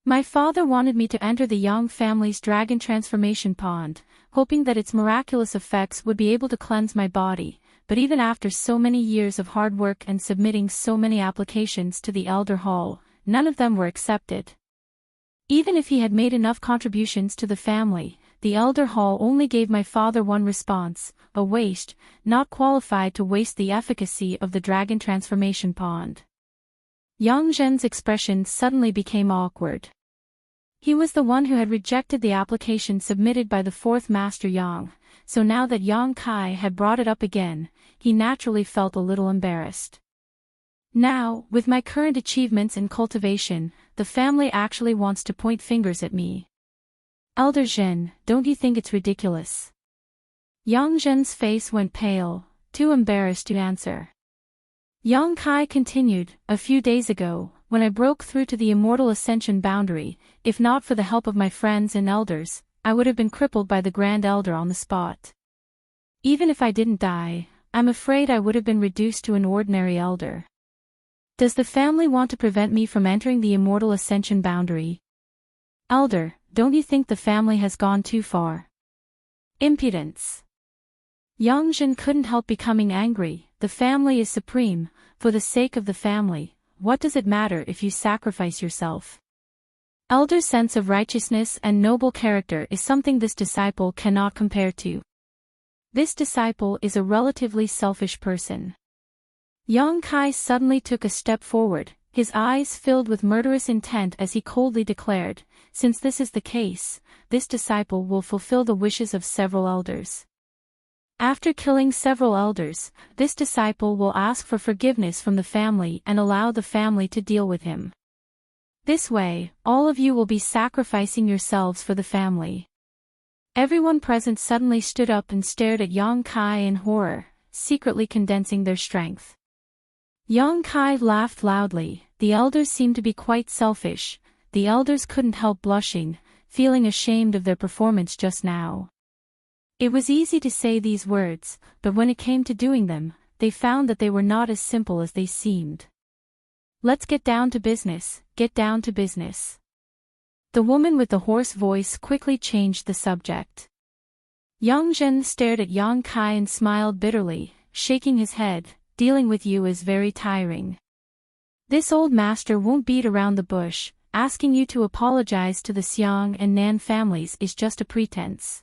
S1: My father wanted me to enter the Yang family's dragon transformation pond, hoping that its miraculous effects would be able to cleanse my body, but even after so many years of hard work and submitting so many applications to the Elder Hall, none of them were accepted. Even if he had made enough contributions to the family, the Elder Hall only gave my father one response, a waste, not qualified to waste the efficacy of the dragon transformation pond. Yang Zhen's expression suddenly became awkward. He was the one who had rejected the application submitted by the 4th Master Yang, so now that Yang Kai had brought it up again, he naturally felt a little embarrassed. Now, with my current achievements in cultivation, the family actually wants to point fingers at me. Elder Zhen, don't you think it's ridiculous? Yang Zhen's face went pale, too embarrassed to answer. Yang Kai continued, a few days ago, when I broke through to the immortal ascension boundary, if not for the help of my friends and elders, I would have been crippled by the Grand Elder on the spot. Even if I didn't die, I'm afraid I would have been reduced to an ordinary elder. Does the family want to prevent me from entering the immortal ascension boundary? Elder, don't you think the family has gone too far? Impudence. Yang Zhen couldn't help becoming angry. The family is supreme. For the sake of the family, what does it matter if you sacrifice yourself? Elder's sense of righteousness and noble character is something this disciple cannot compare to. This disciple is a relatively selfish person. Yang Kai suddenly took a step forward, his eyes filled with murderous intent as he coldly declared, since this is the case, this disciple will fulfill the wishes of several elders. After killing several elders, this disciple will ask for forgiveness from the family and allow the family to deal with him. This way, all of you will be sacrificing yourselves for the family. Everyone present suddenly stood up and stared at Yang Kai in horror, secretly condensing their strength. Yang Kai laughed loudly. The elders seemed to be quite selfish. The elders couldn't help blushing, feeling ashamed of their performance just now. It was easy to say these words, but when it came to doing them, they found that they were not as simple as they seemed. Let's get down to business, get down to business. The woman with the hoarse voice quickly changed the subject. Yang Zhen stared at Yang Kai and smiled bitterly, shaking his head. Dealing with you is very tiring. This old master won't beat around the bush. Asking you to apologize to the Xiang and Nan families is just a pretense.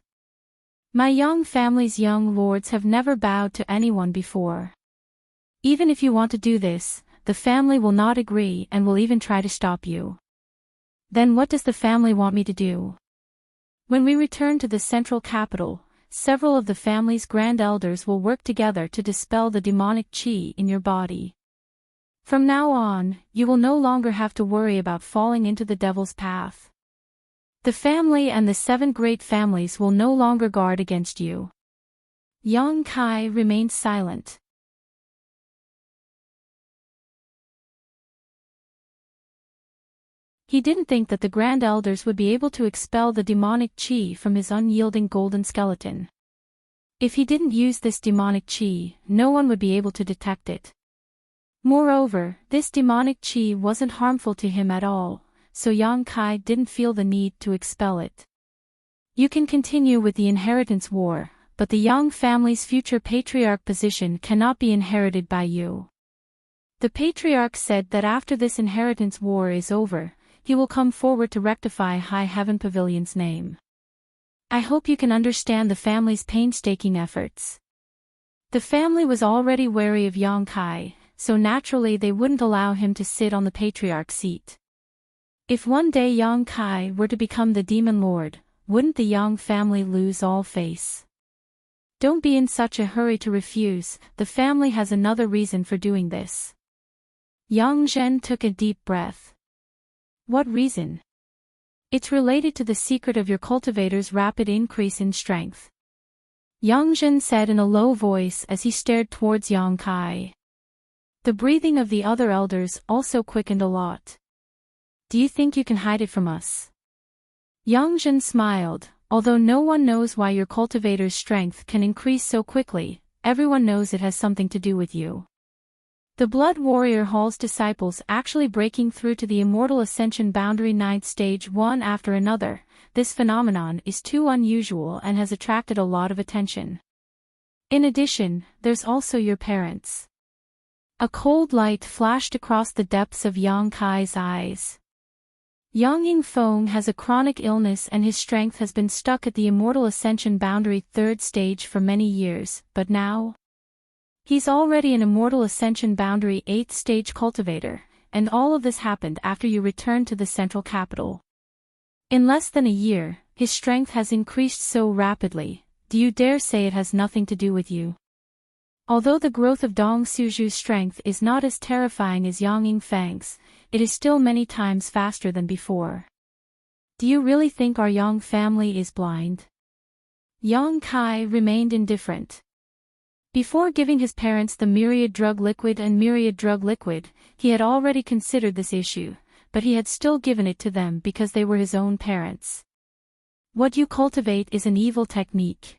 S1: My Yang family's young lords have never bowed to anyone before. Even if you want to do this, the family will not agree and will even try to stop you. Then what does the family want me to do? When we return to the central capital, several of the family's grand elders will work together to dispel the demonic qi in your body. From now on, you will no longer have to worry about falling into the devil's path. The family and the 7 great families will no longer guard against you. Yang Kai remained silent. He didn't think that the grand elders would be able to expel the demonic qi from his unyielding golden skeleton. If he didn't use this demonic qi, no one would be able to detect it. Moreover, this demonic qi wasn't harmful to him at all, so Yang Kai didn't feel the need to expel it. You can continue with the inheritance war, but the Yang family's future patriarch position cannot be inherited by you. The patriarch said that after this inheritance war is over, he will come forward to rectify High Heaven Pavilion's name. I hope you can understand the family's painstaking efforts. The family was already wary of Yang Kai, so naturally they wouldn't allow him to sit on the patriarch seat. If one day Yang Kai were to become the demon lord, wouldn't the Yang family lose all face? Don't be in such a hurry to refuse, the family has another reason for doing this. Yang Zhen took a deep breath. What reason? It's related to the secret of your cultivator's rapid increase in strength. Yang Zhen said in a low voice as he stared towards Yang Kai. The breathing of the other elders also quickened a lot. Do you think you can hide it from us? Yang Zhen smiled. Although no one knows why your cultivator's strength can increase so quickly, everyone knows it has something to do with you. The Blood Warrior Hall's disciples actually breaking through to the Immortal Ascension boundary 9th stage one after another, this phenomenon is too unusual and has attracted a lot of attention. In addition, there's also your parents. A cold light flashed across the depths of Yang Kai's eyes. Yang Yingfeng has a chronic illness and his strength has been stuck at the Immortal Ascension boundary 3rd stage for many years, but now? He's already an Immortal Ascension boundary 8th stage cultivator, and all of this happened after you returned to the central capital. In less than a year, his strength has increased so rapidly. Do you dare say it has nothing to do with you? Although the growth of Dong Suju's strength is not as terrifying as Yang Yingfeng's, it is still many times faster than before. Do you really think our Yang family is blind? Yang Kai remained indifferent. Before giving his parents the myriad drug liquid and myriad drug liquid, he had already considered this issue, but he had still given it to them because they were his own parents. What you cultivate is an evil technique.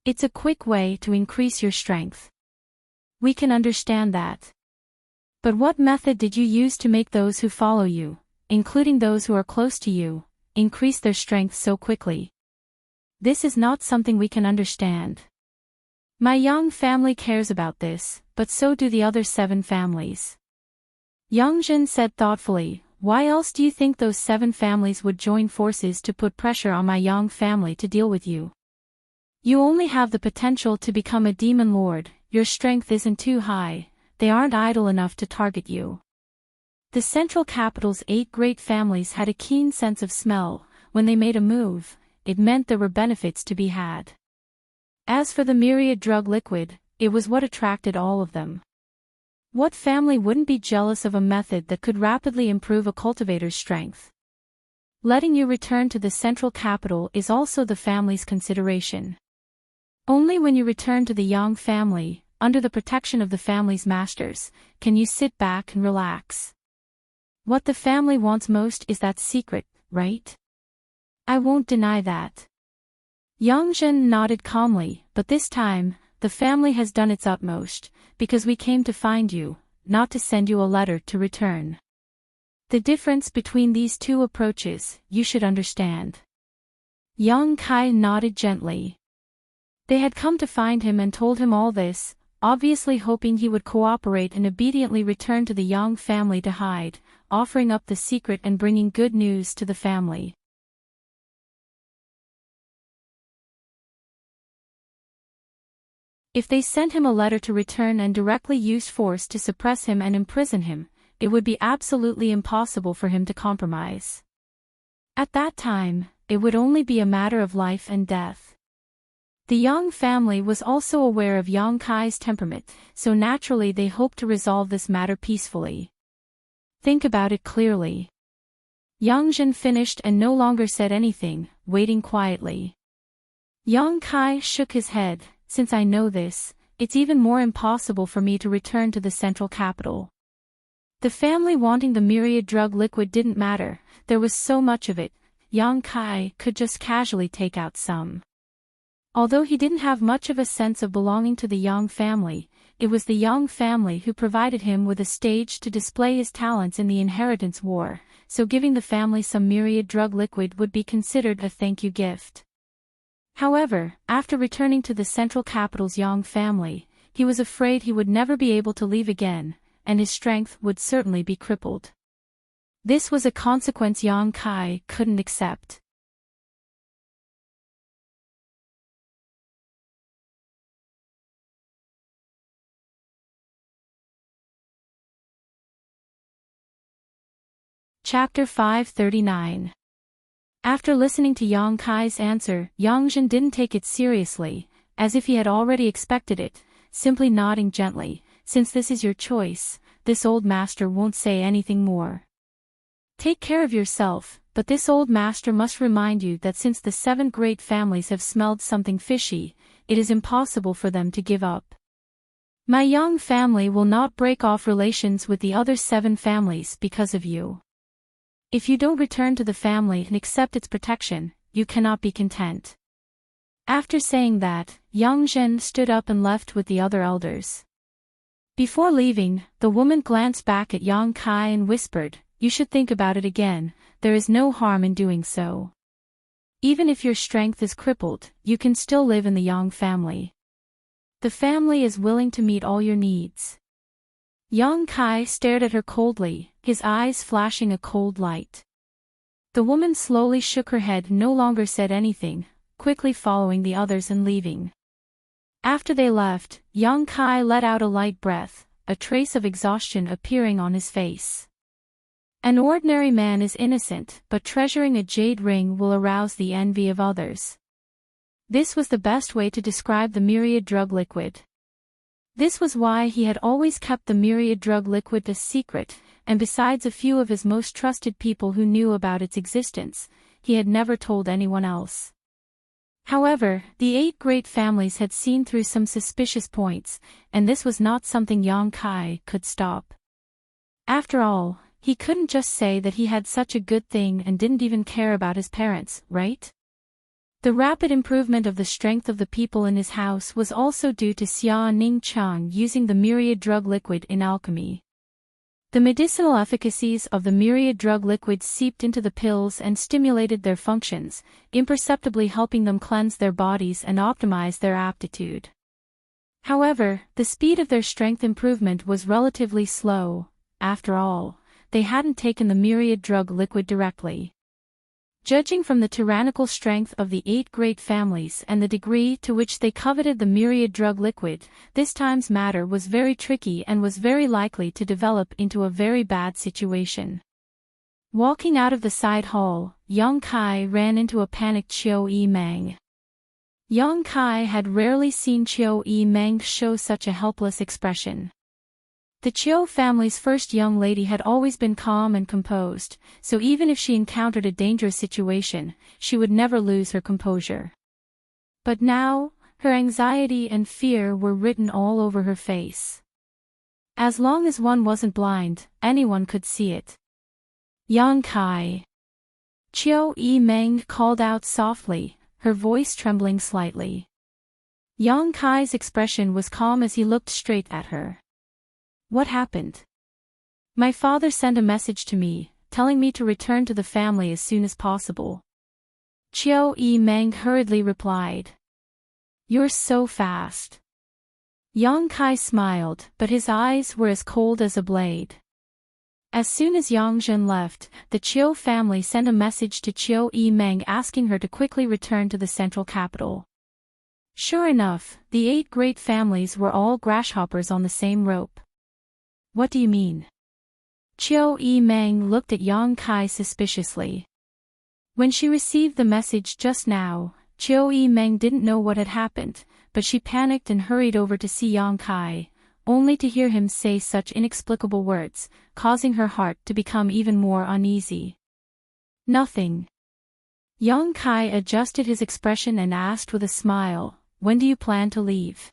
S1: It's a quick way to increase your strength. We can understand that. But what method did you use to make those who follow you, including those who are close to you, increase their strength so quickly? This is not something we can understand. My Yang family cares about this, but so do the other 7 families. Yang Zhen said thoughtfully, why else do you think those 7 families would join forces to put pressure on my Yang family to deal with you? You only have the potential to become a demon lord, your strength isn't too high, they aren't idle enough to target you. The central capital's 8 great families had a keen sense of smell. When they made a move, it meant there were benefits to be had. As for the myriad drug liquid, it was what attracted all of them. What family wouldn't be jealous of a method that could rapidly improve a cultivator's strength? Letting you return to the central capital is also the family's consideration. Only when you return to the Yang family, under the protection of the family's masters, can you sit back and relax. What the family wants most is that secret, right? I won't deny that. Yang Zhen nodded calmly, but this time, the family has done its utmost, because we came to find you, not to send you a letter to return. The difference between these two approaches, you should understand. Yang Kai nodded gently. They had come to find him and told him all this, obviously hoping he would cooperate and obediently return to the Yang family to hide, offering up the secret and bringing good news to the family. If they sent him a letter to return and directly used force to suppress him and imprison him, it would be absolutely impossible for him to compromise. At that time, it would only be a matter of life and death. The Yang family was also aware of Yang Kai's temperament, so naturally they hoped to resolve this matter peacefully. Think about it clearly. Yang Zhen finished and no longer said anything, waiting quietly. Yang Kai shook his head. Since I know this, it's even more impossible for me to return to the central capital. The family wanting the myriad drug liquid didn't matter, there was so much of it, Yang Kai could just casually take out some. Although he didn't have much of a sense of belonging to the Yang family, it was the Yang family who provided him with a stage to display his talents in the inheritance war, so giving the family some myriad drug liquid would be considered a thank you gift. However, after returning to the central capital's Yang family, he was afraid he would never be able to leave again, and his strength would certainly be crippled. This was a consequence Yang Kai couldn't accept. Chapter 539. After listening to Yang Kai's answer, Yang Zhen didn't take it seriously, as if he had already expected it, simply nodding gently. Since this is your choice, this old master won't say anything more. Take care of yourself, but this old master must remind you that since the 7 great families have smelled something fishy, it is impossible for them to give up. My Yang family will not break off relations with the other 7 families because of you. If you don't return to the family and accept its protection, you cannot be content. After saying that, Yang Zhen stood up and left with the other elders. Before leaving, the woman glanced back at Yang Kai and whispered, "You should think about it again, there is no harm in doing so. Even if your strength is crippled, you can still live in the Yang family. The family is willing to meet all your needs." Yang Kai stared at her coldly, his eyes flashing a cold light. The woman slowly shook her head and no longer said anything, quickly following the others and leaving. After they left, Yang Kai let out a light breath, a trace of exhaustion appearing on his face. An ordinary man is innocent, but treasuring a jade ring will arouse the envy of others. This was the best way to describe the myriad drug liquid. This was why he had always kept the myriad drug liquid a secret, and besides a few of his most trusted people who knew about its existence, he had never told anyone else. However, the 8 great families had seen through some suspicious points, and this was not something Yang Kai could stop. After all, he couldn't just say that he had such a good thing and didn't even care about his parents, right? The rapid improvement of the strength of the people in his house was also due to Xia Ning Chang using the myriad drug liquid in alchemy. The medicinal efficacies of the myriad drug liquid seeped into the pills and stimulated their functions, imperceptibly helping them cleanse their bodies and optimize their aptitude. However, the speed of their strength improvement was relatively slow. After all, they hadn't taken the myriad drug liquid directly. Judging from the tyrannical strength of the 8 great families and the degree to which they coveted the myriad drug liquid, this time's matter was very tricky and was very likely to develop into a very bad situation. Walking out of the side hall, Yang Kai ran into a panicked Qiu Yi Mang. Yang Kai had rarely seen Qiu Yimeng show such a helpless expression. The Qiu family's first young lady had always been calm and composed, so even if she encountered a dangerous situation, she would never lose her composure. But now, her anxiety and fear were written all over her face. As long as one wasn't blind, anyone could see it. Yang Kai. Qiu Yimeng called out softly, her voice trembling slightly. Yang Kai's expression was calm as he looked straight at her. What happened? My father sent a message to me, telling me to return to the family as soon as possible. Qiu Yimeng hurriedly replied. You're so fast. Yang Kai smiled, but his eyes were as cold as a blade. As soon as Yang Zhen left, the Qiu family sent a message to Qiu Yimeng asking her to quickly return to the central capital. Sure enough, the 8 great families were all grasshoppers on the same rope. What do you mean? Qiu Yimeng looked at Yang Kai suspiciously. When she received the message just now, Qiu Yimeng didn't know what had happened, but she panicked and hurried over to see Yang Kai, only to hear him say such inexplicable words, causing her heart to become even more uneasy. Nothing. Yang Kai adjusted his expression and asked with a smile, when do you plan to leave?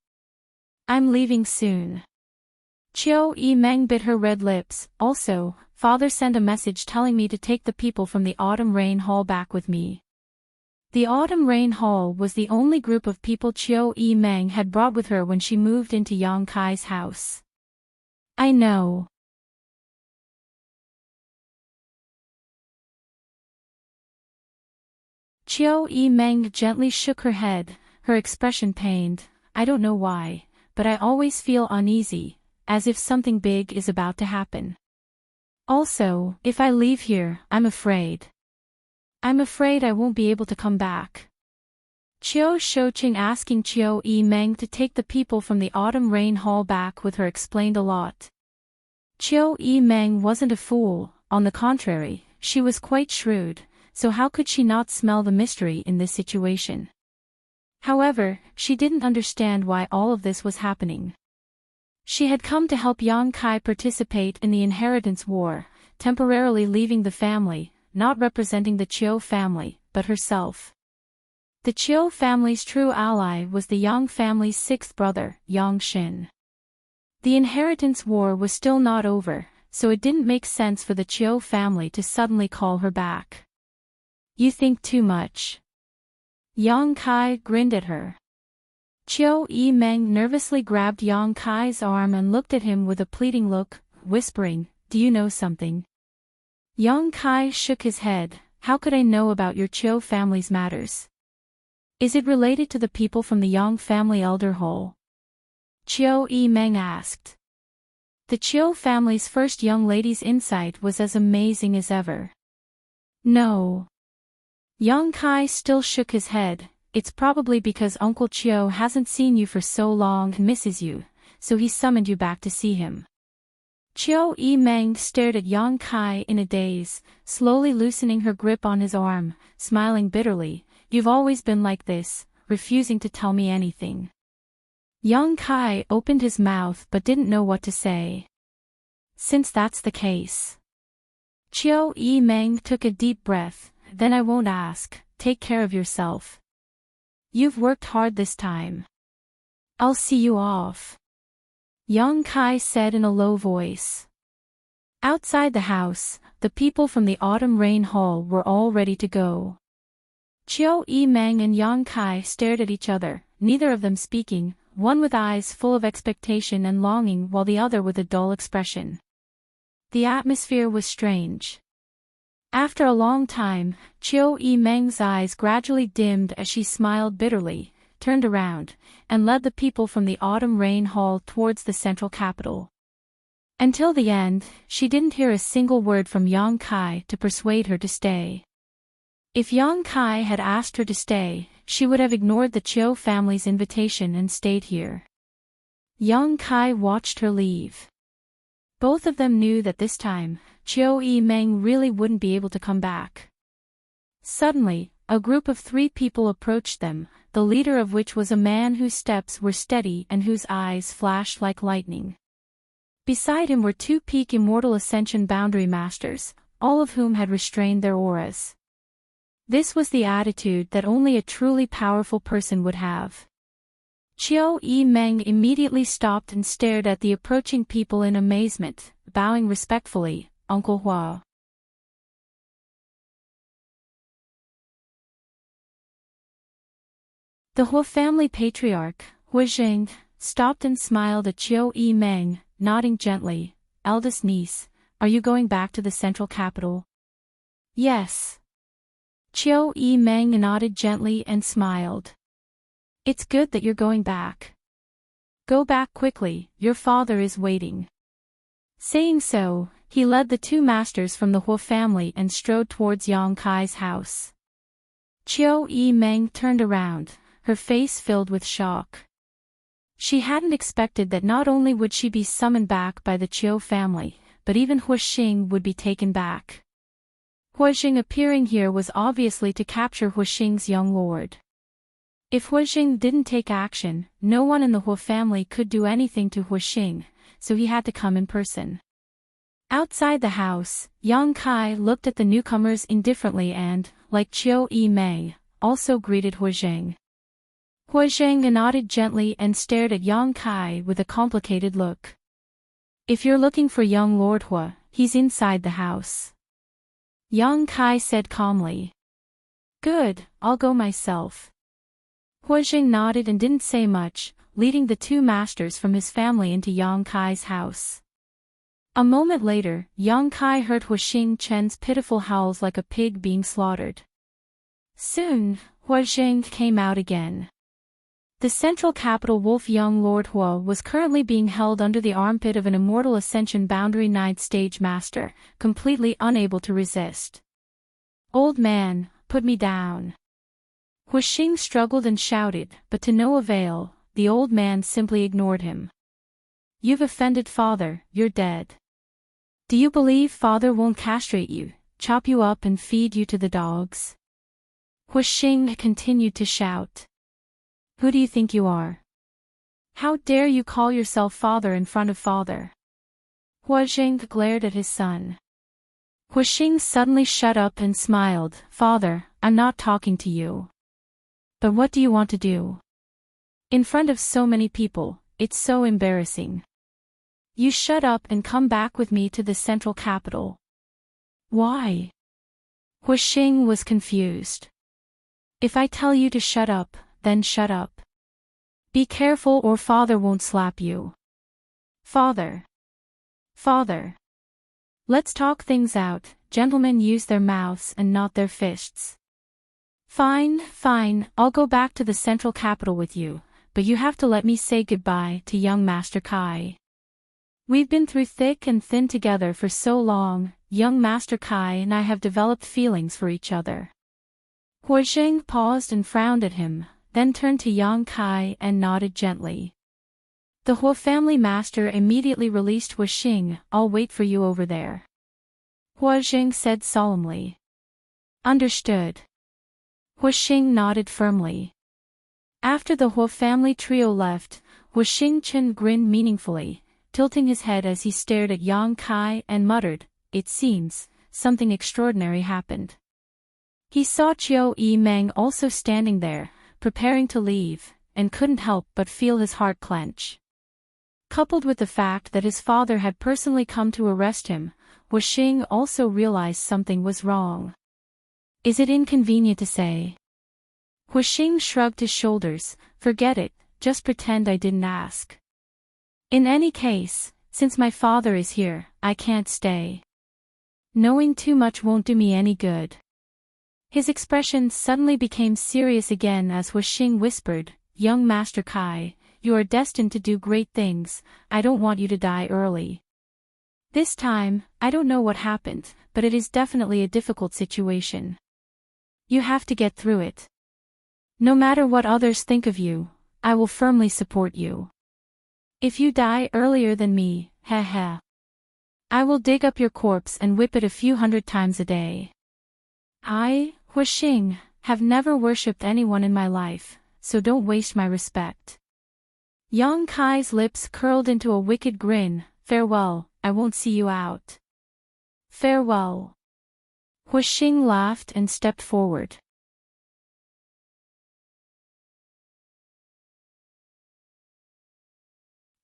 S1: I'm leaving soon. Qiu Yimeng bit her red lips. Also, father sent a message telling me to take the people from the Autumn Rain Hall back with me. The Autumn Rain Hall was the only group of people Qiu Yimeng had brought with her when she moved into Yang Kai's house. I know. Qiu Yimeng gently shook her head, her expression pained. I don't know why, but I always feel uneasy, as if something big is about to happen. Also, if I leave here, I'm afraid I won't be able to come back. Qiu Shouqing asking Qiu Yimeng to take the people from the Autumn Rain Hall back with her explained a lot. Qiu Yimeng wasn't a fool, on the contrary, she was quite shrewd, so how could she not smell the mystery in this situation? However, she didn't understand why all of this was happening. She had come to help Yang Kai participate in the inheritance war, temporarily leaving the family, not representing the Qiu family, but herself. The Qiu family's true ally was the Yang family's 6th brother, Yang Xin. The inheritance war was still not over, so it didn't make sense for the Qiu family to suddenly call her back. You think too much. Yang Kai grinned at her. Qiu Yimeng nervously grabbed Yang Kai's arm and looked at him with a pleading look, whispering, do you know something? Yang Kai shook his head. How could I know about your Qiu family's matters? Is it related to the people from the Yang family elder hall? Qiu Yimeng asked. The Qiu family's first young lady's insight was as amazing as ever. No. Yang Kai still shook his head. It's probably because Uncle Qiu hasn't seen you for so long and misses you, so he summoned you back to see him. Qiu Yimeng stared at Yang Kai in a daze, slowly loosening her grip on his arm, smiling bitterly. You've always been like this, refusing to tell me anything. Yang Kai opened his mouth but didn't know what to say. Since that's the case. Qiu Yimeng took a deep breath. Then I won't ask. Take care of yourself. You've worked hard this time. I'll see you off. Yang Kai said in a low voice. Outside the house, the people from the Autumn Rain Hall were all ready to go. Qiu Yimeng and Yang Kai stared at each other, neither of them speaking, one with eyes full of expectation and longing while the other with a dull expression. The atmosphere was strange. After a long time, Qiu Yimeng's eyes gradually dimmed as she smiled bitterly, turned around, and led the people from the Autumn Rain Hall towards the central capital. Until the end, she didn't hear a single word from Yang Kai to persuade her to stay. If Yang Kai had asked her to stay, she would have ignored the Qiu family's invitation and stayed here. Yang Kai watched her leave. Both of them knew that this time, Qiu Yimeng really wouldn't be able to come back. Suddenly, a group of 3 people approached them, the leader of which was a man whose steps were steady and whose eyes flashed like lightning. Beside him were 2 peak immortal ascension boundary masters, all of whom had restrained their auras. This was the attitude that only a truly powerful person would have. Chiao Yi Meng immediately stopped and stared at the approaching people in amazement, bowing respectfully, "Uncle Hua." The Hua family patriarch, Hua Jing, stopped and smiled at Chiao Yi Meng, nodding gently. "Eldest niece, are you going back to the central capital?" "Yes." Chiao Yi Meng nodded gently and smiled. "It's good that you're going back. Go back quickly, your father is waiting." Saying so, he led the 2 masters from the Hua family and strode towards Yang Kai's house. Chiao Yi Meng turned around, her face filled with shock. She hadn't expected that not only would she be summoned back by the Chiao family, but even Hua Xing would be taken back. Hua Xing appearing here was obviously to capture Hua Xing's young lord. If Hua Xing didn't take action, no one in the Hua family could do anything to Hua Xing, so he had to come in person. Outside the house, Yang Kai looked at the newcomers indifferently and, like Chiao Yi Meng, also greeted Hua Xing. Hua Xing nodded gently and stared at Yang Kai with a complicated look. "If you're looking for young Lord Hua, he's inside the house," Yang Kai said calmly. "Good, I'll go myself." Hua Xing nodded and didn't say much, leading the 2 masters from his family into Yang Kai's house. A moment later, Yang Kai heard Hua Xing Chen's pitiful howls like a pig being slaughtered. Soon, Hua Xing came out again. The central capital Wolf Young Lord Hua was currently being held under the armpit of an immortal ascension boundary 9th stage master, completely unable to resist. "Old man, put me down." Hua Xing struggled and shouted, but to no avail, the old man simply ignored him. "You've offended father, you're dead. Do you believe father won't castrate you, chop you up and feed you to the dogs?" Hua Xing continued to shout. "Who do you think you are? How dare you call yourself father in front of father?" Hua Xing glared at his son. Hua Xing suddenly shut up and smiled. "Father, I'm not talking to you. But what do you want to do? In front of so many people, it's so embarrassing. You shut up and come back with me to the central capital." "Why?" Hua Xing was confused. "If I tell you to shut up, then shut up. Be careful or father won't slap you." "Father. Father. Let's talk things out, gentlemen use their mouths and not their fists." Fine, I'll go back to the central capital with you, but you have to let me say goodbye to young Master Kai. We've been through thick and thin together for so long, young Master Kai and I have developed feelings for each other." Hua Xing paused and frowned at him, then turned to Yang Kai and nodded gently. The Hua family master immediately released Hua Xing. "I'll wait for you over there," Hua Xing said solemnly. "Understood." Hua Xing nodded firmly. After the Hua family trio left, Hua Xing Chen grinned meaningfully, tilting his head as he stared at Yang Kai and muttered, "It seems, something extraordinary happened." He saw Chiao Yi Meng also standing there, preparing to leave, and couldn't help but feel his heart clench. Coupled with the fact that his father had personally come to arrest him, Hua Xing also realized something was wrong. "Is it inconvenient to say?" Hua Xing shrugged his shoulders. "Forget it, just pretend I didn't ask. In any case, since my father is here, I can't stay. Knowing too much won't do me any good." His expression suddenly became serious again as Hua Xing whispered, "Young Master Kai, you are destined to do great things, I don't want you to die early. This time, I don't know what happened, but it is definitely a difficult situation. You have to get through it. No matter what others think of you, I will firmly support you. If you die earlier than me, I will dig up your corpse and whip it a few hundred times a day." Hua Xing, have never worshipped anyone in my life, so don't waste my respect. Yang Kai's lips curled into a wicked grin. Farewell, I won't see you out. Farewell. Wuxia laughed and stepped forward.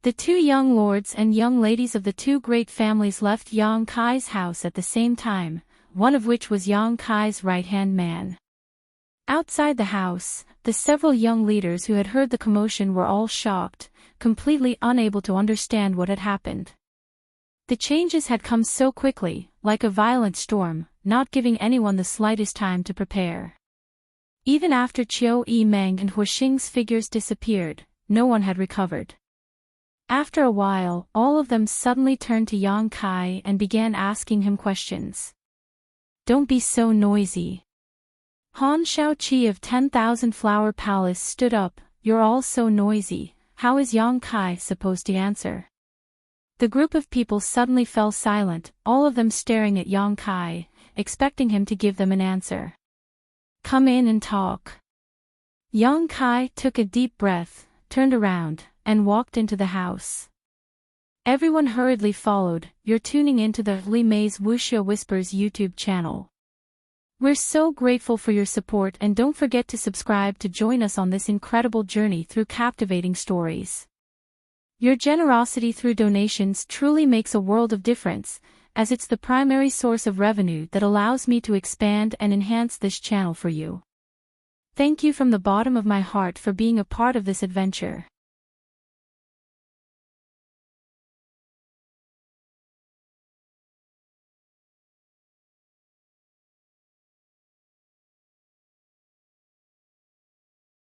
S1: The two young lords and young ladies of the two great families left Yang Kai's house at the same time, one of which was Yang Kai's right-hand man. Outside the house, the several young leaders who had heard the commotion were all shocked, completely unable to understand what had happened. The changes had come so quickly, like a violent storm, not giving anyone the slightest time to prepare. Even after Qiu Yimeng and Wuxia's figures disappeared, no one had recovered. After a while, all of them suddenly turned to Yang Kai and began asking him questions. Don't be so noisy. Han Shaoqi of 10,000 Flower Palace stood up. You're all so noisy, how is Yang Kai supposed to answer? The group of people suddenly fell silent, all of them staring at Yang Kai, expecting him to give them an answer. Come in and talk. Yang Kai took a deep breath, turned around, and walked into the house. Everyone hurriedly followed. You're tuning into the Li Mei's Wuxia Whispers YouTube channel. We're so grateful for your support, and don't forget to subscribe to join us on this incredible journey through captivating stories. Your generosity through donations truly makes a world of difference, as it's the primary source of revenue that allows me to expand and enhance this channel for you. Thank you from the bottom of my heart for being a part of this adventure.